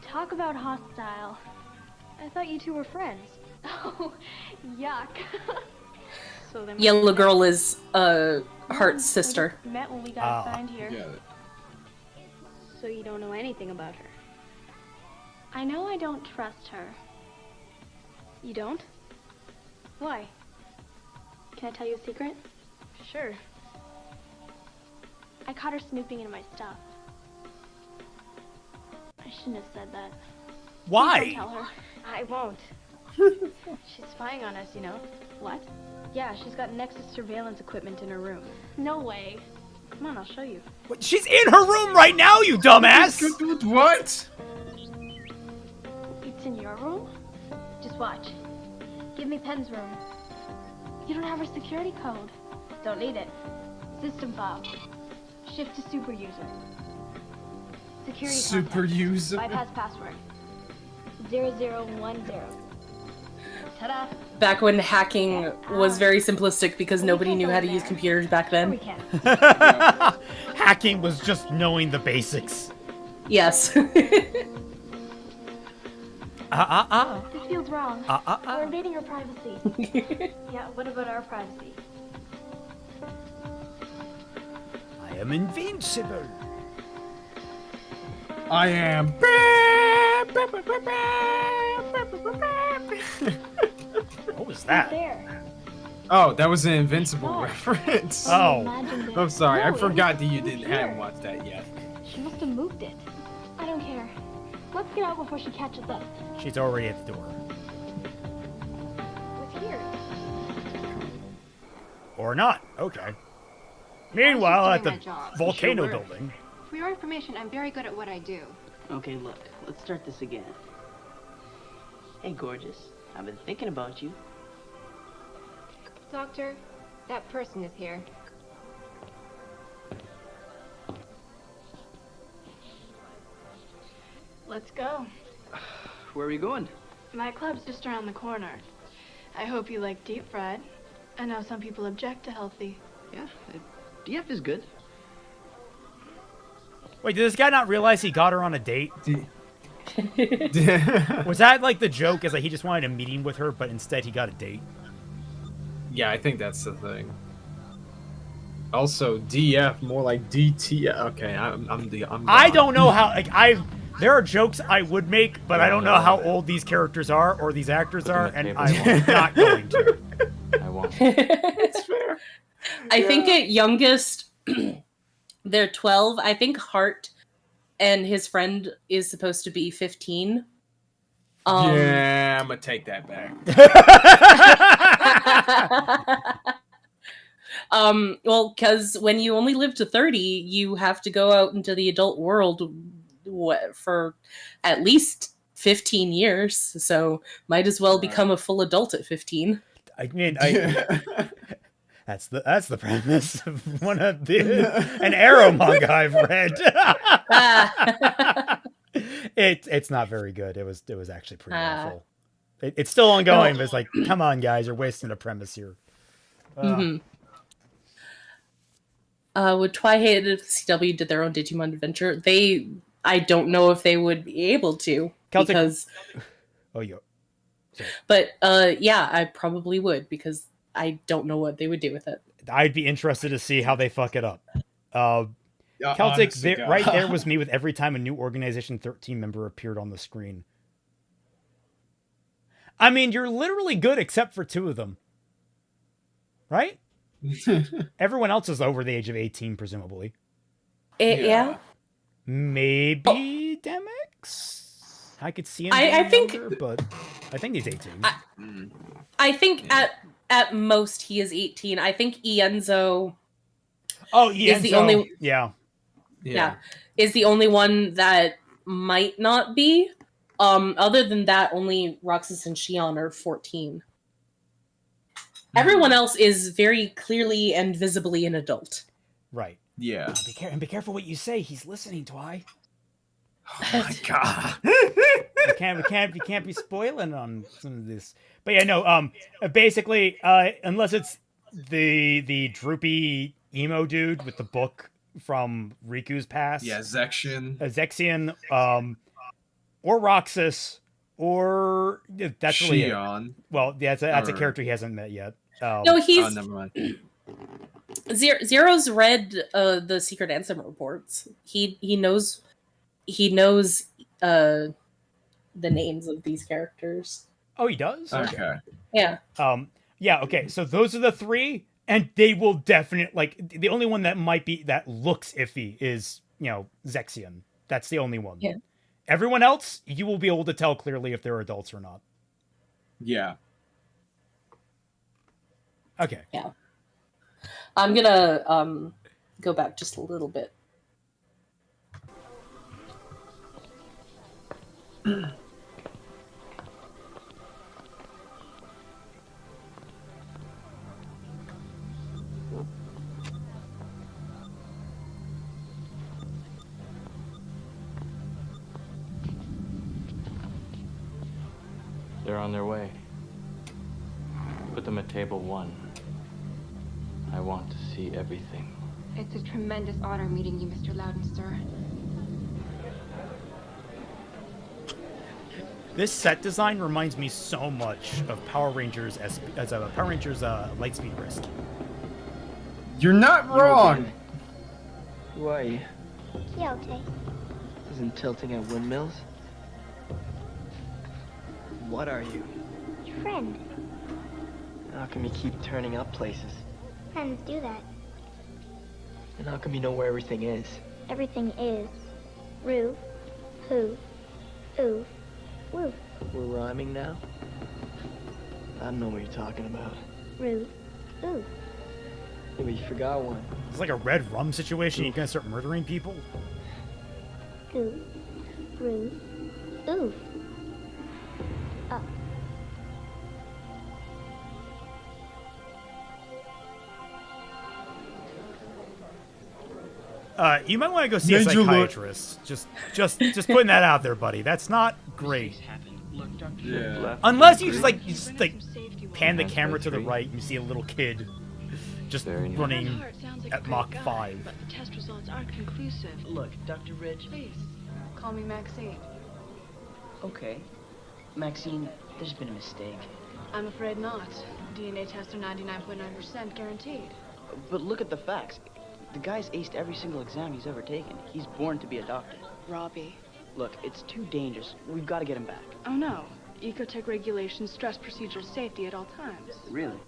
Talk about hostile. I thought you two were friends. Oh, yuck. So then Yellow Girl is Hart's sister. We met when we got assigned here. Yeah. So you don't know anything about her. I know I don't trust her. You don't? Why? Can I tell you a secret? Sure. I caught her snooping into my stuff. I shouldn't have said that. Why? Please don't tell her. I won't. She's spying on us, you know. What? Yeah, she's got Nexus surveillance equipment in her room. No way. Come on, I'll show you. What? She's in her room right now, you dumbass! What? It's in your room? Just watch. Give me Pen's room. You don't have her security code. Don't need it. System file. Shift to super user. Security Super contact. user. Bypass password. 0010. Ta-da! Back when hacking was very simplistic because nobody knew how to use computers back then. Hacking was just knowing the basics. Yes. This feels wrong. We're invading her privacy. Yeah, what about our privacy? I am invincible. I am. What was that? There. Oh, that was an Invincible reference. Oh. I'm sorry. I No, forgot that you it's hadn't here. watched that yet. She must have moved it. I don't care. Let's get out before she catches up. She's already at the door. What's here? Or not. Okay. Meanwhile, at the my job. volcano Sure. building. For your information, I'm very good at what I do. Okay, look, let's start this again. Hey, gorgeous. I've been thinking about you. Doctor, that person is here. Let's go. Where are we going? My club's just around the corner. I hope you like deep fried. I know some people object to healthy. Yeah, DF is good. Wait, did this guy not realize he got her on a date? Was that like the joke? Is like he just wanted a meeting with her, but instead he got a date? Yeah, I think that's the thing. Also, DF more like DT. Okay, I'm I don't know how. Like there are jokes I would make, but I don't know how old these characters are or these actors are, and I'm not going to. I won't. It's fair. I think at youngest, they're 12. I think Hart and his friend is supposed to be 15. Yeah, I'm gonna take that back. Well, because when you only live to 30, you have to go out into the adult world for at least 15 years. So might as well become a full adult at 15. I mean, that's the premise of one of an Arrow manga I've read. It's not very good. It was actually pretty awful. It's still ongoing, but it's like, come on, guys, you're wasting a premise here. Would Twilight and CW did their own Digimon adventure? I don't know if they would be able to because. Oh, yeah. But yeah, I probably would because I don't know what they would do with it. I'd be interested to see how they fuck it up. Celtic, right there was me with every time a new Organization 13 member appeared on the screen. I mean, you're literally good except for 2 of them. Right? Everyone else is over the age of 18, presumably. Yeah. Maybe Demix? I could see him I think, younger, but I think he's 18. I think at most he is 18. I think Ienzo... Oh, Ienzo. Is the only... Yeah. Is the only one that might not be. Other than that, only Roxas and Shion are 14. Everyone else is very clearly and visibly an adult. Right. Yeah. Be careful what you say. He's listening, Twy. Oh my god. We can't be spoiling on some of this. But yeah, no. Basically, unless it's the droopy emo dude with the book from Riku's past. Yeah, Zexion, or Roxas, or that's really Shion. Well, yeah, that's a character he hasn't met yet. No, he's. Oh, never mind. Zero's read the Secret Ansem reports. He knows the names of these characters. Oh, he does? Okay. Yeah. Yeah, okay. So those are the 3, and they will definitely the only one that might be that looks iffy is, Zexion. That's the only one. Yeah. Everyone else, you will be able to tell clearly if they're adults or not. Yeah. Okay. Yeah. I'm gonna go back just a little bit. They're on their way. Put them at table 1. I want to see everything. It's a tremendous honor meeting you, Mr. Loudon, sir. This set design reminds me so much of Power Rangers as a Power Rangers Lightspeed Risk. You're not wrong. Who are you? Quixote. Isn't tilting at windmills? What are you? Your friend. How come you keep turning up places? Friends do that. And how come you know where everything is? Everything is. Roo. Who. Ooh. Woo. We're rhyming now? I don't know what you're talking about. Roo. Ooh. Yeah, but you forgot one. It's like a red rum situation. You're gonna start murdering people? Goo. Roo. Ooh. Up. You might want to go see a psychiatrist. Just putting that out there, buddy. That's not great. Yeah. Unless you just pan the camera to the right and you see a little kid just running at Mach 5. But the test results aren't conclusive. Look, Dr. Rich. Please, call me Maxine. Okay. Maxine, there's been a mistake. I'm afraid not. DNA tests are 99.9% guaranteed. But look at the facts. The guy's aced every single exam he's ever taken. He's born to be a doctor. Robbie. Look, it's too dangerous. We've got to get him back. Oh no. Ecotech regulations stress procedural safety at all times. Really?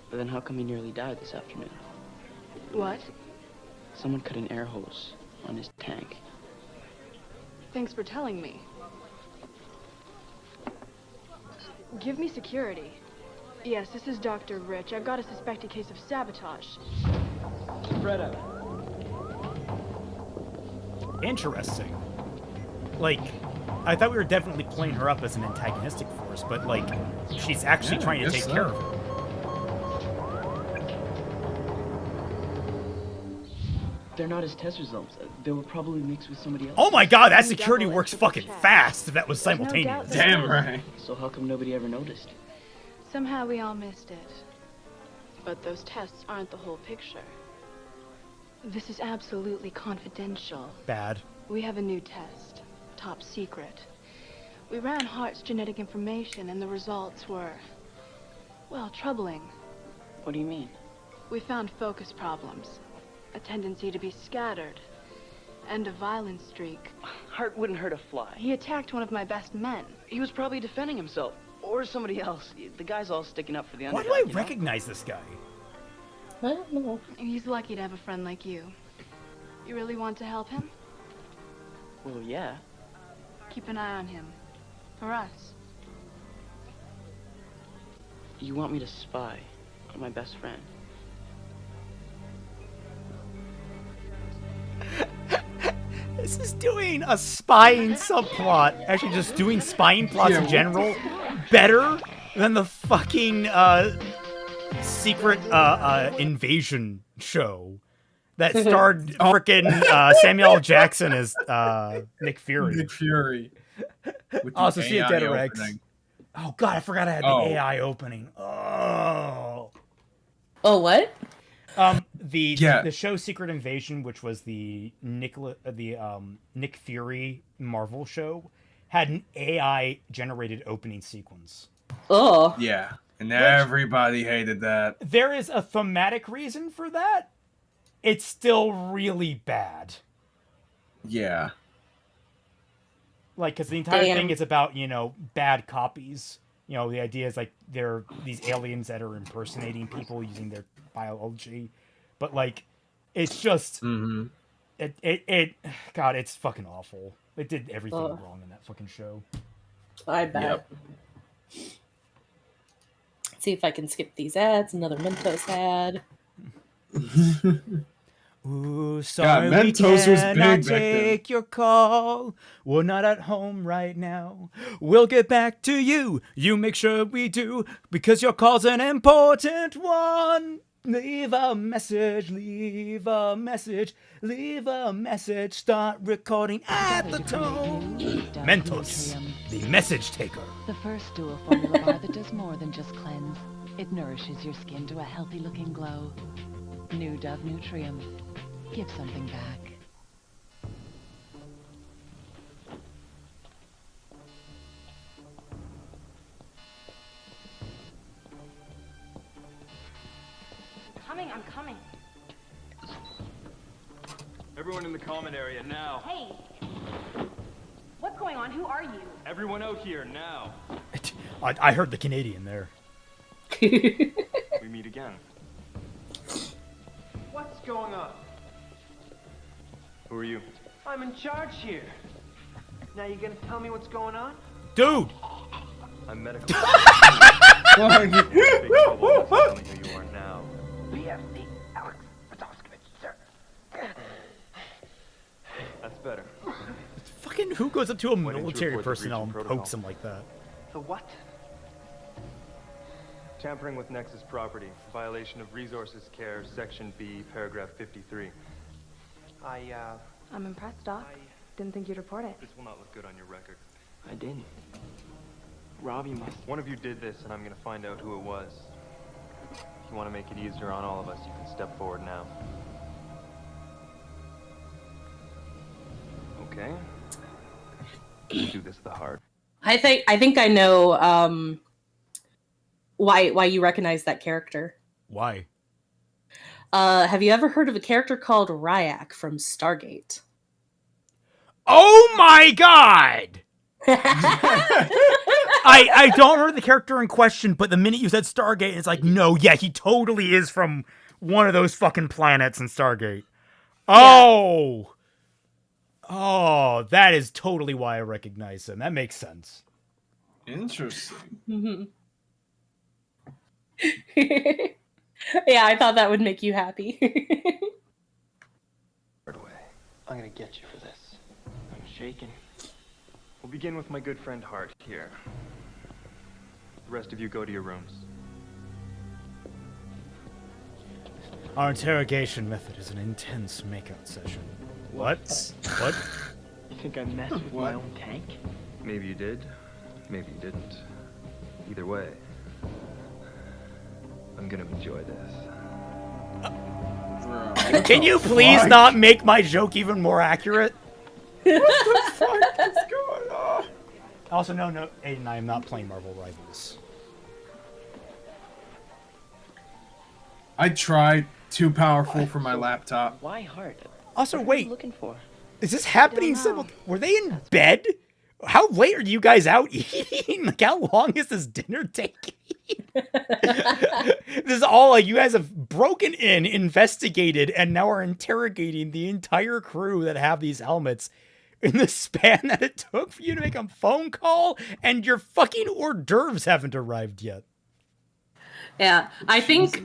But then how come he nearly died this afternoon? What? Someone cut an air hose on his tank. Thanks for telling me. Give me security. Yes, this is Dr. Rich. I've got a suspected case of sabotage. Spread out. Interesting. Like, I thought we were definitely playing her up as an antagonistic force, but like, she's actually trying to take care of her. They're not his test results. They were probably mixed with somebody else. Oh my god, that security works fucking fast if that was simultaneous. Damn right. So how come nobody ever noticed? Somehow we all missed it. But those tests aren't the whole picture. This is absolutely confidential. Bad. We have a new test. Top secret. We ran Hart's genetic information and the results were, well, troubling. What do you mean? We found focus problems. A tendency to be scattered. And a violent streak. Hart wouldn't hurt a fly. He attacked one of my best men. He was probably defending himself. Or somebody else. The guy's all sticking up for the Why underdog. do I recognize this guy? I don't know. He's lucky to have a friend like you. You really want to help him? Well, yeah. Keep an eye on him. For us. You want me to spy on my best friend? This is doing a spying subplot. Actually, just doing spying plots in general better than the fucking secret invasion show that starred frickin' Samuel L. Jackson as Nick Fury. Nick Fury. Also, see a Dead AI Rex. opening. Oh god, I forgot I had the AI opening. Oh. Oh, what? The show Secret Invasion, which was the Nick Fury Marvel show, had an AI generated opening sequence. Oh. Yeah, and everybody hated that. There is a thematic reason for that. It's still really bad. Yeah. Like, because the entire thing is about, bad copies. The idea is, like, they're these aliens that are impersonating people using their biology. But, like, it's just... God, it's fucking awful. It did everything wrong in that fucking show. I bet. Yep. See if I can skip these ads. Another Mentos ad. Ooh, sorry, we cannot take your call. We're not at home right now. We'll get back to you. You make sure we do, because your call's an important one. Leave a message, leave a message, leave a message. Start recording at the tone. Mentos, the message taker. The first dual formula bar that does more than just cleanse. It nourishes your skin to a healthy-looking glow. New Dove Nutrium. Give something back. I'm coming. Everyone in the common area, now. Hey! What's going on? Who are you? Everyone out here, now. I heard the Canadian there. We meet again. What's going on? Who are you? I'm in charge here. Now you gonna tell me what's going on? Dude! I'm medical. Big trouble. Tell me who you are now. BFD Alex Petoskovich, sir. That's better. Fucking who goes up to a military personnel and pokes him like that? The what? Tampering with Nexus property. Violation of Resources Care, Section B, Paragraph 53. I'm impressed, Doc. Didn't think you'd report it. This will not look good on your record. I didn't. Robbie must... One of you did this, and I'm gonna find out who it was. If you want to make it easier on all of us, you can step forward now. Okay. Let's do this the hard. I think I know why you recognize that character. Why? Have you ever heard of a character called Ryak from Stargate? Oh my god! I don't remember the character in question, but the minute you said Stargate, it's like, no, yeah, he totally is from one of those fucking planets in Stargate. Oh! Yeah. Oh, that is totally why I recognize him. That makes sense. Interesting. Mm-hmm. Yeah, I thought that would make you happy. I'm gonna get you for this. I'm shaking. We'll begin with my good friend Hart here. The rest of you go to your rooms. Our interrogation method is an intense makeout session. What? What? You think I messed with my own tank? Maybe you did, maybe you didn't. Either way, I'm gonna enjoy this. Can you please not make my joke even more accurate? What the fuck is going on? Also, no, Aiden, I am not playing Marvel Rivals. I tried. Too powerful for my laptop. Why Hart? Also, what wait. Are you looking for? Is this happening? Were they in bed? How late are you guys out eating? Like, how long is this dinner taking? This is all like you guys have broken in, investigated, and now are interrogating the entire crew that have these helmets in the span that it took for you to make a phone call, and your fucking hors d'oeuvres haven't arrived yet. Yeah, I think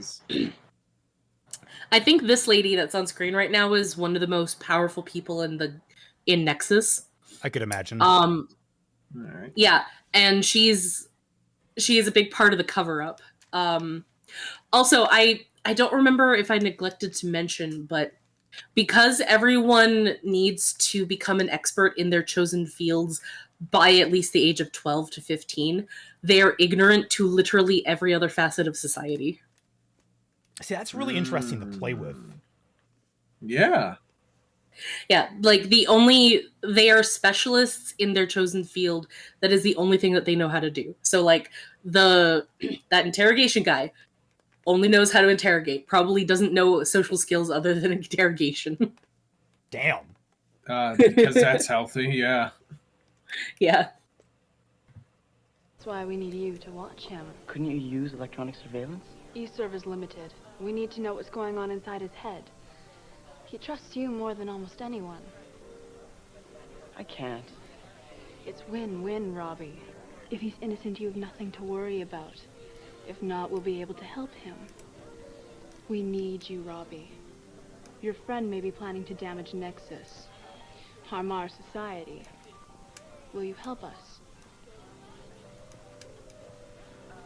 this lady that's on screen right now is one of the most powerful people in Nexus. I could imagine. All right. Yeah, and she is a big part of the cover up. Also, I don't remember if I neglected to mention, but because everyone needs to become an expert in their chosen fields by at least the age of 12 to 15, they are ignorant to literally every other facet of society. See, that's really interesting to play with. Yeah. Yeah, like they are specialists in their chosen field. That is the only thing that they know how to do. So like that interrogation guy only knows how to interrogate, probably doesn't know social skills other than interrogation. Damn. Because that's healthy, yeah. Yeah. That's why we need you to watch him. Couldn't you use electronic surveillance? E-serve is limited. We need to know what's going on inside his head. He trusts you more than almost anyone. I can't. It's win-win, Robbie. If he's innocent, you have nothing to worry about. If not, we'll be able to help him. We need you, Robbie. Your friend may be planning to damage Nexus, harm our society. Will you help us?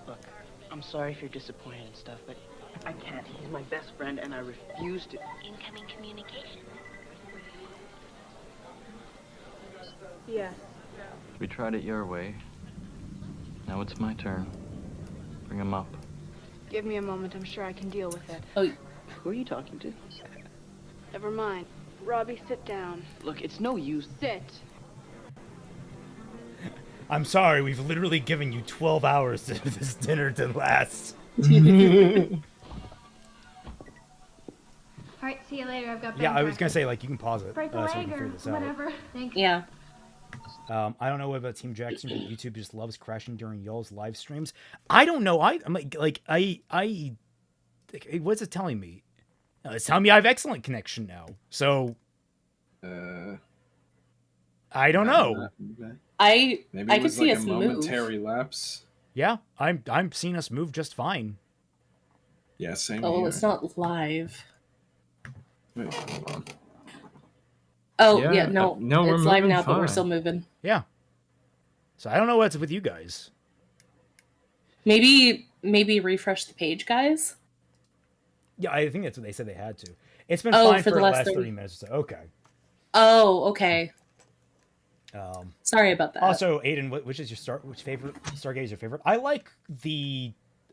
Look, I'm sorry if you're disappointed and stuff, but I can't. He's my best friend, and I refuse to... Incoming communication. Yes. We tried it your way. Now it's my turn. Bring him up. Give me a moment. I'm sure I can deal with it. Oh, who are you talking to? Never mind. Robbie, sit down. Look, it's no use. Sit. I'm sorry, we've literally given you 12 hours for this dinner to last. Alright, see you later. I've got Yeah, I was gonna say, like, you can pause it. break a so we leg can or figure this out. whatever. Thank you. yeah. I don't know what about Team Jackson, but YouTube just loves crashing during y'all's live streams. I don't know. I'm what's it telling me? It's telling me I have excellent connection now. So, I don't know. I Maybe could see us momentary move. lapse. Yeah, I'm seeing us move just fine. Yeah, same Oh, here. well, it's not live. Wait, hold on. Oh, Yeah, yeah, no. no, we're it's live moving now, but we're fine. still moving. Yeah. So I don't know what's with you guys. Maybe refresh the page, guys. Yeah, I think that's what they said they had to. It's been Oh, fine for for the the last last 30. 30 minutes or so. Okay. Oh, okay. Sorry about that. Also, Aiden, which favorite Stargate is your favorite? I like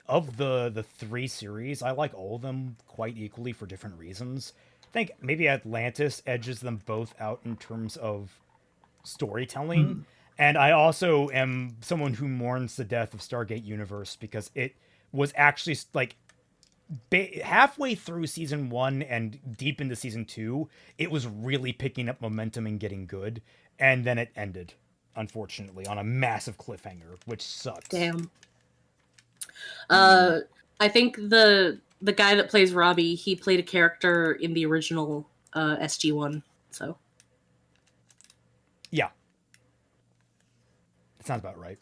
of the 3 series. I like all of them quite equally for different reasons. I think maybe Atlantis edges them both out in terms of storytelling. And I also am someone who mourns the death of Stargate Universe because it was actually like halfway through season 1 and deep into season 2, it was really picking up momentum and getting good, and then it ended, unfortunately, on a massive cliffhanger, which sucks. Damn. I think the guy that plays Robbie, he played a character in the original SG-1, so. Yeah. That sounds about right.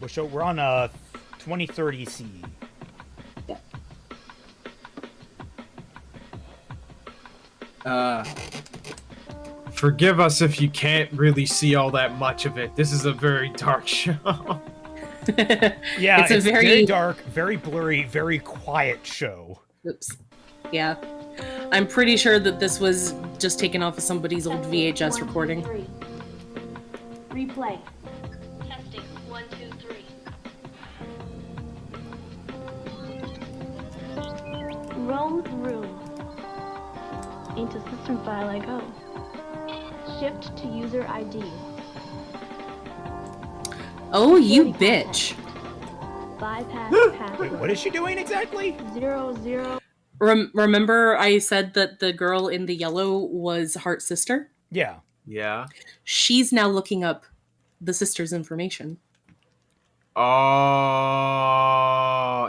So we're on 2030 CE. Yeah. Forgive us if you can't really see all that much of it. This is a very dark show. Yeah, it's very dark, very blurry, very quiet show. Oops. Yeah. I'm pretty sure that this was just taken off of somebody's old VHS recording. Replay. Testing. 1, 2, 3. Roam through. Into system file I go. Shift to user ID. Oh, you bitch. Bypass password. Wait, what is she doing exactly? 00. Remember I said that the girl in the yellow was Hart's sister? Yeah. Yeah. She's now looking up the sister's information. Oh,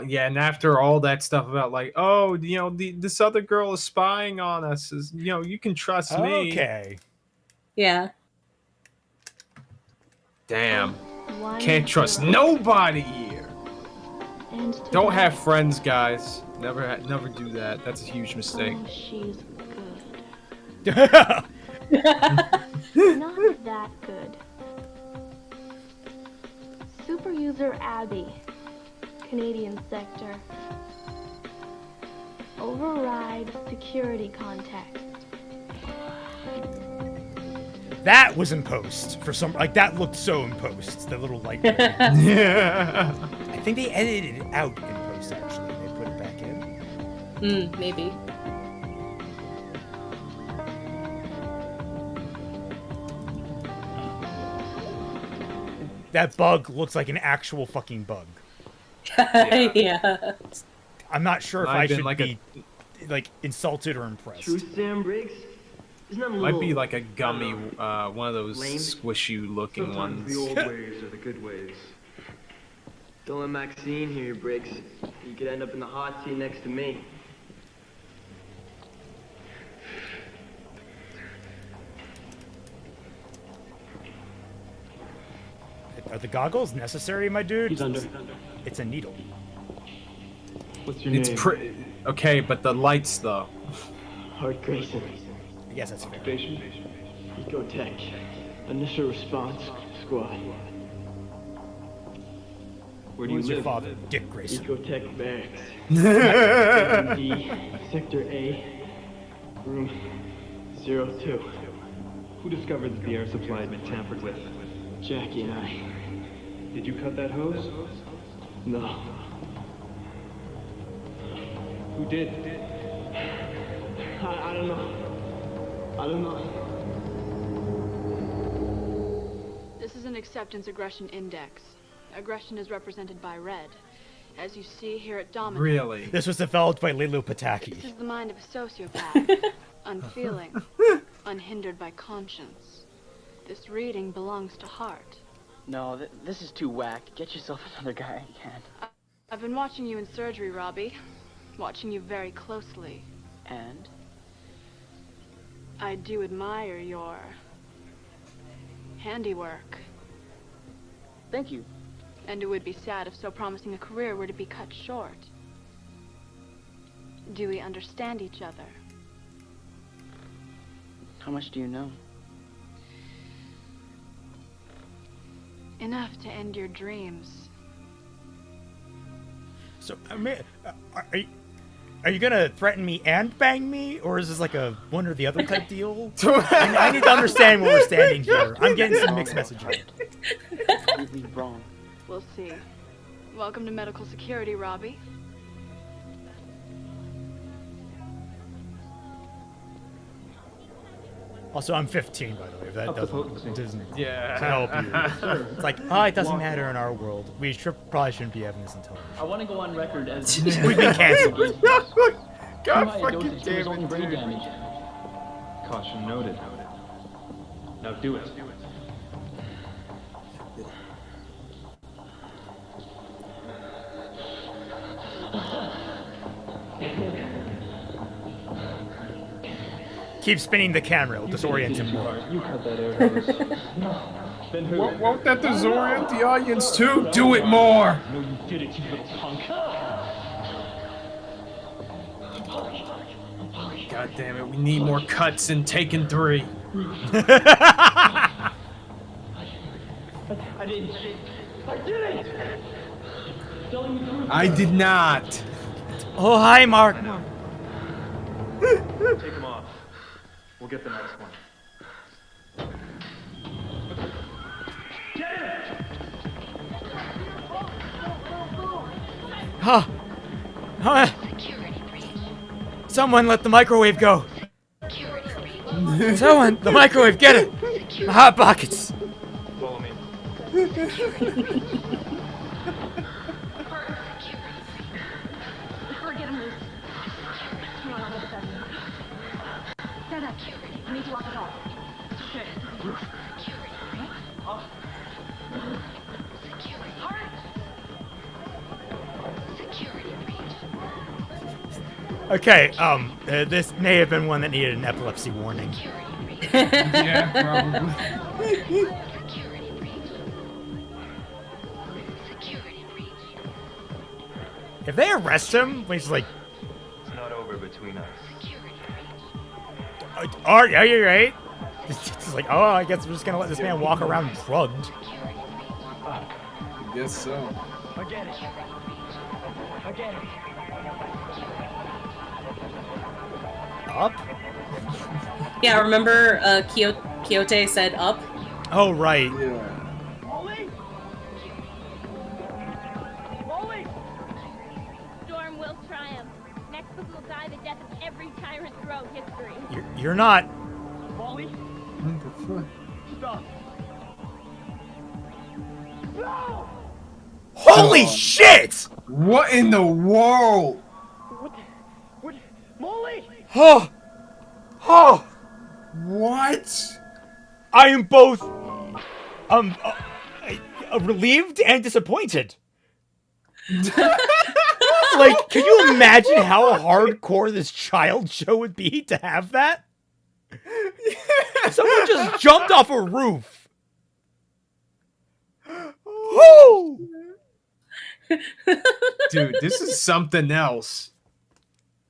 yeah. And after all that stuff about like, oh, this other girl is spying on us. You can trust me. Okay. Yeah. Damn. Can't trust nobody here. Don't have friends, guys. Never do that. That's a huge mistake. Oh, she's good. Not that good. Super user Abby. Canadian sector. Override security context. That was in post for some, like, that looked so in post. The little light. Yeah. I think they edited it out in post, actually. They put it back in. Maybe. That bug looks like an actual fucking bug. Yeah. I'm not sure if Might I been should like be like insulted or impressed. True Sam Briggs? Isn't that a Might little, be like a gummy, one of those lame? squishy-looking Sometimes ones. the old ways are the good ways. Don't let Maxine hear you, Briggs. You could end up in the hot seat next to me. Are the goggles necessary, my dude? He's under. It's a needle. What's your It's name? okay, but the lights though. Hart Grayson. I guess that's fair. Occupation? Ecotech. Initial response squad. Where do you Who's your live? father? Dick Grayson. Ecotech barracks. Sector D, Sector A, room 02. Who discovered that the air supply had been tampered with? Jackie and I. Did you cut that hose? No. Who did? I don't know. I don't know. This is an acceptance aggression index. Aggression is represented by red. As you see here at Dominant. Really? This was developed by Lilo Pataki. This is the mind of a sociopath. Unfeeling. Unhindered by conscience. This reading belongs to Hart. No, this is too whack. Get yourself another guy again. I've been watching you in surgery, Robbie. Watching you very closely. And? I do admire your handiwork. Thank you. And it would be sad if so promising a career were to be cut short. Do we understand each other? How much do you know? Enough to end your dreams So, I mean, are you gonna threaten me and bang me, or is this like a one or the other type deal? I need to understand where we're standing here. I'm getting some mixed messaging. Wrong. We'll see. Welcome to medical security, Robbie. Also, I'm 15, by the way, if that doesn't Yeah. help you. It's like, it doesn't matter in our world. We probably shouldn't be having this in television. I want to go on record as We've been canceled. God fucking damn only brain it, damage. Caution noted. Now do it. Keep spinning the camera, it'll disorient him more. You cut that air hose. Then who? Won't that disorient the audience too? Do it more! No, you did it, you little punk. God damn it, we need more cuts in Taken 3. I did it! Telling the truth. I did not. Oh, hi, Mark. Take him off. We'll get the next one. Someone let the microwave go. Someone, the microwave, get it. The hot pockets. Follow me. Get him loose. Come on, let's go. Stand up. We need to walk it off. Okay. Okay, this may have been one that needed an epilepsy warning. Yeah, probably. If they arrest him, he's like, It's not over between us. are you right? It's like, I guess we're just gonna let this man walk around drugged. I guess so. I get it. I get it. Up? Yeah, remember Quixote said up? Oh, right. Molly! Molly! Storm will triumph. Next book will die the death of every tyrant throughout history. You're not. Molly? What the fuck? Stop. No! Holy shit! What in the world? What? Molly! Oh! What? I am both, relieved and disappointed. Like, can you imagine how hardcore this child show would be to have that? Someone just jumped off a roof. Woo! Dude, this is something else.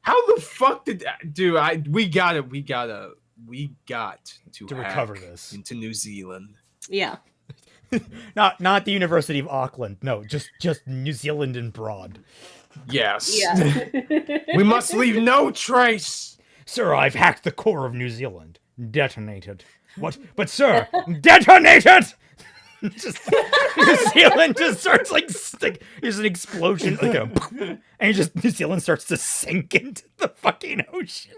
How the fuck did we got to recover hack this into New Zealand. Yeah. Not the University of Auckland. No, just New Zealand and broad. Yes. Yeah. We must leave no trace. Sir, I've hacked the core of New Zealand. Detonated. What? But sir, detonated! Just, New Zealand just starts like there's an explosion, like and New Zealand starts to sink into the fucking ocean.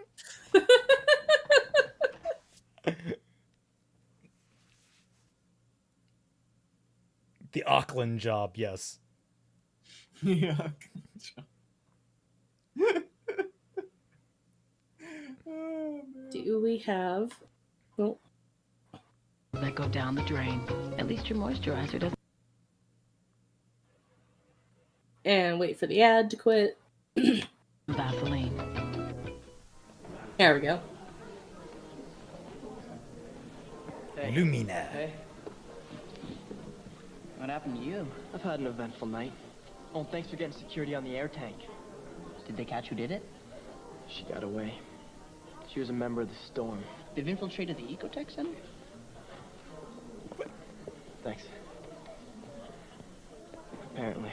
The Auckland job, yes. Yeah. Do we have? Oh. That go down the drain. At least your moisturizer doesn't. And wait for the ad to quit. Vaseline. There we go. Hey. Lumina. Hey. What happened to you? I've had an eventful night. Oh, thanks for getting security on the air tank. Did they catch who did it? She got away. She was a member of the Storm. They've infiltrated the Ecotech Center? Thanks. Apparently.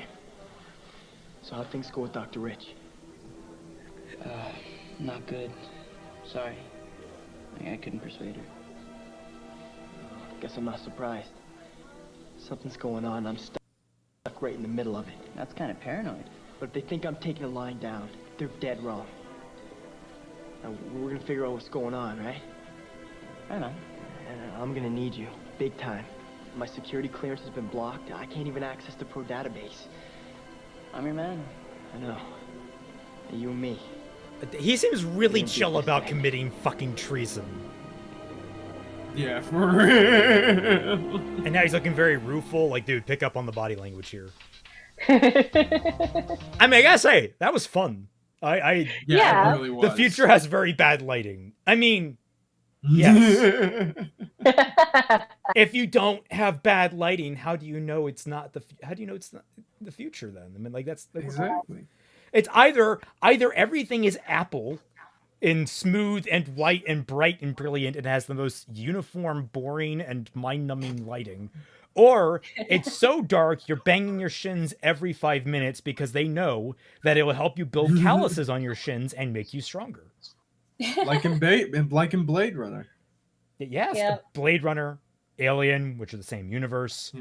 So how'd things go with Dr. Rich? Not good. Sorry. I couldn't persuade her. Guess I'm not surprised. Something's going on. I'm stuck right in the middle of it. That's kind of paranoid. But if they think I'm taking a line down, they're dead wrong. Now, we're gonna figure out what's going on, right? Right on. And I'm gonna need you, big time. My security clearance has been blocked. I can't even access the pro database. I'm your man. I know. You and me. He seems really chill about committing fucking treason. Yeah, for real. And now he's looking very rueful. Like, dude, pick up on the body language here. I mean, I gotta say, that was fun. Yeah, it really was. The future has very bad lighting. I mean, yes. If you don't have bad lighting, how do you know it's not the future then? I mean, like, that's exactly. It's either everything is Apple in smooth and white and bright and brilliant and has the most uniform, boring and mind-numbing lighting, or it's so dark you're banging your shins every 5 minutes because they know that it will help you build calluses on your shins and make you stronger. Like in Blade Runner. Yes, Yeah. Blade Runner, Alien, which are the same universe.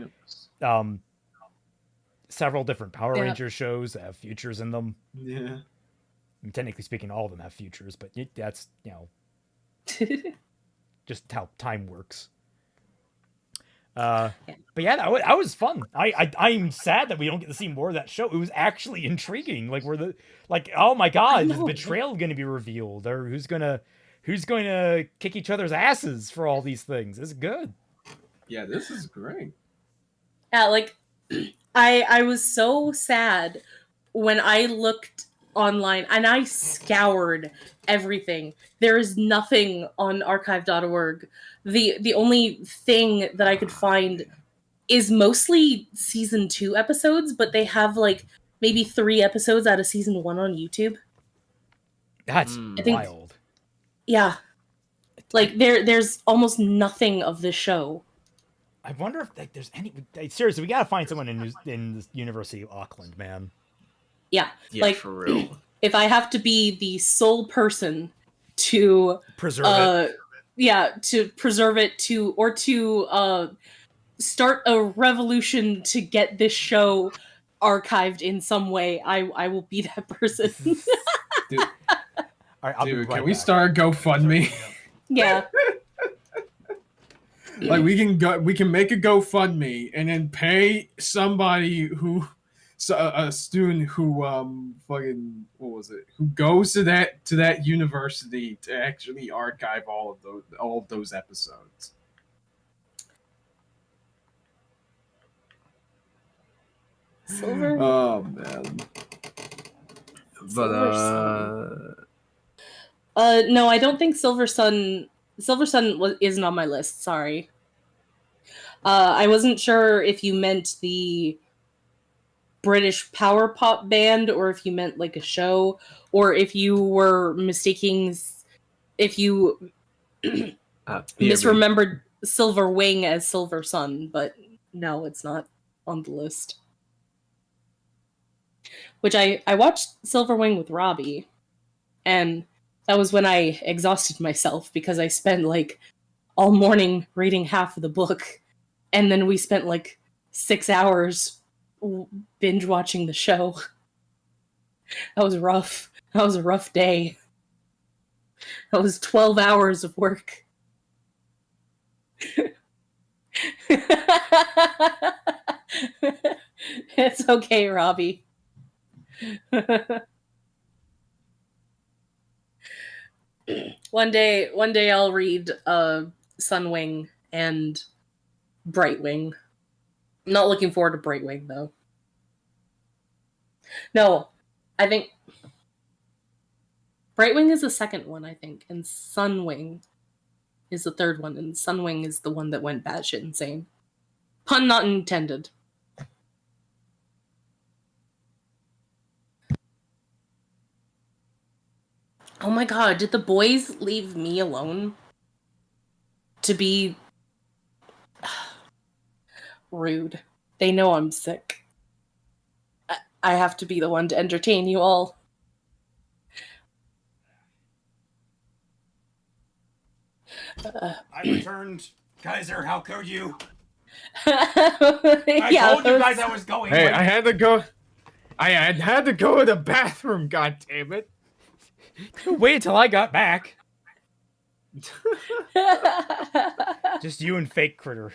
Yeah. Several different Power Yeah. Rangers shows that have futures in them. Yeah. I mean, technically speaking, all of them have futures, but that's, just how time works. But yeah, that was fun. I'm sad that we don't get to see more of that show. It was actually intriguing. Like, oh my god, is betrayal going to be revealed, or who's going to kick each other's asses for all these things? It's good. Yeah, this is great. Yeah, like I was so sad when I looked online and I scoured everything. There is nothing on archive.org. The only thing that I could find is mostly season 2 episodes, but they have like maybe 3 episodes out of season 1 on YouTube. That's wild. Yeah. Like there's almost nothing of this show. I wonder if there's any. Seriously, we gotta find someone in the University of Auckland, man. Yeah, like for real. If I have to be the sole person to preserve it, to preserve it, to start a revolution to get this show archived in some way, I will be that person. Dude, all right, dude, can we start a GoFundMe? Yeah. Like we can make a GoFundMe and then pay somebody a student who who goes to that university to actually archive all of those episodes. Silver. Oh man. But no, I don't think Silver Sun isn't on my list. Sorry. I wasn't sure if you meant the British power pop band or if you meant like a show, or if you were mistaking, if you misremembered Silver Wing as Silver Sun, but no, it's not on the list. Which I watched Silver Wing with Robbie, and that was when I exhausted myself because I spent like all morning reading half of the book, and then we spent like 6 hours binge watching the show. That was rough. That was a rough day. That was 12 hours of work. It's okay, Robbie. One day I'll read Sunwing and Brightwing. I'm not looking forward to Brightwing though. No, I think Brightwing is the second one, I think, and Sunwing is the third one, and Sunwing is the one that went batshit insane. Pun not intended. Oh my god, did the boys leave me alone to be rude? They know I'm sick. I have to be the one to entertain you all. I returned. Kaiser, how could you? I told you guys I was going. Hey, I had to go. I had to go to the bathroom. God damn it! Wait until I got back. Just you and fake critter.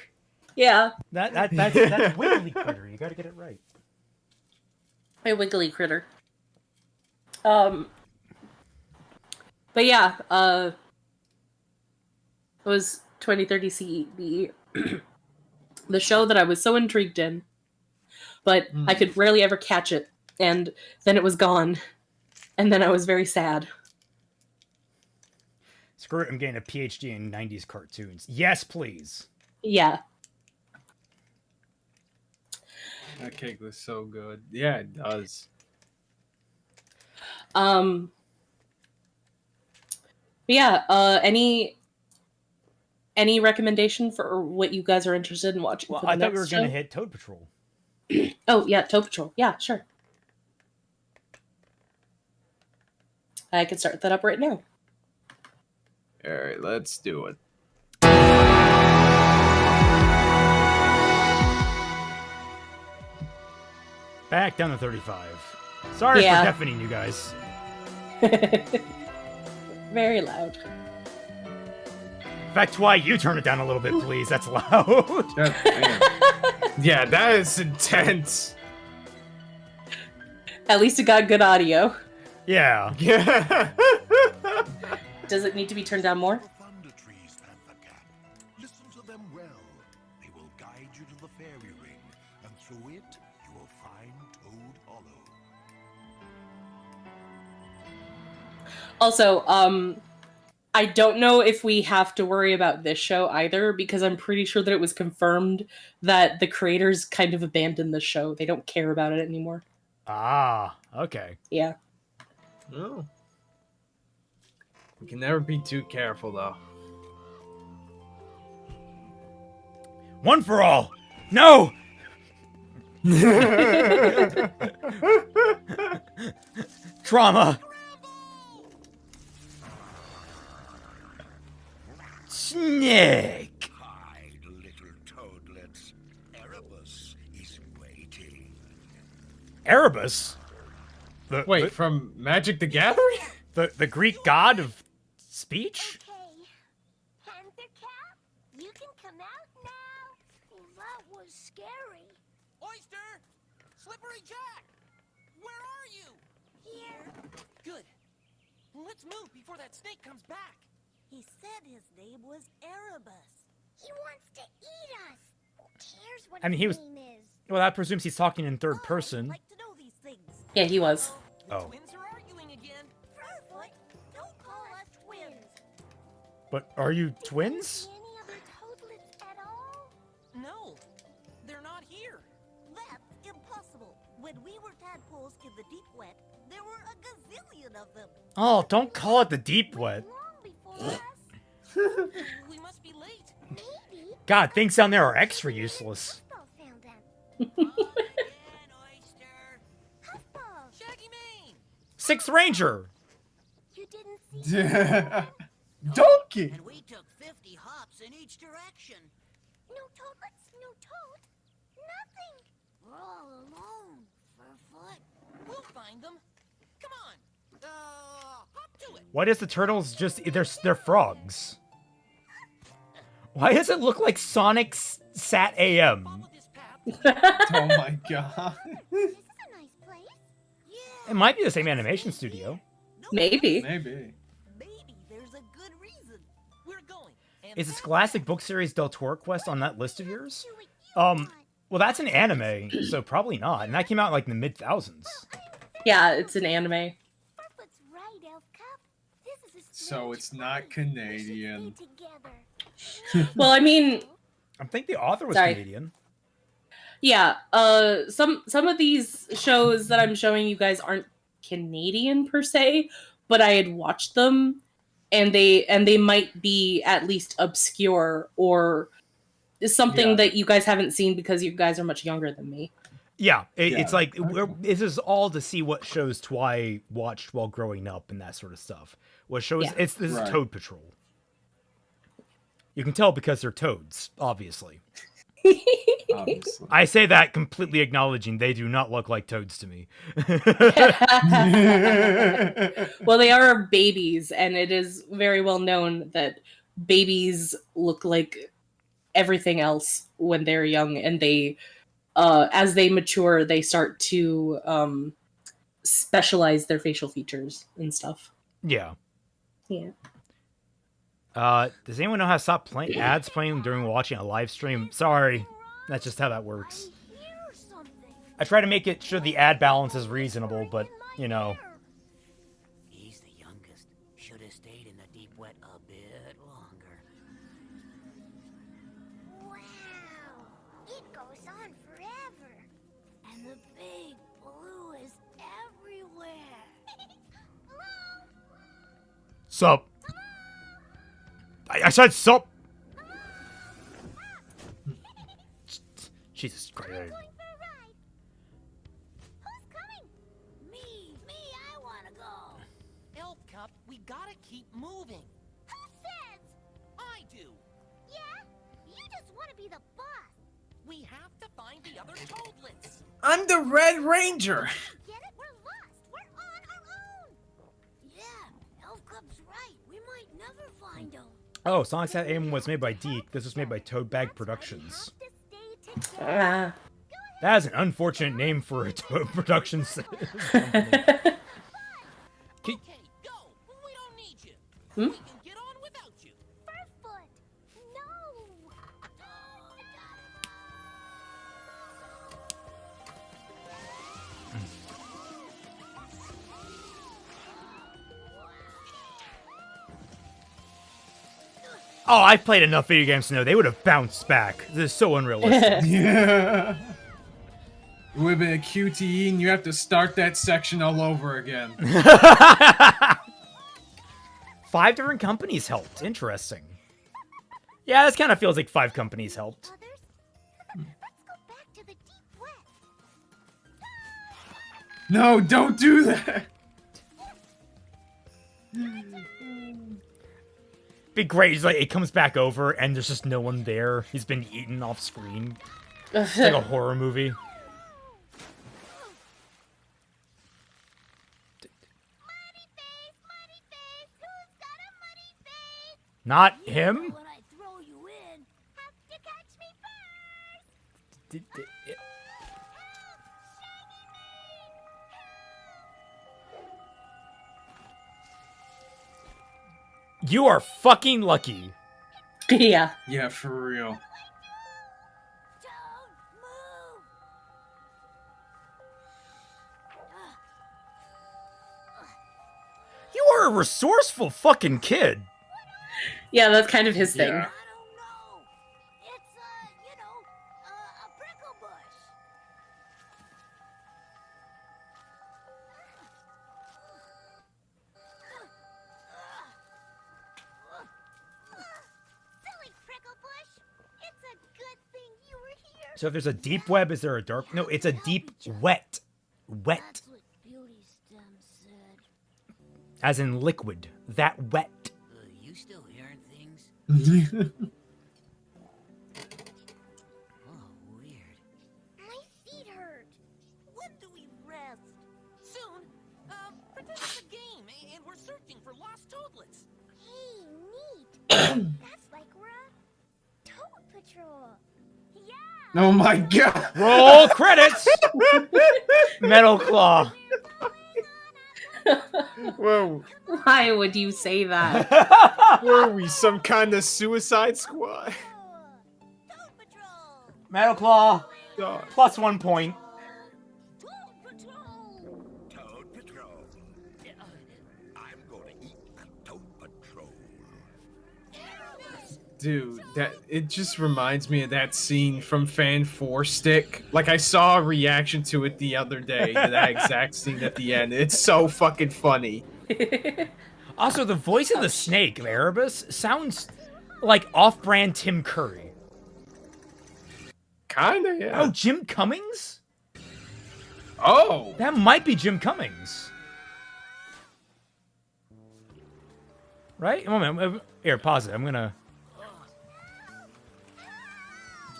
Yeah. That's wiggly critter. You got to get it right. A wiggly critter. But yeah, it was 2030 CE, the show that I was so intrigued in, but I could rarely ever catch it, and then it was gone, and then I was very sad. Screw it, I'm getting a PhD in 90s cartoons. Yes, please. Yeah. That cake was so good. Yeah, it does. Yeah, any recommendation for what you guys are interested in watching? Well, for the I thought we next were going to show? hit Toad Patrol. Oh, yeah, Toad Patrol. Yeah, sure. I can start that up right now. All right, let's do it. Back down to 35. Sorry Yeah. for deafening you guys. Very loud. In fact, why you turn it down a little bit, please? That's loud. Yeah, that is intense. At least it got good audio. Yeah. Yeah. Does it need to be turned down more? Listen to them well. They will guide you to the fairy ring, and through it, you will find Toad Hollow. Also, I don't know if we have to worry about this show either, because I'm pretty sure that it was confirmed that the creators kind of abandoned the show. They don't care about it anymore. Ah, okay. Yeah. Oh. We can never be too careful, though. One for all. No. Trauma. Snake. Hide, little toadlets. Erebus is waiting. Erebus? Wait, from Magic the Gathering? The Greek god of speech? Panther Cap, you can come out now. Well, that was scary. Oyster! Slippery Jack! Where are you? Here. Good. Let's move before that snake comes back. He said his name was Erebus. He wants to eat us. Who cares what I mean, he was. his name is? Well, that presumes he's talking in third person. Yeah, he was. Oh. Twins are arguing again. Furfoot, don't call us twins. But are you twins? Any other toadlets at all? No, they're not here. That's impossible. When we were tadpoles in the deep wet, there were a gazillion of them. Oh, don't call it the deep wet. We must be late. God, things down there are extra useless. Shaggy Mane! Sixth Ranger. You didn't Donkey. And we took 50 hops in each direction. No toadlets, no toad. Nothing. We're all alone, Furfoot. We'll find them. Come on. Hop to it. Why does the turtles just... They're frogs. Why does it look like Sonic's Sat AM? Oh my god. It might be the same animation studio. Maybe. Maybe. Maybe there's a good reason. We're going. Is the Scholastic book series Del Toro Quest on that list of yours? Well, that's an anime, so probably not. And that came out like in the mid-thousands. Yeah, it's an anime. So it's not Canadian. Well, I mean... I think the author was Sorry. Canadian. Yeah, some of these shows that I'm showing you guys aren't Canadian per se, but I had watched them, and they might be at least obscure or something Yeah. that you guys haven't seen because you guys are much younger than me. Yeah, it's like this is all to see what shows Twy watched while growing up and that sort of stuff. What shows? Yeah. This is Toad Patrol. You can tell because they're toads, obviously. Obviously. I say that completely acknowledging they do not look like toads to me. Well, they are babies, and it is very well known that babies look like everything else when they're young, and they, as they mature, they start to specialize their facial features and stuff. Yeah. Yeah. Does anyone know how to stop ads playing during watching a live stream? Sorry, that's just how that works. I try to make it sure the ad balance is reasonable, but you know. He's the youngest. Should have stayed in the deep wet a bit longer. Wow, it goes on forever. And the big blue is everywhere. Hello? Sup? I said sup. Jesus Christ. Who's coming? Me, I wanna go. Elf Cup, we gotta keep moving. Who says? I do. Yeah? You just wanna be the boss. We have to find the other toadlets. I'm the Red Ranger. Get it? We're lost. We're on our own. Yeah, Elf Club's right. We might never find them. Oh, Sonic Sat Aim was made by Deke. This was made by Toadbag Productions. Ah. That is an unfortunate name for a Toad Productions company. Okay, go. We don't need you. Hmm? We can get on without you. Furfoot. No. Oh, I've played enough video games to know they would have bounced back. This is so unrealistic. Yeah. It would have been a QTE and you have to start that section all over again. 5 different companies helped. Interesting. Yeah, this kind of feels like 5 companies helped. No, don't do that. Be great. He's like, it comes back over and there's just no one there. He's been eaten off screen. It's like a horror movie. Not him? When I throw you in, have to catch me first. You are fucking lucky. Yeah. Yeah, for real. You are a resourceful fucking kid. Yeah, that's kind of his thing. Yeah. It's, you know, a prickle bush. Silly prickle bush. It's a good thing you were here. So if there's a deep web, is there a dark? No, it's a deep wet. Wet. That's what Beauty Stem said. As in liquid. That wet. You still hearing things? Oh, weird. My feet hurt. When do we rest? Soon. Pretend it's a game, and we're searching for lost toadlets. Hey, neat. That's like we're a Toad Patrol. Yeah. Oh my god. Roll credits. Metal Claw. Whoa. Why would you say that? Were we some kind of Suicide Squad? Metal Claw. God. Plus 1 point. Toad Patrol. I'm gonna eat a Toad Patrol. Dude, it just reminds me of that scene from Fan 4 Stick. Like, I saw a reaction to it the other day, to that exact scene at the end. It's so fucking funny. Also, the voice of the snake, Erebus, sounds like off-brand Tim Curry. Kinda, yeah. Oh, Jim Cummings? Oh! That might be Jim Cummings. Right? Here, pause it. I'm gonna...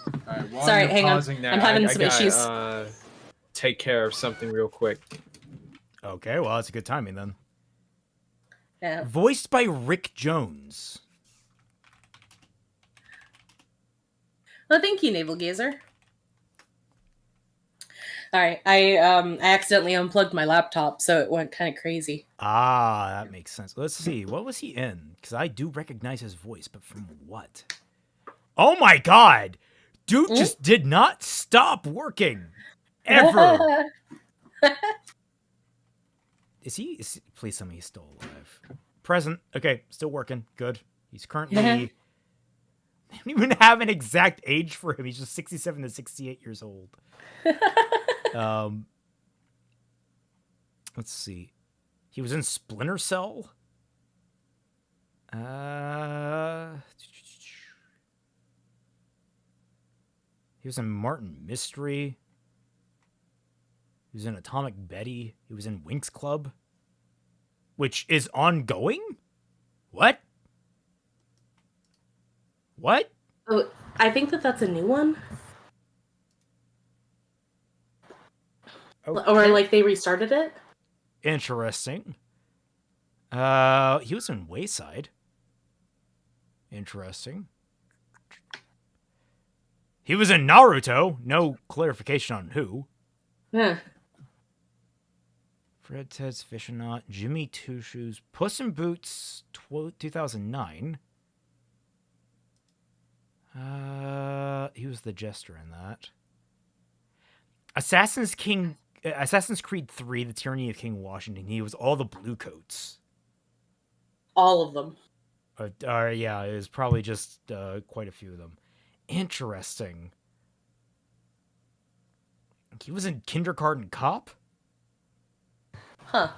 All right, while Sorry, you're hang on. pausing that, I'm having I some gotta, issues. Take care of something real quick. Okay, well, that's a good timing then. Yeah. Voiced by Rick Jones. Oh, thank you, Naval Gazer. All right, I accidentally unplugged my laptop, so it went kind of crazy. Ah, that makes sense. Let's see. What was he in? Because I do recognize his voice, but from what? Oh my god! Dude just did not stop working. Ever. Please tell me he's still alive. Present. Okay, still working. Good. He's currently... I don't even have an exact age for him. He's just 67 to 68 years old. Let's see. He was in Splinter Cell. He was in Martin Mystery. He was in Atomic Betty. He was in Winx Club, which is ongoing? What? What? Oh, I think that's a new one. Okay. Or like they restarted it. Interesting. He was in Wayside. Interesting. He was in Naruto. No clarification on who. Yeah. Fred Ted's Fishonaut, Jimmy Two Shoes, Puss in Boots, 2009. He was the jester in that. Assassin's Creed 3, The Tyranny of King Washington. He was all the Bluecoats. All of them. Yeah, it was probably just quite a few of them. Interesting. He was in Kindergarten Cop? Huh.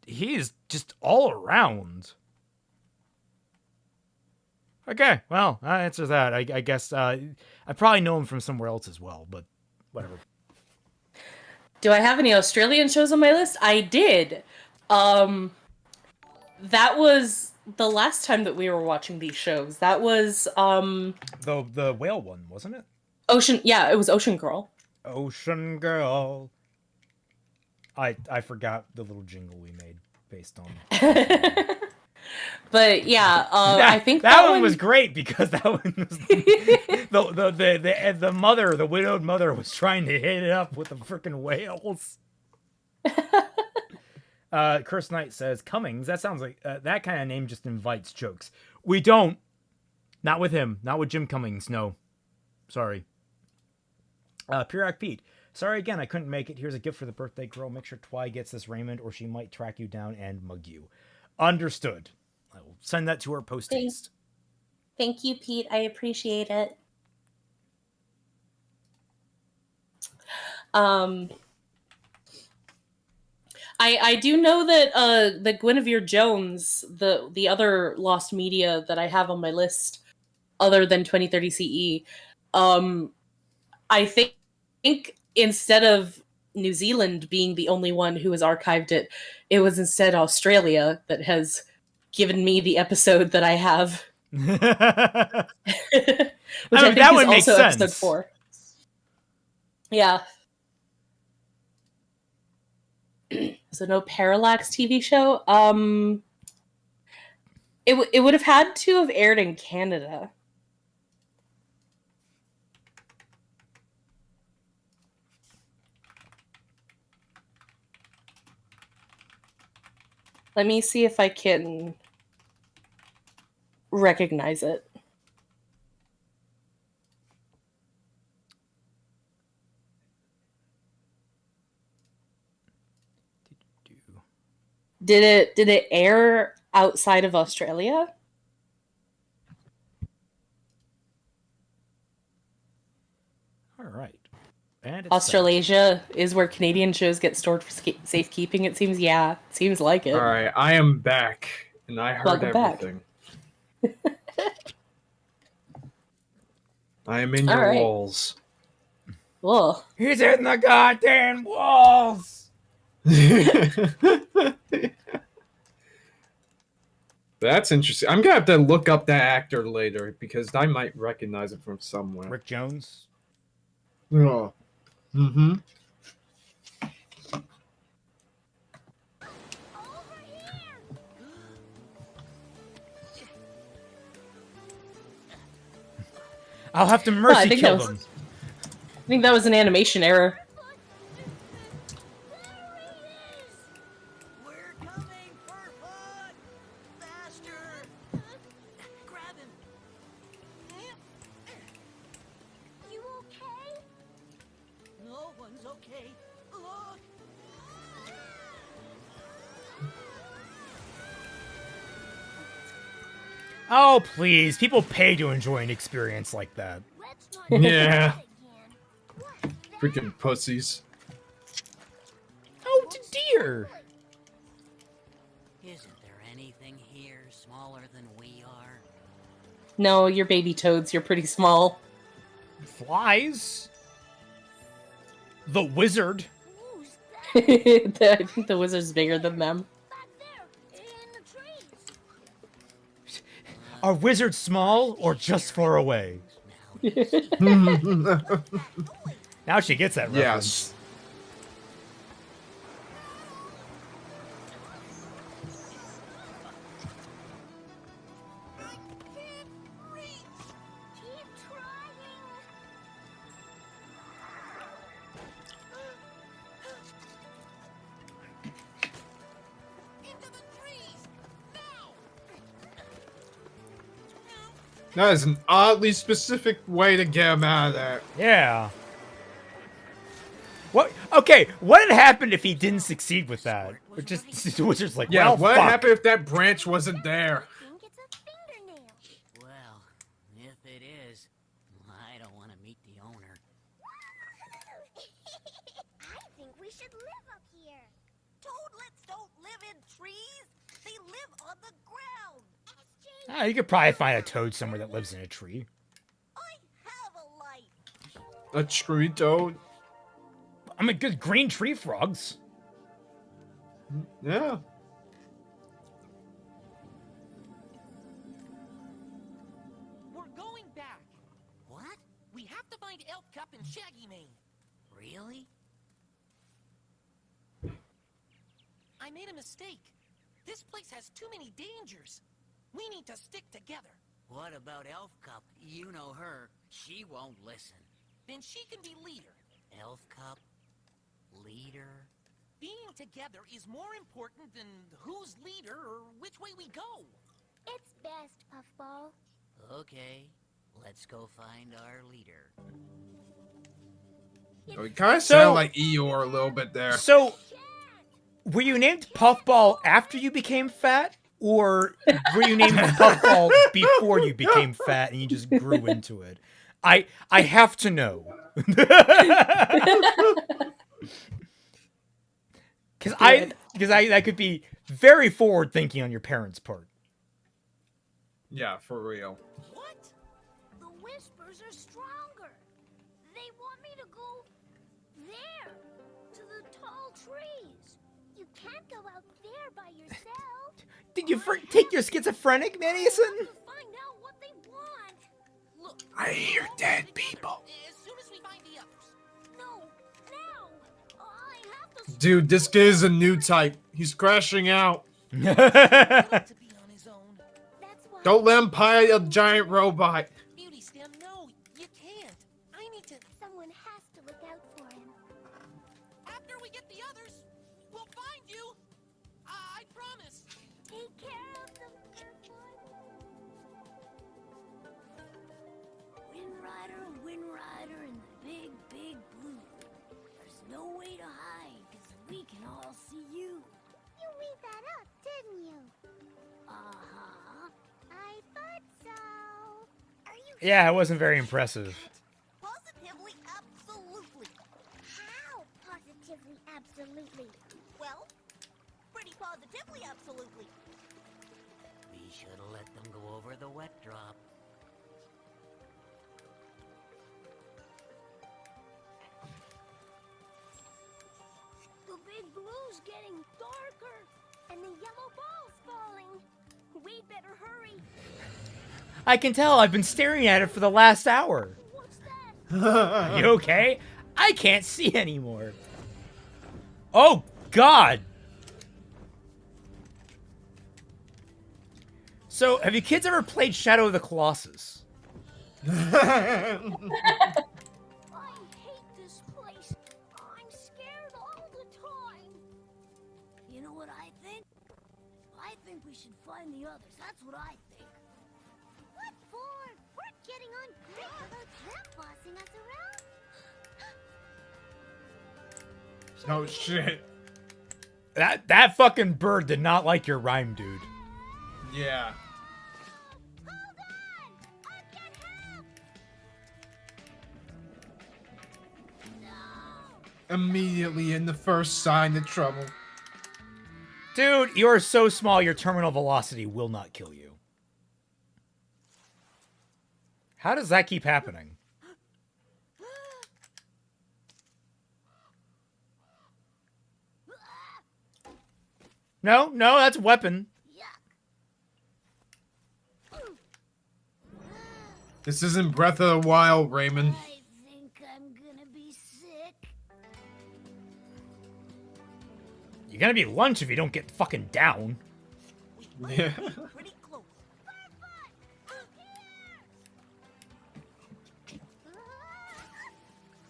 He's just all around. Okay, well, that answers that. I guess I probably know him from somewhere else as well, but whatever. Do I have any Australian shows on my list? I did. That was the last time that we were watching these shows. That was the whale one, wasn't it? It was Ocean Girl. Ocean Girl. I forgot the little jingle we made based on. But yeah, I think that one was great because that one was the widowed mother was trying to hit it up with the freaking whales. Curse Knight says Cummings. That sounds like that kind of name just invites jokes. We don't. Not with him. Not with Jim Cummings. No. Sorry. Pirac Pete. Sorry again, I couldn't make it. Here's a gift for the birthday girl. Make sure Twy gets this Raymond or she might track you down and mug you. Understood. I will send that to her post-haste. Thank you, Pete. I appreciate it. I do know that the Guinevere Jones, the other lost media that I have on my list, other than 2030 CE, I think instead of New Zealand being the only one who has archived it, it was instead Australia that has given me the episode that I have. Which I think that is would make also sense. episode 4. Yeah. So no Parallax TV show. It would have had to have aired in Canada. Let me see if I can recognize it. Did it air outside of Australia? All right. And it's Australasia is where Canadian shows get stored for safekeeping. It seems, seems like it. All right, I am back, and I heard Welcome back. everything. I am in your walls. Whoa. He's in the goddamn walls. That's interesting. I'm gonna have to look up that actor later because I might recognize it from somewhere. Rick Jones. Oh. Mm-hmm. I'll have to I mercy think kill that was- them. I think that was an animation error. You okay? No one's okay. Look! Oh, please. People pay to enjoy an experience like that. Yeah. Freaking pussies. Oh, dear. Isn't there anything here smaller than we are? No, you're baby toads. You're pretty small. Flies. The wizard. I think the wizard's bigger than them. Are wizards small or just far away? Now she gets that reference. Yes. That is an oddly specific way to get him out of there. Yeah. What? Okay, what had happened if he didn't succeed with that? Or just the wizard's like, Yeah, well, what fuck. happened if that branch wasn't there? Well, if it is, I don't want to meet the owner. I think we should live up here. Toadlets don't live in trees. They live on the ground. Ah, you could probably find a toad somewhere that lives in a tree. A tree toad? I mean, good green tree frogs. Yeah. We're going back. What? We have to find Elf Cup and Shaggy Mane. Really? I made a mistake. This place has too many dangers. We need to stick together. What about Elf Cup? You know her. She won't listen. Then she can be leader. Elf Cup? Leader? Being together is more important than who's leader or which way we go. It's best, Puffball. Okay, let's go find our leader. Oh, he kind of sounded like Eeyore a little bit there. So, were you named Puffball after you became fat? Or were you named Puffball before you became fat and you just grew into it? I have to know. Because that could be very forward thinking on your parents' part. Yeah, for real. What? The whispers are stronger. They want me to go there, to the tall trees. You can't go out there by yourself. Did you take your schizophrenic medicine? Find out what they want. Look, I hear dead people. as soon as we find the others. No, now. I have to. Dude, this kid is a new type. He's crashing out. Don't let him pie a giant robot. Beauty Stem, no, you can't. I need to. Someone has to look out for him. After we get the others, we'll find you. I promise. Take care of them. Wind Rider, and the big, big blue. There's no way to hide, because we can all see you. You made that up, didn't you? Uh-huh. I thought so. Are you Yeah, it wasn't very impressive. Positively, absolutely. How positively, absolutely? Well, pretty positively, absolutely. We should have let them go over the wet drop. weather's getting darker, and the yellow ball's falling. We'd better hurry. I can tell. I've been staring at it for the last hour. Are you okay? I can't see anymore. Oh, God. So, have you kids ever played Shadow of the Colossus? I hate this place. I'm scared all the time. You know what I think? I think we should find the others. That's what I think. What for? We're getting on great without them bossing us around. Oh shit. That fucking bird did not like your rhyme, dude. Yeah. Immediately in the first sign of trouble. Dude, you are so small, your terminal velocity will not kill you. How does that keep happening? No, that's a weapon. This isn't Breath of the Wild, Raymond. I think I'm gonna be sick. You're gonna be lunch if you don't get fucking down. Yeah. Pretty close.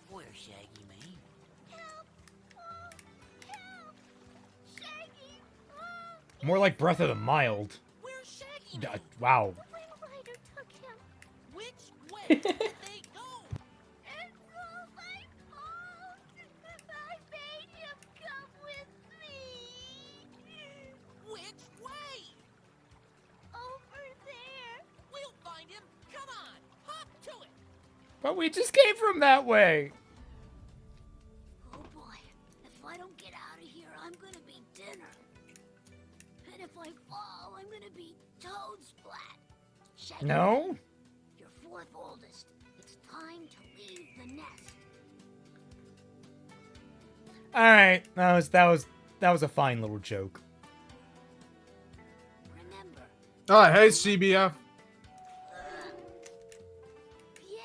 Where's Shaggy, man? More like Breath of the Mild. Wow. Which way did they go? It's all my fault. I made him come with me. Which way? Over there. We'll find him. Come on, hop to it. But we just came from that way. Oh boy, if I don't get out of here, I'm gonna be dinner. And if I fall, I'm gonna be toad splat. Shaggy, No? you're fourth oldest. It's time to leave the nest. All right, that was a fine little joke. Remember. Oh, hey, CBF. Yeah.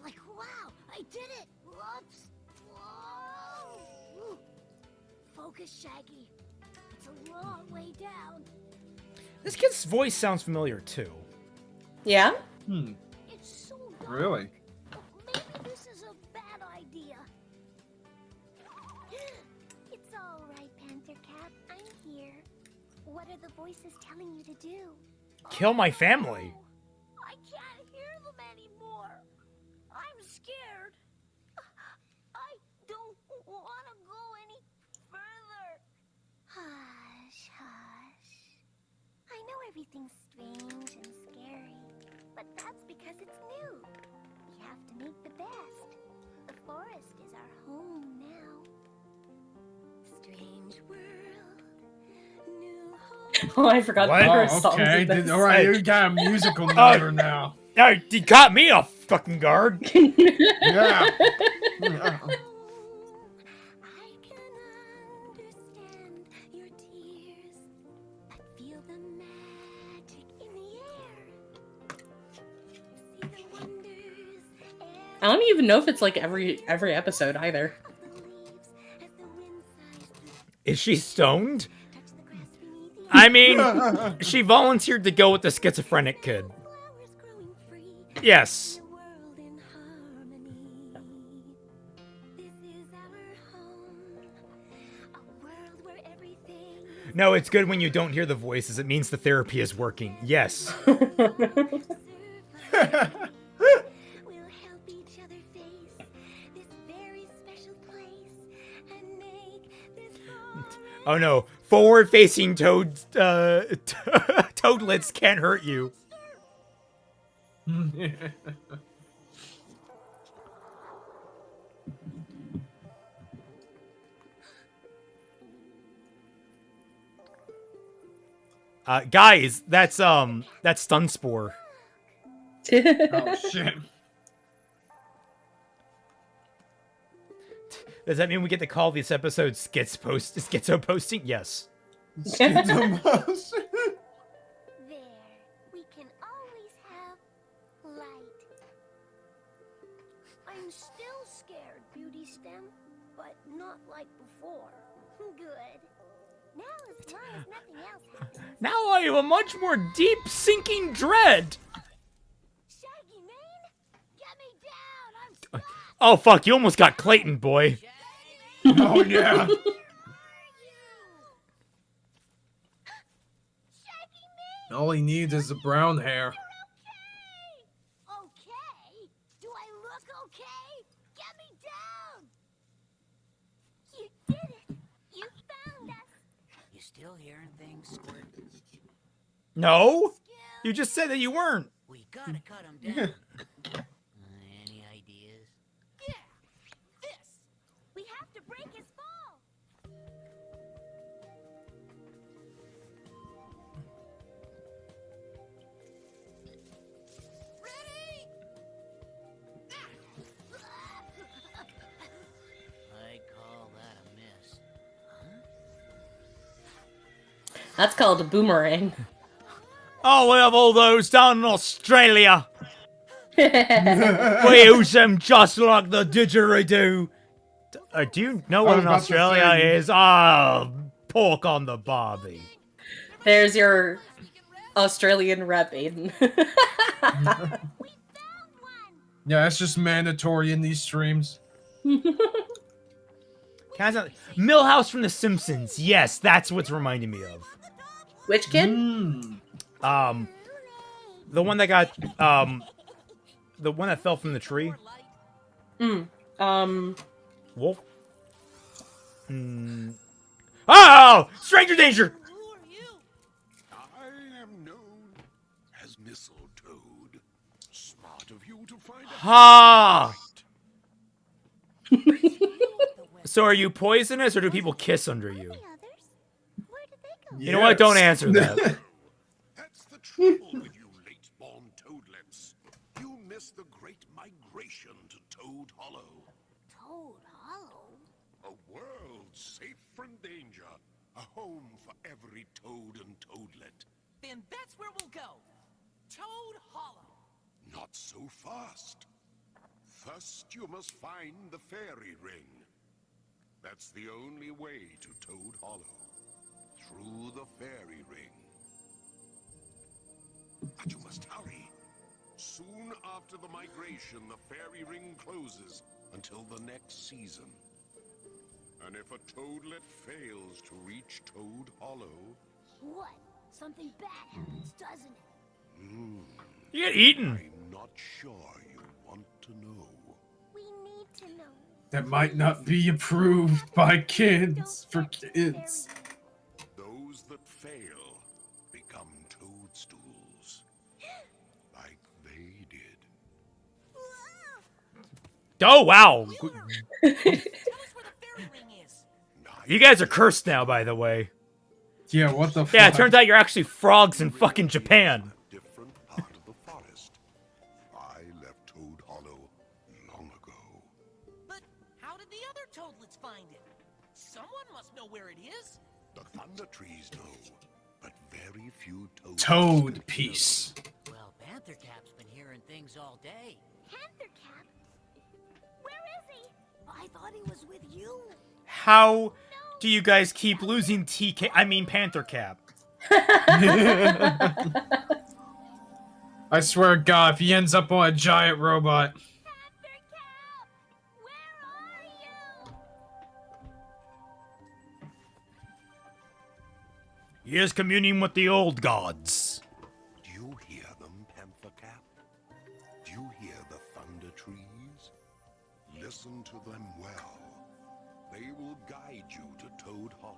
Like, wow, I did it. Whoops. Whoa. Focus, Shaggy. It's a long way down. This kid's voice sounds familiar too. Yeah? It's so dark. Really? Maybe this is a bad idea. It's all right, Panther Cap. I'm here. What are the voices telling you to do? Kill my family. I can't hear them anymore. I'm scared. I don't want to go any further. Hush, hush. I know everything's strange and scary, but that's because it's new. We have to make the best. The forest is our home now. Strange world, new home. Oh, I forgot there were songs okay. in this. All right, you got a musical number now. You caught me off fucking guard. Yeah. Feel the magic in the air. See the wonders I don't even know if it's like every episode either. Is she stoned? I mean, she volunteered to go with the schizophrenic kid. Yes. No, it's good when you don't hear the voices. It means the therapy is working. Yes. Oh no, forward-facing toadlets can't hurt you. Guys, that's stun spore. Oh shit. Does that mean we get to call this episode Schizo Posting? Yes. Schizo Posting. There. We can always have light. I'm still scared, Beauty Stem, but not like before. Good. Now, as long as nothing else happens. Now I have a much more deep sinking dread. Shaggy Mane, get me down. I'm Oh fuck! You almost got Clayton, boy. Oh yeah. All he needs is the brown hair. okay. Do I look okay? Get me down. You did it. You found us. You still hearing things, Squirt? No, you just said that you weren't. We gotta cut him down. Any ideas? Yeah. This. We have to break his fall. I call that a miss. That's called a boomerang. Oh, we have all those down in Australia. We use them just like the didgeridoo. Do you know what an Australia is? Ah, pork on the barbie. There's your Australian rep, Aiden. Yeah, that's just mandatory in these streams. Millhouse from The Simpsons. Yes, that's what's reminding me of. Which kid? The one that got the one that fell from the tree. Wolf. Oh! Stranger danger! I am known as Mistletoad. Smart of you to find out. Ha! So are you poisonous or do people kiss under you? You know what? Don't answer that. That's the trouble with you late-born toadlets. You missed the great migration to Toad Hollow. Toad Hollow? A world safe from danger. A home for every toad and toadlet. Then that's where we'll go. Toad Hollow. Not so fast. First, you must find the fairy ring. That's the only way to Toad Hollow. Through the fairy ring. But you must hurry. Soon after the migration, the fairy ring closes until the next season. And if a toadlet fails to reach Toad Hollow... What? Something bad happens, doesn't it? You get eaten. I'm not sure you want to know. We need to know. That might not be approved by kids for kids. Those that fail become toadstools. Like they did. Oh, wow. Tell us where the fairy ring is. You guys are cursed now, by the way. Yeah, what the fuck? Yeah, it turns out you're actually frogs in fucking Japan. Different part of the forest. I left Toad Hollow long ago. But how did the other toadlets find it? Someone must know where it is. The thunder trees know, but very few toads. Toad piece. Well, Panther Cap's been hearing things all day. Panther Cap? Where is he? I thought he was with you. How do you guys keep losing Panther Cap? I swear to God, if he ends up on a giant robot. He is communing with the old gods. Do you hear them, Panther Cap? Do you hear the thunder trees? Listen to them well. They will guide you to Toad Hollow.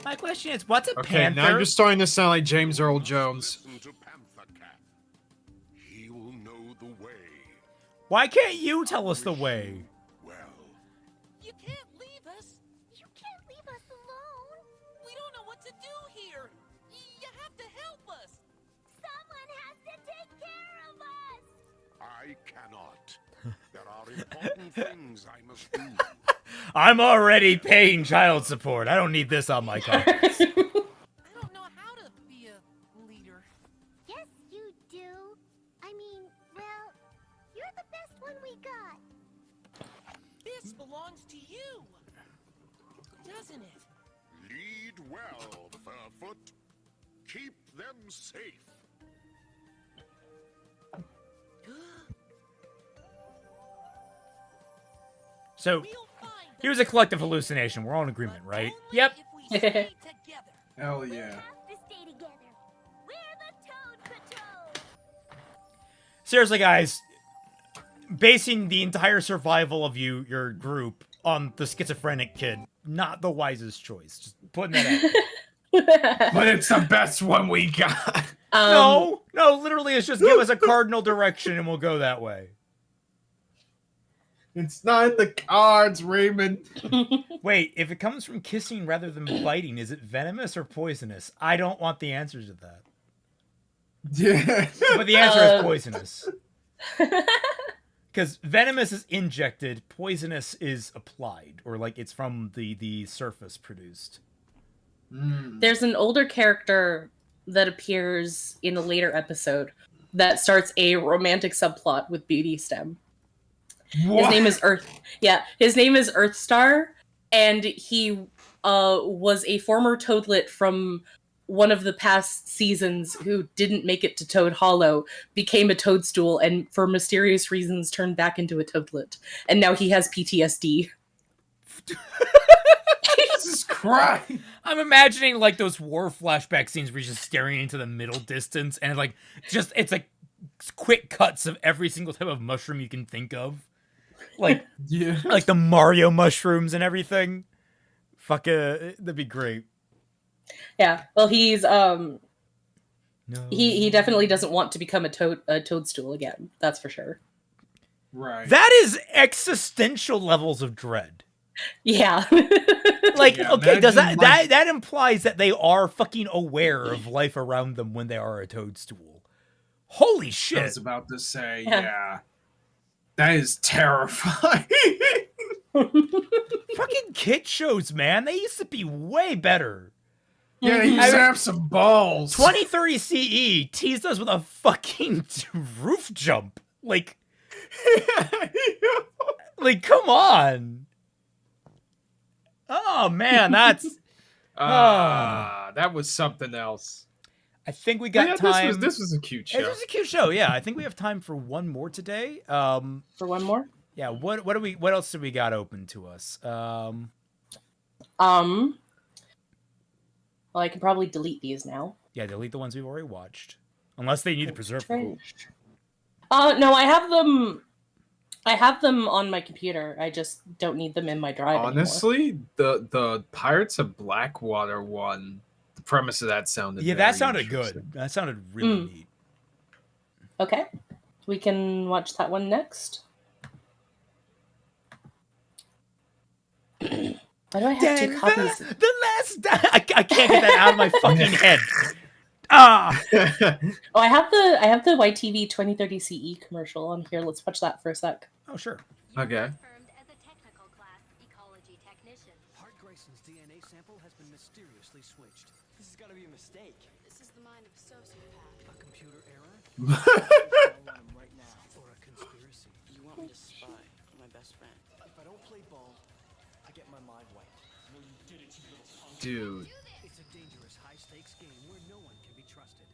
My question is, what's a Okay, panther? now you're starting to sound like James Earl Jones. Listen to Panther Cap. He will know the way. Why can't you tell us the way? Well, You can't leave us. You can't leave us alone. We don't know what to do here. You have to help us. Someone has to take care of us. I cannot. There are important things I must do. I'm already paying child support. I don't need this on my conscience. I don't know how to be a leader. Yes, you do. I mean, well, you're the best one we got. This belongs to you, doesn't it? Lead well, Furfoot. Keep them safe. So, he was a collective hallucination. We're all in agreement, right? Yep. Hell yeah. Seriously, guys, basing the entire survival of your group on the schizophrenic kid, not the wisest choice. Just putting that out. But it's the best one we got. No, literally, it's just give us a cardinal direction and we'll go that way. It's not in the cards, Raymond. Wait, if it comes from kissing rather than biting, is it venomous or poisonous? I don't want the answers to that. Yeah. But the answer is poisonous. Because venomous is injected, poisonous is applied, or like it's from the surface produced. There's an older character that appears in a later episode that starts a romantic subplot with Beauty Stem. What? His name is Earth. Yeah, his name is Earthstar, and he was a former Toadlet from one of the past seasons who didn't make it to Toad Hollow, became a Toadstool, and for mysterious reasons turned back into a Toadlet. And now he has PTSD. Jesus Christ! I'm imagining like those war flashback scenes where he's just staring into the middle distance, and like it's like quick cuts of every single type of mushroom you can think of. Like, yeah, like the Mario mushrooms and everything. Fuck that'd be great. Yeah, well, he's he definitely doesn't want to become a toadstool again. That's for sure. Right. That is existential levels of dread. Yeah. Like, Yeah, okay, does imagine, that implies that they are fucking aware of life around them when they are a toadstool? Holy shit! I was about to say, yeah. That is terrifying. Fucking kid shows, man. They used to be way better. Yeah, they used to have some balls. 2030 CE teased us with a fucking roof jump. Like, come on. Oh, man, that's... that was something else. I think we got time. This was a cute show. This was a cute show, yeah. I think we have time for one more today. For one more? Yeah, what else do we got open to us? Well, I can probably delete these now. Yeah, delete the ones we've already watched. Unless they need to preserve them. No, I have them. I have them on my computer. I just don't need them in my drive Honestly, the Pirates of Blackwater one, the premise of that sounded that sounded good. That sounded really neat. Okay. We can watch that one next. Why do I have two copies? The last I can't get that out of my fucking head. Ah. Oh, I have the YTV 2030 CE commercial on here. Let's watch that for a sec. Oh, sure. Okay. Hart Grayson's DNA sample has been mysteriously switched. This has got to be a mistake. This is the mind of a sociopath. A computer error? I want him right now. Or a conspiracy. You want me to spy on my best friend? If I don't play ball, I get my mind wiped. Well, you did it, you little punk. Dude. It's a dangerous, high-stakes game where no one can be trusted.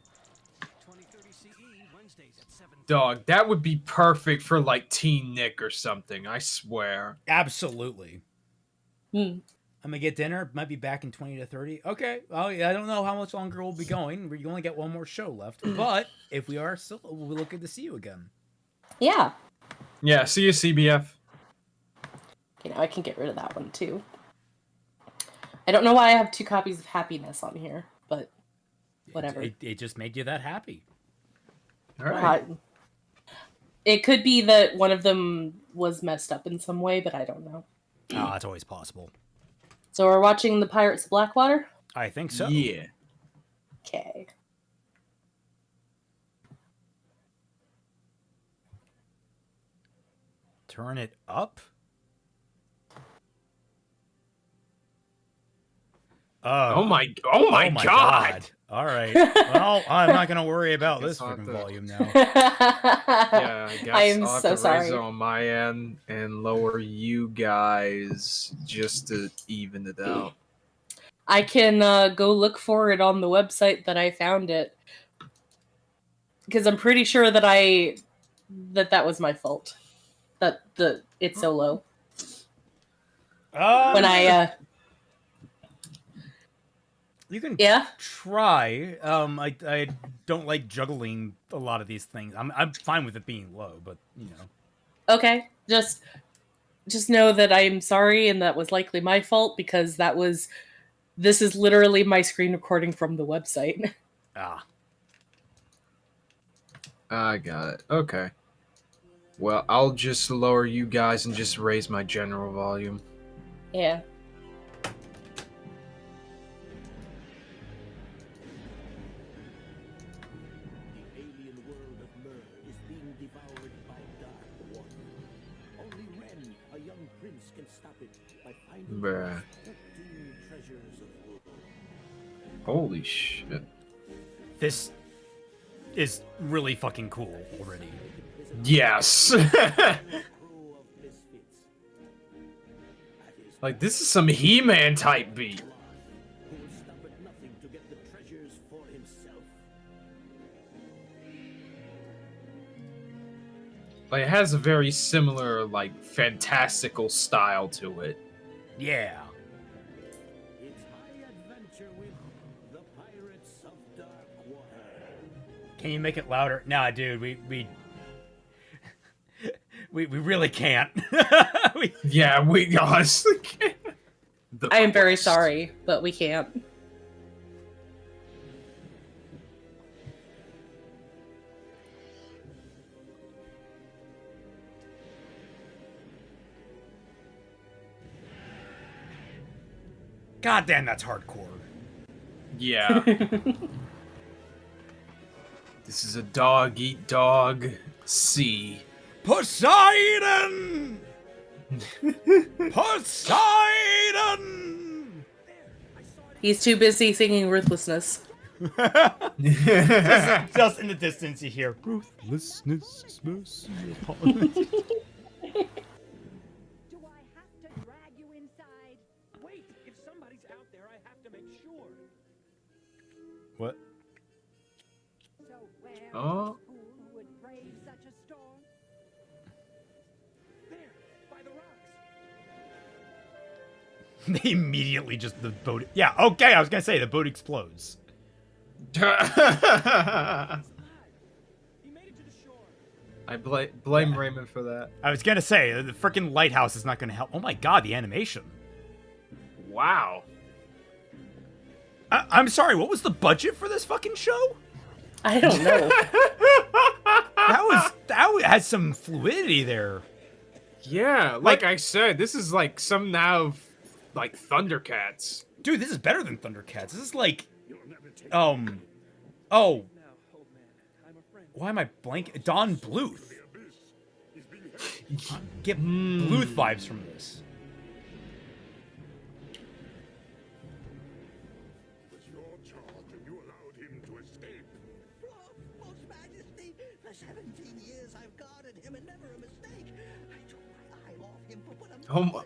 2030 CE, Wednesdays at 7. Dog, that would be perfect for like Teen Nick or something, I swear. Absolutely. I'm gonna get dinner. Might be back in 20 to 30. Okay. Oh, yeah, I don't know how much longer we'll be going. We only got one more show left. But if we are still, we'll look good to see you again. Yeah. Yeah, see you, CBF. Okay, now I can get rid of that one too. I don't know why I have two copies of Happiness on here, but whatever. It just made you that happy. All right. It could be that one of them was messed up in some way, but I don't know. Oh, that's always possible. So we're watching The Pirates of Blackwater? I think so. Yeah. Okay. Turn it up? Oh my god. All right. Well, I'm not gonna worry about this I'll have freaking to- volume now. Yeah, I guess I am I'll have so to raise sorry. it on my end and lower you guys just to even it out. I can go look for it on the website that I found it. Because I'm pretty sure that that was my fault. That it's so low. When I You can Yeah? try. I don't like juggling a lot of these things. I'm fine with it being low, but you know. Okay, just know that I'm sorry, and that was likely my fault because this is literally my screen recording from the website. Ah. I got it. Okay. Well, I'll just lower you guys and just raise my general volume. Yeah. The alien world of Mer is being devoured by dark water. Only Ren, a young prince, can stop it by finding Bruh. 13 treasures of wood. Holy shit. This is really fucking cool already. Yes. Like, this is some He-Man type beat. Who will stop at nothing to get the treasures for himself. Like, it has a very similar, like, fantastical style to it. Yeah. It's high adventure with the Pirates of Dark Water. Can you make it louder? Nah, dude, we really can't. Yeah, we honestly can't. I am very sorry, but we can't. God damn, that's hardcore. Yeah. This is a dog-eat-dog sea. Poseidon! Poseidon! He's too busy singing Ruthlessness. just in the distance you hear ruthlessness is mercy upon Do I have to drag you inside? Wait, if somebody's out there, I have to make sure. What? So where is Oh. the fool who would brave such a storm? There, by the rocks. They immediately just the boat. Yeah, okay. I was gonna say the boat explodes. I blame Raymond for that. I was gonna say the freaking lighthouse is not gonna help. Oh my god, the animation. Wow. I'm sorry. What was the budget for this fucking show? I don't know. that had some fluidity there. Yeah, like I said, this is like some now of like Thundercats. Dude, this is better than Thundercats. This is like, why am I blank? Don Bluth. Get Bluth vibes from this. Most Majesty, for 17 years I've guarded him and never a mistake. I took my eye off him for but a Oh moment. my.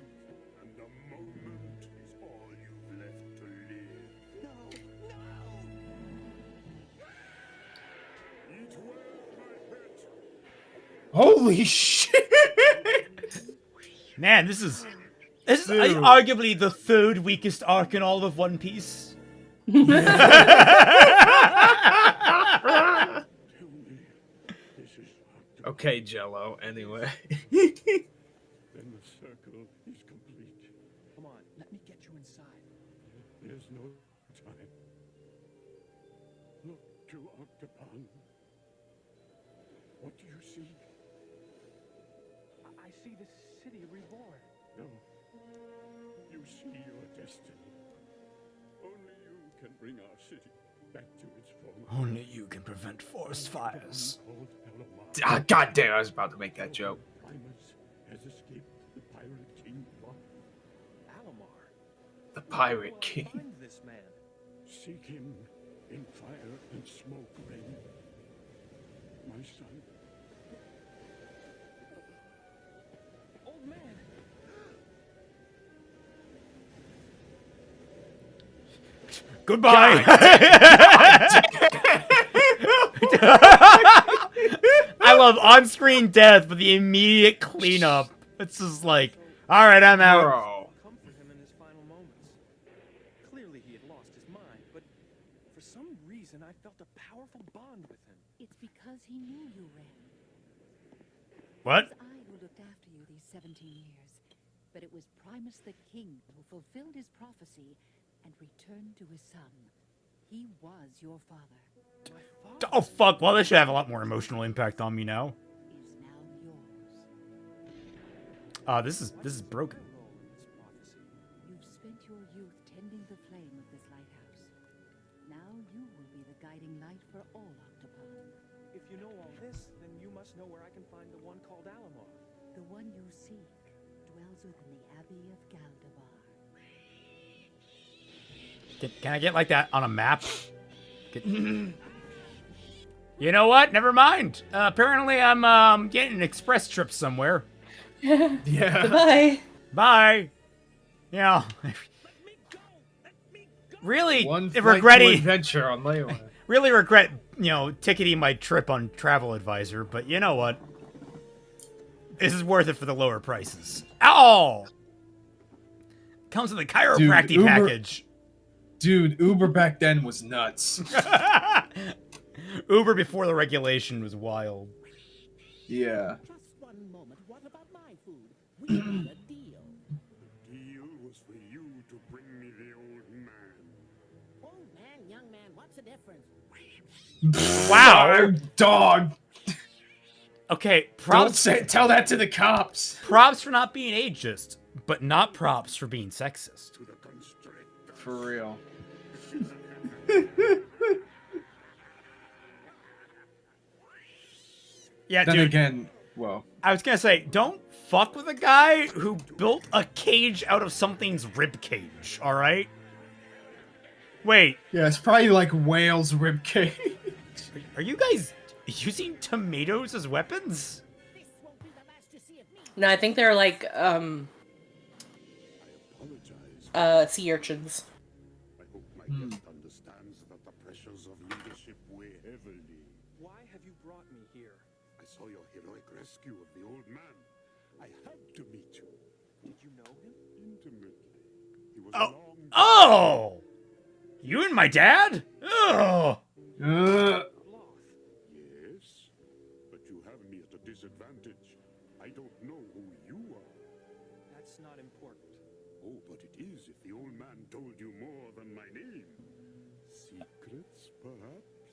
And the moment is all you've left to live. No, no! Eat well, my pet. Holy shit! Man, this is Dude. arguably the third weakest arc in all of One Piece. Okay, Jello, anyway. Then the circle is complete. Come on, let me get you inside. There's no time. Look to Octopon. What do you see? I see the city reborn. No. You see your destiny. Only you can bring our city back to its former. Only you can prevent forest fires. Called Elamar. Ah, God damn, I was about to make that joke. Primus has escaped the Pirate King plot. Alamar. The Pirate King. Find this man. seek him in fire and smoke, Rain. My son. Old man. Goodbye. I love on-screen death, but the immediate cleanup. It's just like, all right, I'm out. Bro. Comfort him in his final moments. Clearly he had lost his mind, but for some reason I felt a powerful bond with him. It's because he knew you, Ren. What? It was I who looked after you these 17 years. But it was Primus the King who fulfilled his prophecy and returned to his son. He was your father. Oh fuck! Well, this should have a lot more emotional impact on me now. This is broken. You've spent your youth tending the flame of this lighthouse. Now you will be the guiding light for all Octopod. If you know all this, then you must know where I can find the one called Alamar. The one you seek dwells within the Abbey of Galdabar. Can I get like that on a map? You know what? Never mind. Apparently, I'm getting an express trip somewhere. Yeah. Bye. Bye. You know, really One regretting adventure on layaway. Really regret, ticketing my trip on Travel Advisor, but you know what? This is worth it for the lower prices. Ow! Comes with a chiropractic package. Dude, Uber back then was nuts. Uber before the regulation was wild. Yeah. Just one moment. What about my food? We had a deal. The deal was for you to bring me the old man. Old man, young man, what's the difference? Wow. Dog. Okay, props. Tell that to the cops. Props for not being ageist, but not props for being sexist. For real. Yeah, then dude. Again, well, I was gonna say, don't fuck with a guy who built a cage out of something's rib cage. All right. Wait. Yeah, it's probably like whale's rib cage. Are you guys using tomatoes as weapons? No, I think they're like sea urchins. I hope my guest understands that the pressures of leadership weigh heavily. Why have you brought me here? I saw your heroic rescue of the old man. I had to meet you. Did you know him? Intimately. He was Oh! You and my dad? Oh! Yes, but you have me at a disadvantage. I don't know who you are. That's not important. Oh, but it is if the old man told you more than my name. Secrets, perhaps?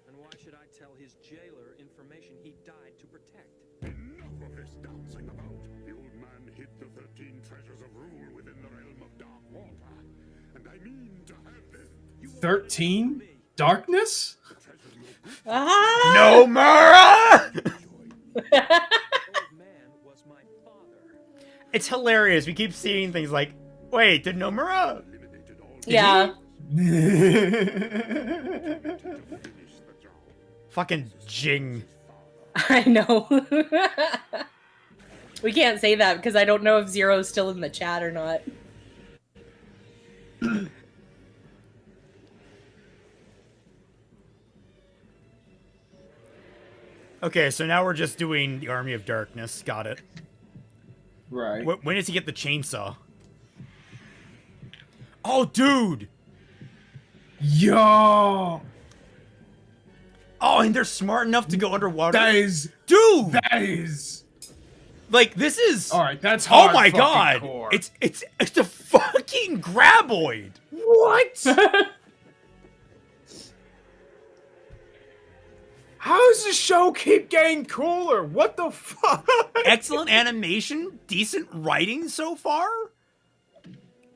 And why should I tell his jailer information he died to protect? Enough of this dancing about. The old man hid the 13 treasures of rule within the realm of dark water. And I mean to have them. 13? Darkness? No, Mara! It's hilarious. We keep seeing things like, wait, did Nomura? Yeah. Fucking Jing. I know. We can't say that because I don't know if Zero's still in the chat or not. Okay, so now we're just doing the Army of Darkness. Got it. Right. When does he get the chainsaw? Oh, dude! Yo! Oh, and they're smart enough to go underwater? That is... Dude! That is... Like, this is... Alright, that's Oh hard my fucking god! core. It's a fucking graboid! What? How does the show keep getting cooler? What the fuck? Excellent animation, decent writing so far.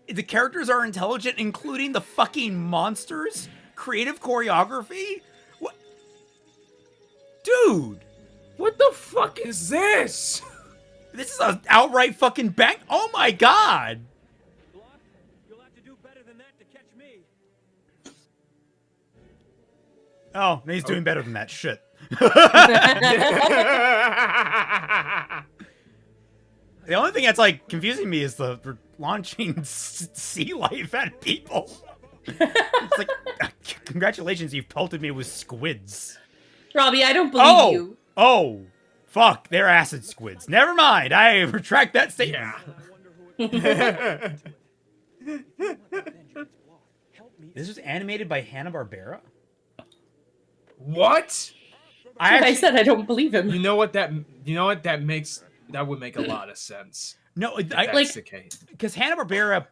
The characters are intelligent, including the fucking monsters. Creative choreography. What? Dude! What the fuck is this? This is an outright fucking bang. Oh my god! You'll have to do better than that to catch me. Oh, he's doing better than that shit. The only thing that's like confusing me is the launching sea life at people. It's like, congratulations, you've pelted me with squids. Robbie, I don't believe you. Oh, fuck, they're acid squids. Never mind, I retract that statement. Yeah. This was animated by Hanna-Barbera? What? I said I don't believe him. You know what that would make a lot of sense. No, that's the case. Because Hanna-Barbera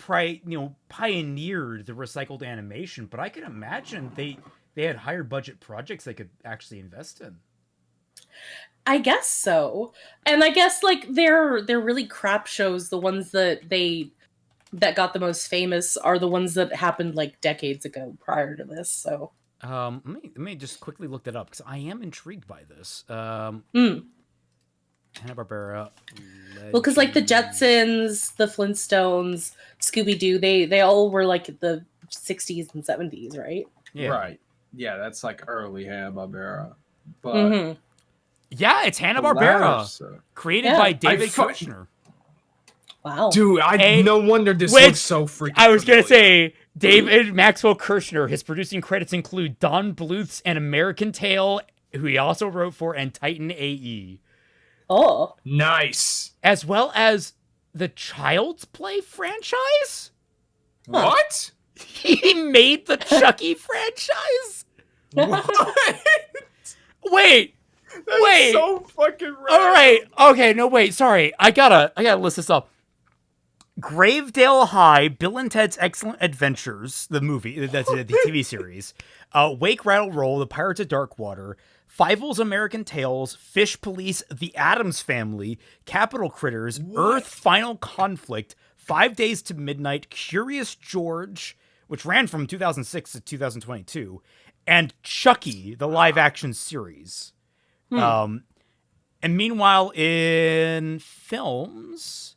pioneered the recycled animation, but I can imagine they had higher budget projects they could actually invest in. I guess so. And I guess like they're really crap shows, the ones that got the most famous are the ones that happened like decades ago prior to this. So let me just quickly look that up because I am intrigued by this. Hanna-Barbera. Well, because like the Jetsons, the Flintstones, Scooby-Doo, they all were like the 60s and 70s, right? Yeah. Right. Yeah, that's like early Hanna-Barbera. But yeah, it's Hanna-Barbera, created by David Kushner. Wow, dude, no wonder this looks so freaking. I was gonna say David Maxwell Kirshner. His producing credits include Don Bluth's An American Tail, who he also wrote for, and Titan AE. Oh, nice. As well as the Child's Play franchise. What? He made the Chucky franchise. What? Wait. That's so fucking rad. All right. Okay. No. Wait. Sorry. I gotta list this up. Gravedale High, Bill and Ted's Excellent Adventures, the movie, that's the TV series. Wake, Rattle, Roll, The Pirates of Darkwater, Fievel's American Tales, Fish Police, The Addams Family, Capital Critters, Earth, Final Conflict, 5 Days to Midnight, Curious George, which ran from 2006 to 2022, and Chucky, the live-action series. And meanwhile, in films...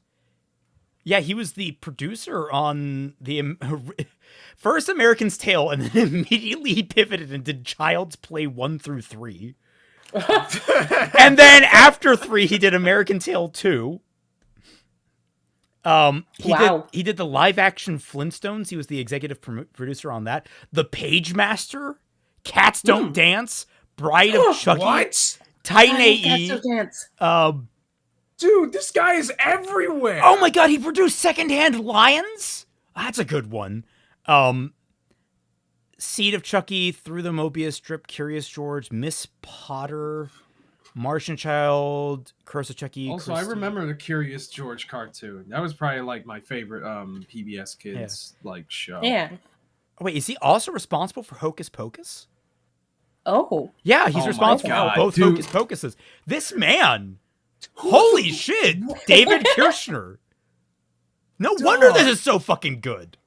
Yeah, he was the producer on the first American's Tale, and then immediately he pivoted and did Child's Play 1 through 3. And then after 3, he did American Tale 2. He did the live-action Flintstones. He was the executive producer on that. The Page Master, Cats Don't Dance, Bride of Chucky, what? Titan AE. Cats Don't Dance. Dude, this guy is everywhere. Oh my god, he produced Secondhand Lions? That's a good one. Seed of Chucky, Through the Mobius Strip, Curious George, Miss Potter, Martian Child, Curse of Chucky. Also, I remember the Curious George cartoon. That was probably like my favorite PBS Kids like show. Yeah. Wait, is he also responsible for Hocus Pocus? Oh. Yeah, he's responsible for both Hocus Pocuses. This man... Holy shit! David Kirshner. No wonder this is so fucking good.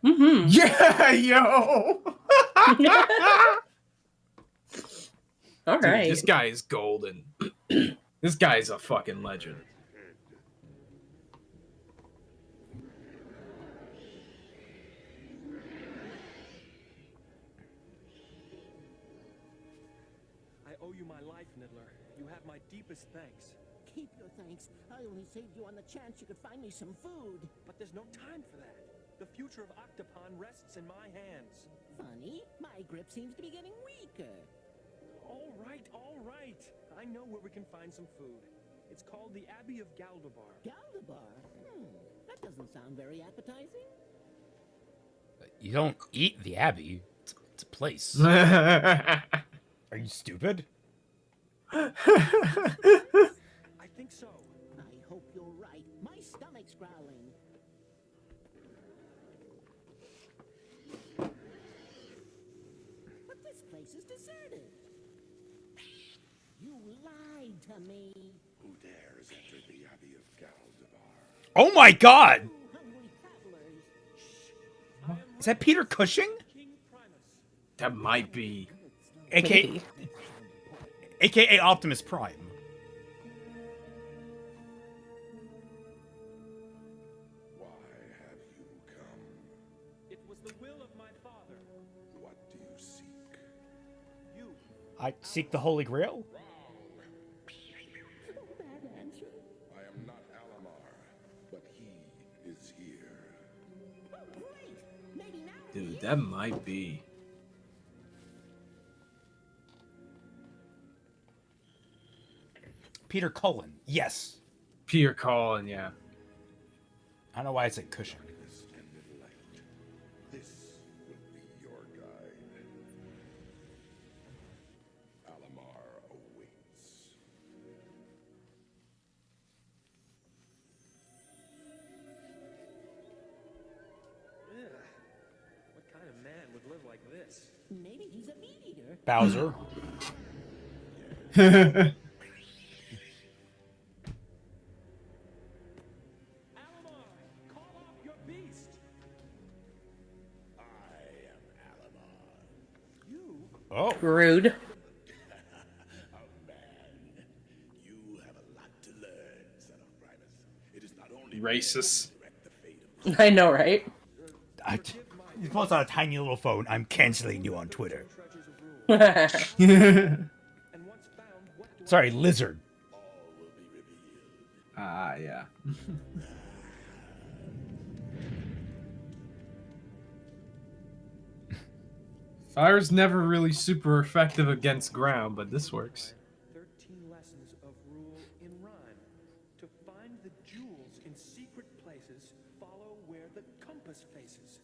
Mm-hmm. Yeah, yo. All right. Dude, this guy is golden. This guy is a fucking legend. I owe you my life, Niddler. You have my deepest thanks. Keep your thanks. I only saved you on the chance you could find me some food. But there's no time for that. The future of Octopon rests in my hands. Funny, my grip seems to be getting weaker. All right, all right. I know where we can find some food. It's called the Abbey of Galdabar. Galdabar? That doesn't sound very appetizing. You don't eat the Abbey. It's a place. Are you stupid? I think so. I hope you're right. My stomach's growling. But this place is deserted. You lied to me. Who dares enter the Abbey of Galdabar? Oh my god! Is that Peter Cushing? That might be. AKA Optimus Prime. Why have you come? It was the will of my father. What do you seek? You, I seek the Holy Grail? I am not Alamar, but he is here. Dude, that might be. Peter Cullen. Yes. Peter Cullen, yeah. I don't know why I said Cushing. This will be your guide. Alamar awaits. Ugh. What kind of man would live like this? Maybe he's a meat eater. Bowser. Oh. Rude. Racist. I know, right? He pulls out a tiny little phone. I'm canceling you on Twitter. Sorry, lizard. Ah, yeah. Fire's never really super effective against ground, but this works. 13 lessons of rule in rhyme. To find the jewels in secret places, follow where the compass faces.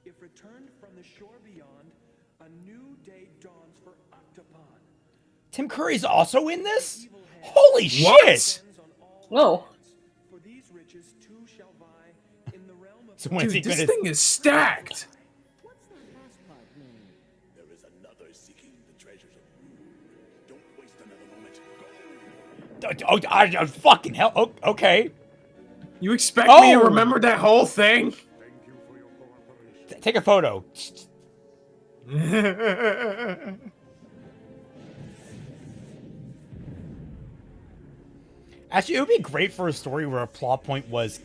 If returned from the shore beyond, a new day dawns for Octopon. Tim Curry's also in this? Holy shit! Whoa. For these riches too shall vie in the realm of So when's he Dude, this gonna... thing is stacked! There is another seeking the treasures of Rune. Don't waste another moment. Go! Oh, fucking hell. Oh, okay. You expect me to remember that whole thing? Take a photo. Actually, it would be great for a story where a plot point was,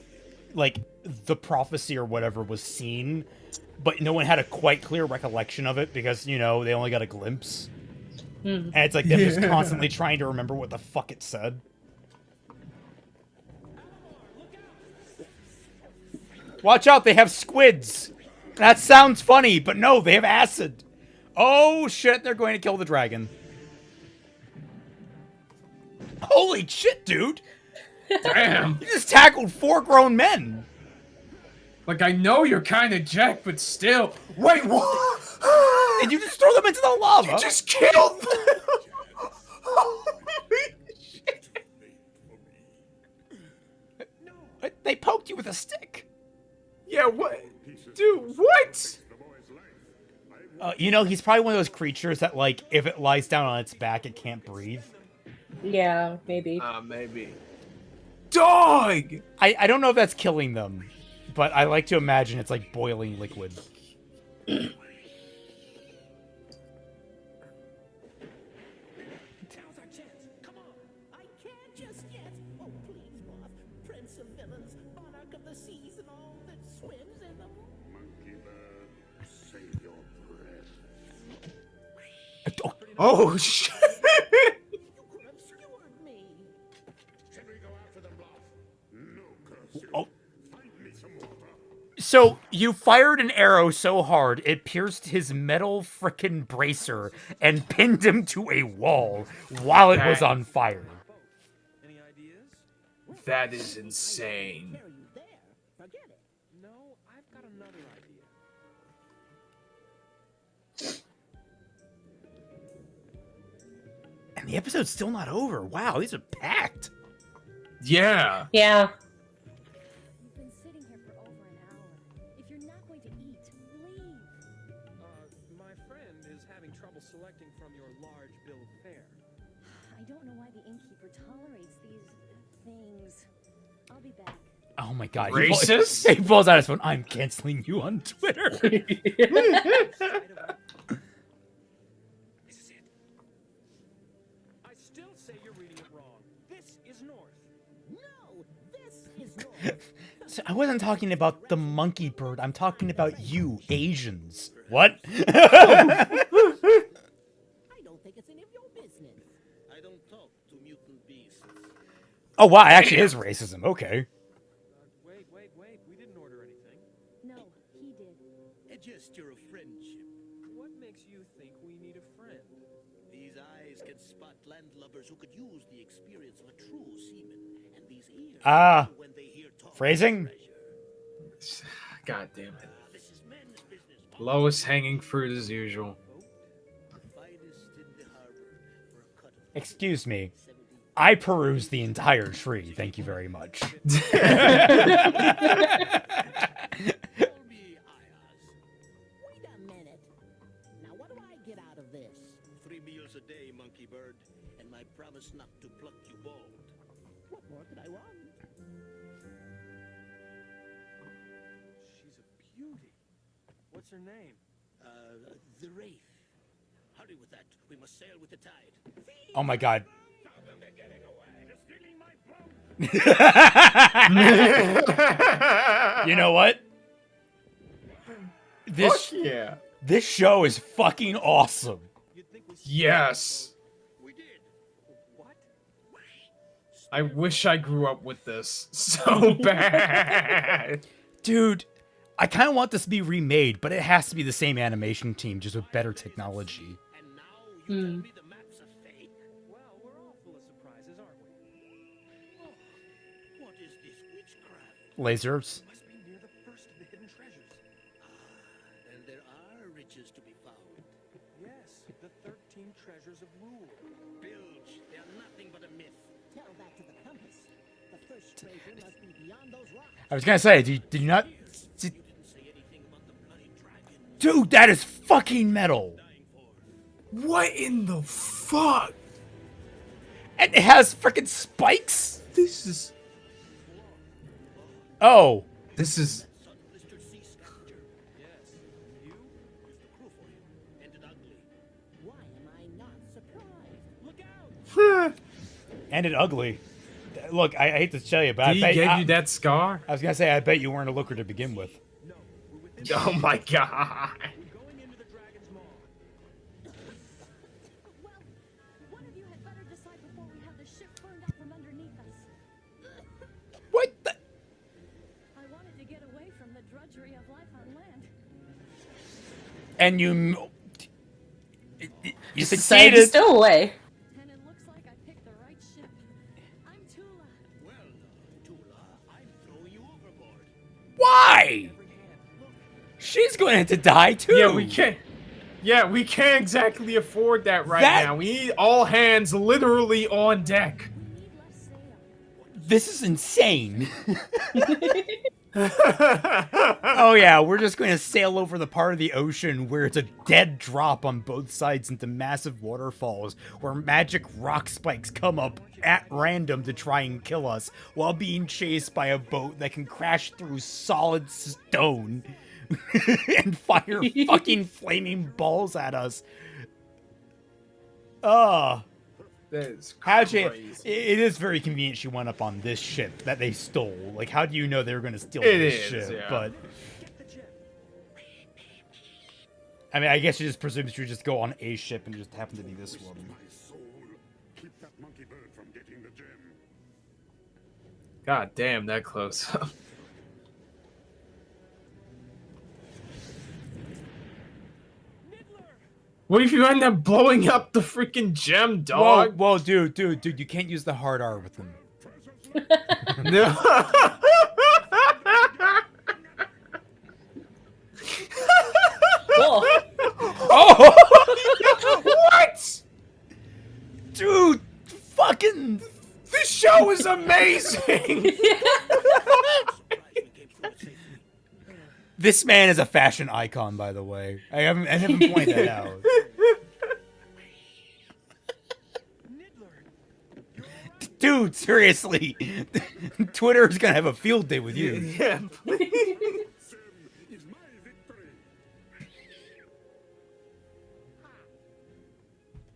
like, the prophecy or whatever was seen, but no one had a quite clear recollection of it because, you know, they only got a glimpse. And it's like them just constantly trying to remember what the fuck it said. Watch out, they have squids! That sounds funny, but no, they have acid! Oh shit, they're going to kill the dragon. Holy shit, dude! Damn! You just tackled 4 grown men! Like, I know you're kind of jacked, but still. Wait, what? Did you just throw them into the lava? You just killed them! They poked you with a stick. Yeah, what? Dude, what? You know, he's probably one of those creatures that, like, if it lies down on its back, it can't breathe. Yeah, maybe. Maybe. Dog! I don't know if that's killing them, but I like to imagine it's like boiling liquid. Now's our chance. Come on. I can't just yet. Oh, please, boss. Prince of villains, monarch of the seas, and all that swims in them. Monkey bird, save your breath. Oh, shit! You could have skewered me. Should we go after them, Bluff? No, curse you. Oh. Find me some water. So, you fired an arrow so hard, it pierced his metal frickin' bracer and pinned him to a wall while it was on fire. Any ideas? That is insane. Carry you there. Forget it. No, I've got another idea. And the episode's still not over. Wow, these are packed. Yeah. Yeah. You've been sitting here for over an hour. If you're not going to eat, leave. My friend is having trouble selecting from your large bill of fare. I don't know why the innkeeper tolerates these things. I'll be back. Oh my god. Racist? He pulls out his phone. I'm canceling you on Twitter. This is it. I still say you're reading it wrong. This is north. No, this is north. So I wasn't talking about the monkey bird. I'm talking about you, Asians. What? I don't think it's any of your don't talk to mutant beasts. Oh wow, it actually is racism. Okay. Wait. We didn't order anything. No, he did. A gesture of friendship. What makes you think we need a friend? These eyes can spot landlubbers who could use the experience of a true seaman. And these ears, when they hear talk, phrasing? God damn it. Lowest hanging fruit as usual. Excuse me. I perused the entire tree. Thank you very much. Wait a minute. Now what do I get out of this? 3 meals a day, monkey bird, and my promise not to pluck you bald. What more could I want? She's a beauty. What's her name? The Wraith. Hurry with that. We must sail with the tide. Oh my god. You know what? Fuck yeah. This show is fucking awesome. Yes. I wish I grew up with this so bad. Dude, I kind of want this to be remade, but it has to be the same animation team, just with better technology. Hmm. Well, we're all full of surprises, aren't we? What is this witchcraft? Lasers. Must be near the first of the hidden treasures. And there are riches to be found. Yes, the 13 treasures of rule. Bilge, they are nothing but a myth. Tell that to the compass. The first treasure must be beyond those rocks. I was gonna say, did you not... Dude, that is fucking metal. What in the fuck? And it has freaking spikes? This is... Oh. This is... Ended ugly. Look, I hate to tell you, but Did he give you that scar? I was gonna say, I bet you weren't a looker to begin with. Oh my god. One of you had better decide before we have the ship burned up from underneath us. What the? I wanted to get away from the drudgery of life on land. And you Decided to succeeded. stow away. And it looks like I picked the right ship. I'm Tula. Well, Tula, I'm throwing you overboard. Why? She's going to die too. Yeah, we can't. Yeah, we can't exactly afford that right now. We need all hands literally on deck. This is insane. Oh yeah, we're just going to sail over the part of the ocean where it's a dead drop on both sides into massive waterfalls where magic rock spikes come up at random to try and kill us while being chased by a boat that can crash through solid stone and fire fucking flaming balls at us. That's how'd you? crazy. It is very convenient she went up on this ship that they stole. Like, how do you know they were going to steal It this is, ship? yeah. But I mean, I guess you just presume she would just go on a ship and it just happened to be this one. Keep that monkey bird from getting the gem. God damn, that close. What if you end up blowing up the freaking gem, dog? Whoa, dude, you can't use the hard R with them. No. Whoa. Oh! What? Dude, fucking... This show is amazing! This man is a fashion icon, by the way. I haven't pointed that out. Dude, seriously. Twitter is going to have a field day with you. Yeah, please.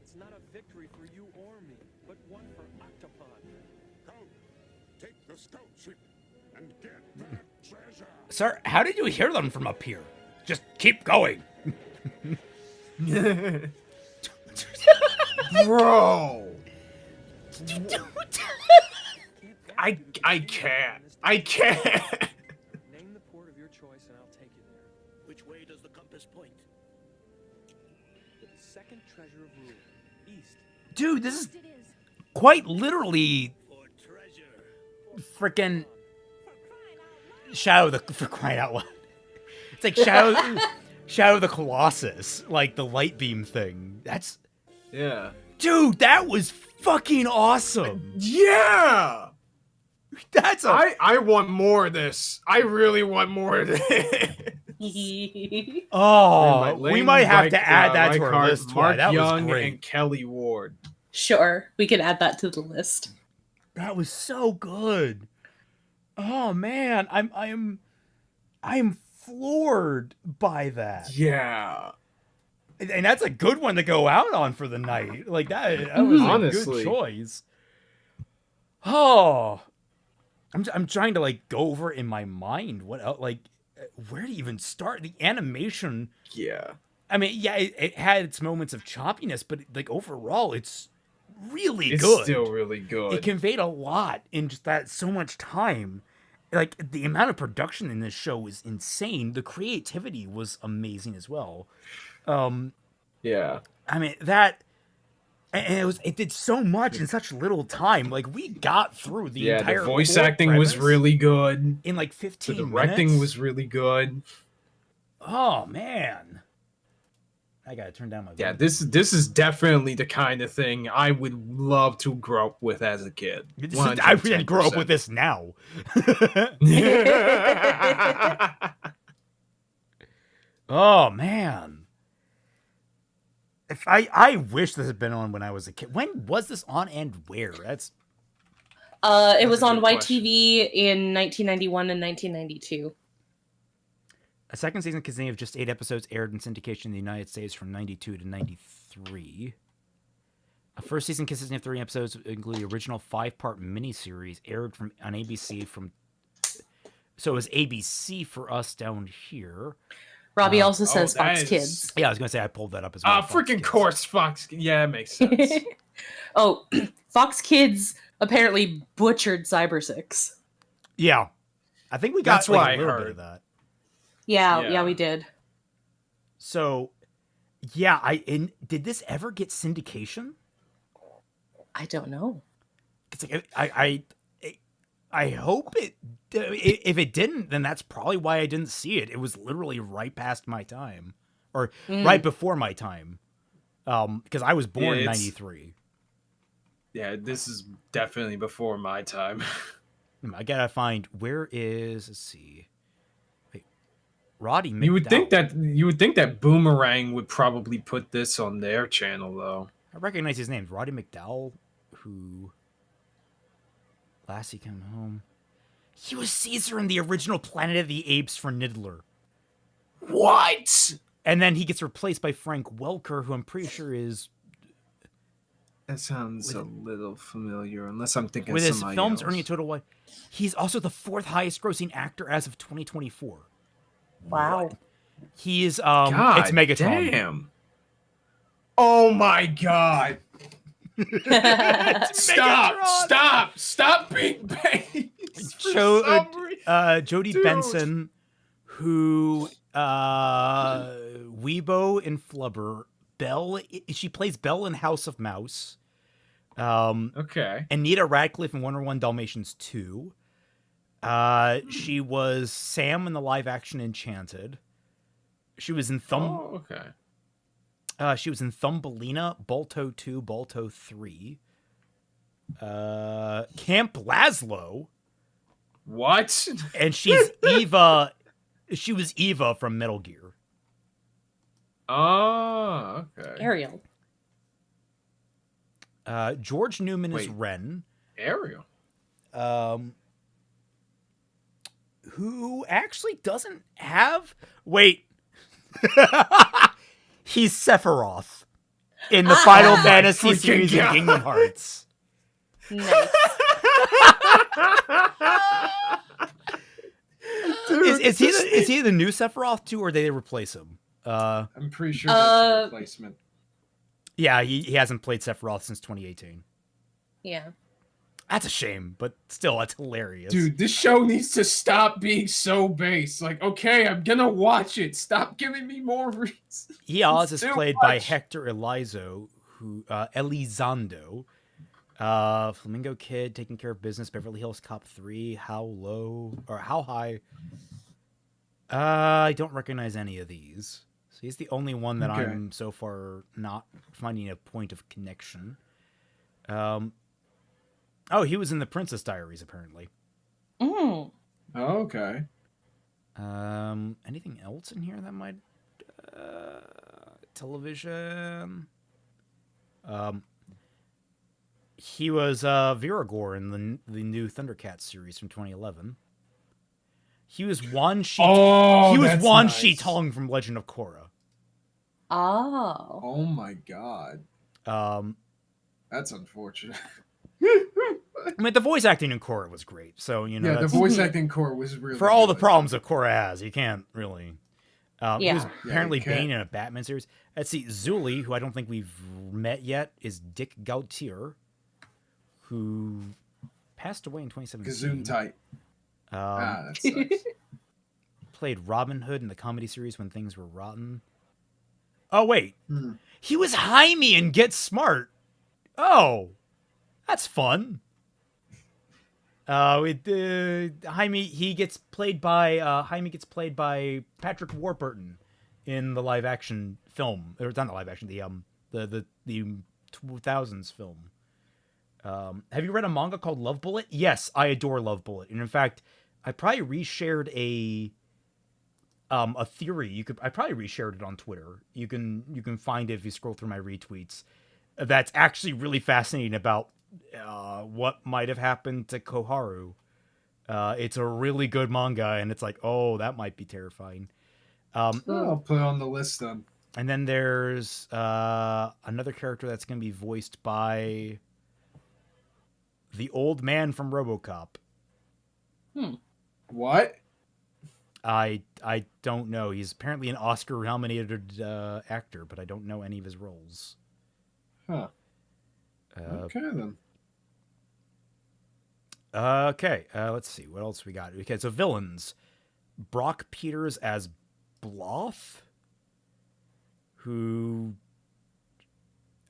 It's not a victory for you or me, but one for Octopod. Go, take the scout ship and get that treasure. Sir, how did you hear them from up here? Just keep going. Bro. I can't. I can't. Name the port of your choice and I'll take you there. Which way does the compass point? To the second treasure of rule, east. Dude, this is quite literally freaking Shadow for crying out loud. It's like Shadow of the Colossus, like the light beam thing. That's yeah. Dude, that was fucking awesome. Yeah. That's I want more of this. I really want more of this. Oh, we might have to add that to our list. Mark That Young was great. and Kelly Ward. Sure, we can add that to the list. That was so good. Oh man, I'm floored by that. Yeah. And that's a good one to go out on for the night. Like that was Honestly. a good choice. Oh, I'm trying to like go over it in my mind. What else, like where to even start? The animation. Yeah. I mean, yeah, it had its moments of choppiness, but like overall, it's really It's good. still really good. It conveyed a lot in just that so much time. Like the amount of production in this show was insane. The creativity was amazing as well. Yeah. I mean and it did so much in such little time. Like we got through the entire the voice core acting was premise really good. in like 15 The directing minutes. was really good. Oh man. I gotta turn down my Yeah, volume. this is definitely the kind of thing I would love to grow up with as a kid. I would grow up with this now. Oh man. If I wish this had been on when I was a kid. When was this on and where? It was a on good question. YTV in 1991 and 1992. A second season consisting of just 8 episodes aired in syndication in the United States from 92 to 93. A first season consisting of 3 episodes, including the original 5-part miniseries, aired on ABC from... So it was ABC for us down here. Robbie also says that Fox is- Kids. Yeah, I was going to say I pulled that up as well. Fox Freaking Kids. course, Fox. Yeah, it makes sense. Oh, Fox Kids apparently butchered Cyber 6. Yeah. I think we got That's what like, I a little bit heard. of that. Yeah, we did. So, yeah, did this ever get syndication? I don't know. It's like I hope it. If it didn't, then that's probably why I didn't see it. It was literally right past my time, or right before my time, because I was born in it's- '93. Yeah, this is definitely before my time. I gotta find where is. Let's see. Wait, Roddy McDowell. You would think that Boomerang would probably put this on their channel though. I recognize his name, Roddy McDowell, who Lassie Come Home. He was Caesar in the original Planet of the Apes for Niddler. What? And then he gets replaced by Frank Welker, who I'm pretty sure is That sounds a little familiar, unless I'm thinking with of his somebody films else. earning a total of. He's also the 4th highest grossing actor as of 2024. Wow. He is God it's Megatron. Damn. Oh my god. Stop being paid. Jodie Dude. Benson, who Weebo in Flubber, Belle. She plays Belle in House of Mouse. Okay. Anita Radcliffe in Wonder Woman Dalmatians 2. She was Sam in the live action Enchanted. She was in Oh, okay. She was in Thumbelina, Balto 2, Balto 3. Camp Laszlo. What? And she's Eva. She was Eva from Metal Gear. Oh, okay. Ariel. George Newman is Wait. Ren. Ariel. Who actually doesn't have... Wait. He's Sephiroth in the Final Fantasy freaking series in God. Kingdom Hearts. Nice. Is he the new Sephiroth too, or did they replace him? I'm pretty sure that's a replacement. Yeah, he hasn't played Sephiroth since 2018. Yeah. That's a shame, but still, that's hilarious. Dude, this show needs to stop being so base. Like, okay, I'm gonna watch it. Stop giving me more reasons. Oz is too played by much. Hector Elizondo, Flamingo Kid, Taking Care of Business, Beverly Hills Cop 3, How High. I don't recognize any of these. So he's the only one that Okay. I'm so far not finding a point of connection. He was in the Princess Diaries, apparently. Mm. Oh, okay. Anything else in here that might... television... he was Viragor in the new Thundercats series from 2011. He was Wan Shi. He was Wan Shi Tong from Legend of Korra. Oh. Oh my god. That's unfortunate. I mean, the voice acting in Korra was great. So, you know, Yeah, the voice acting in Korra was really for all the good. problems that Korra has, you can't really. He was Yeah. apparently you can't. Bane in a Batman series. Let's see, Zuli, who I don't think we've met yet, is Dick Gautier, who passed away in 2017. Gesundheit. That sucks. Played Robin Hood in the comedy series When Things Were Rotten. Oh, wait. He was Jaime in Get Smart. Oh, that's fun. Jaime gets played by Patrick Warburton in the live action film. Or it's not the live action, the 2000s film. Have you read a manga called Love Bullet? Yes, I adore Love Bullet. And in fact, I probably reshared a theory. I probably reshared it on Twitter. You can find it if you scroll through my retweets. That's actually really fascinating about what might have happened to Koharu. It's a really good manga, and it's like, oh, that might be terrifying. I'll put it on the list then. And then there's another character that's going to be voiced by the old man from RoboCop. What? I don't know. He's apparently an Oscar-nominated actor, but I don't know any of his roles. Huh. Okay, then. Okay, let's see. What else we got? Okay, so villains. Brock Peters as Bloth, who...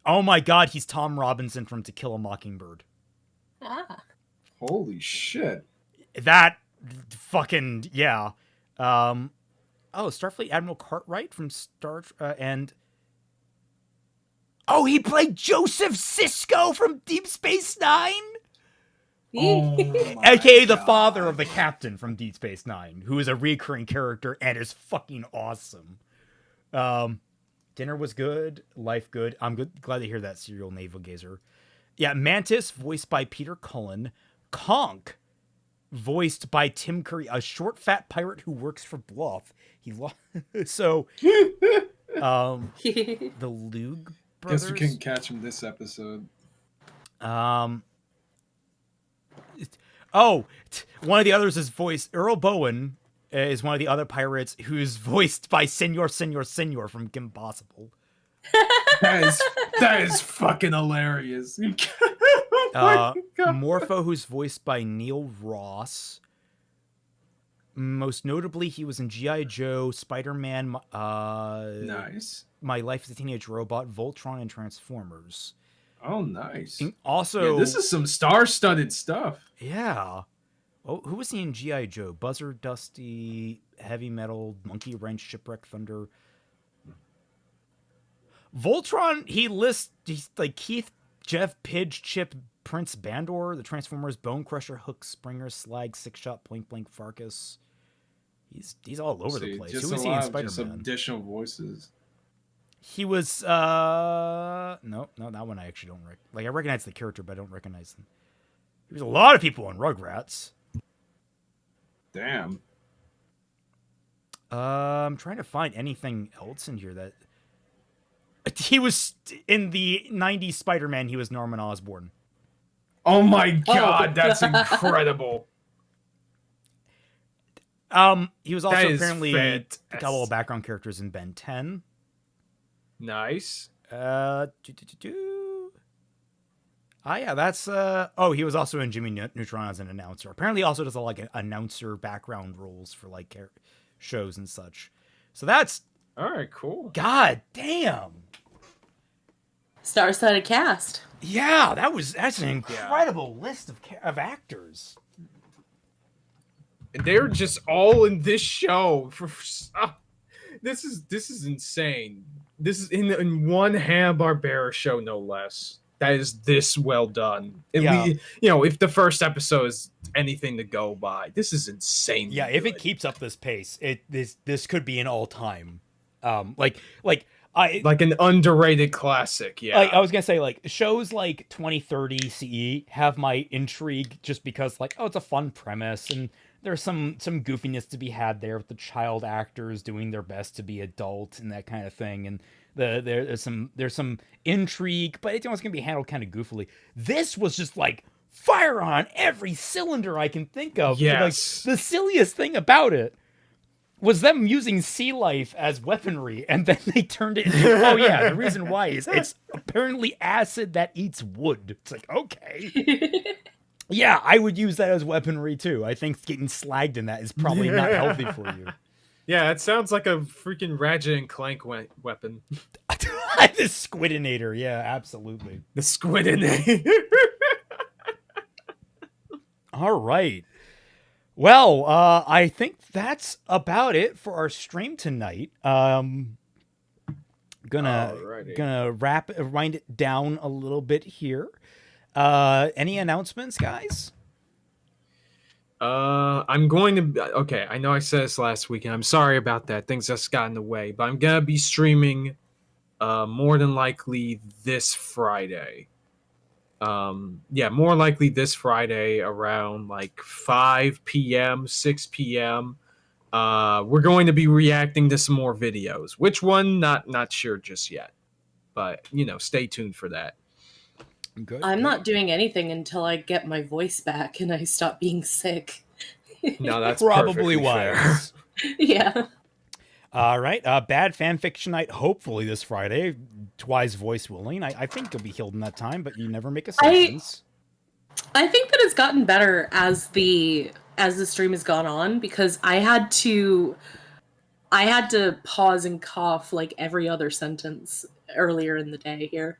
Oh my god, he's Tom Robinson from To Kill a Mockingbird. Ah. Holy shit. That fucking... Yeah. Starfleet Admiral Cartwright from and... Oh, he played Joseph Sisko from Deep Space Nine? AKA the father of the captain from Deep Space Nine, who is a recurring character and is fucking awesome. Dinner was good, life good. I'm glad to hear that, Serial Navel Gazer. Yeah, Mantis, voiced by Peter Cullen. Conk, voiced by Tim Curry, a short, fat pirate who works for Bluff. So, the Lug brothers. Guess we couldn't catch him this episode. One of the others is voiced... Earl Bowen is one of the other pirates who's voiced by Senor from Kim Possible. That is fucking hilarious. Morpho, who's voiced by Neil Ross. Most notably, he was in G.I. Joe, Spider-Man, nice. My Life as a Teenage Robot, Voltron, and Transformers. Oh, nice. And also... Yeah, this is some star-studded stuff. Yeah. Oh, who was he in G.I. Joe? Buzzer, Dusty, Heavy Metal, Monkey Wrench, Shipwreck Thunder. Voltron, he's like Keith, Jeff, Pidge, Chip, Prince Bandor, the Transformers, Bone Crusher, Hook, Springer, Slag, Six Shot, Blink Blank, Farkas. He's all over the place. Who was he in Spider-Man? Additional voices. He was no, that one I actually don't I recognize the character, but I don't recognize him. He was a lot of people on Rugrats. Damn. I'm trying to find anything else in here that he was in the 90s Spider-Man. He was Norman Osborn. Oh my god, that's incredible. He was also apparently a couple of background characters in Ben 10. Nice. Yeah, that's oh, he was also in Jimmy Neutron as an announcer. Apparently also does like announcer background roles for like shows and such. So that's all right, cool. God damn. Star-studded cast. Yeah, that's an incredible list of actors. And they're just all in this show for this is insane. This is in one Hanna-Barbera show, no less. That is this well done. If the first episode is anything to go by, this is insane. Yeah, if it keeps up this pace, this could be an all-time, like an underrated classic. Yeah, I was gonna say like shows like 2030 CE have my intrigue just because like it's a fun premise and there's some goofiness to be had there with the child actors doing their best to be adult and that kind of thing, and there's some intrigue, but it's almost gonna be handled kind of goofily. This was just like fire on every cylinder I can think of. Yes. Like, the silliest thing about it was them using sea life as weaponry, and then they turned it into, the reason why is it's apparently acid that eats wood. It's like, okay. Yeah, I would use that as weaponry too. I think getting slagged in that is probably not healthy for you. Yeah, it sounds like a freaking Ratchet and Clank weapon. The Squidinator, yeah, absolutely. The Squidinator. All right. Well, I think that's about it for our stream tonight. Gonna wind it down a little bit here. Any announcements, guys? I'm going to. Okay, I know I said this last week, and I'm sorry about that. Things just got in the way, but I'm gonna be streaming, more than likely this Friday. More likely this Friday around like 5 p.m., 6 p.m. We're going to be reacting to some more videos. Which one? Not sure just yet, but stay tuned for that. Good. I'm not doing anything until I get my voice back and I stop being sick. No, that's probably wise. Yeah. All right. Bad fanfiction night, hopefully this Friday. Twi's voice willing. I think you'll be healed in that time, but you never make assumptions. I think that it's gotten better as the stream has gone on, because I had to pause and cough like every other sentence earlier in the day here.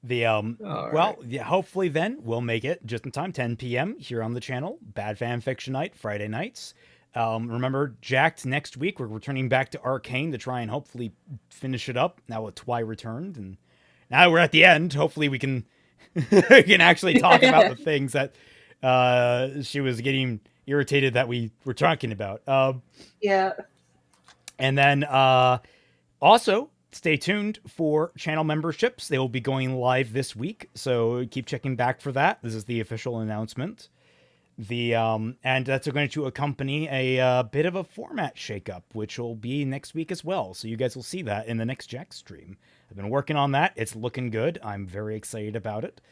Hopefully then we'll make it just in time, 10 p.m. here on the channel. Bad Fanfiction Night, Friday nights. Remember, JYCT next week. We're returning back to Arcane to try and hopefully finish it up now with Twi returned. And now we're at the end. Hopefully we can actually talk about the things that she was getting irritated that we were talking about. Yeah. And then also, stay tuned for channel memberships. They will be going live this week, so keep checking back for that. This is the official announcement. And that's going to accompany a bit of a format shakeup, which will be next week as well. So you guys will see that in the next JYCT stream. I've been working on that. It's looking good. I'm very excited about it.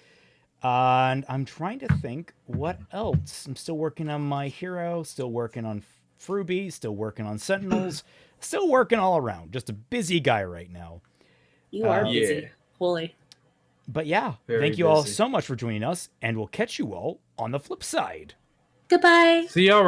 And I'm trying to think what else. I'm still working on My Hero, still working on Fruby, still working on Sentinels, still working all around. Just a busy guy right now. You are busy, fully. But yeah, thank you all so much for joining us, and we'll catch you all on the flip side. Goodbye. See y'all around.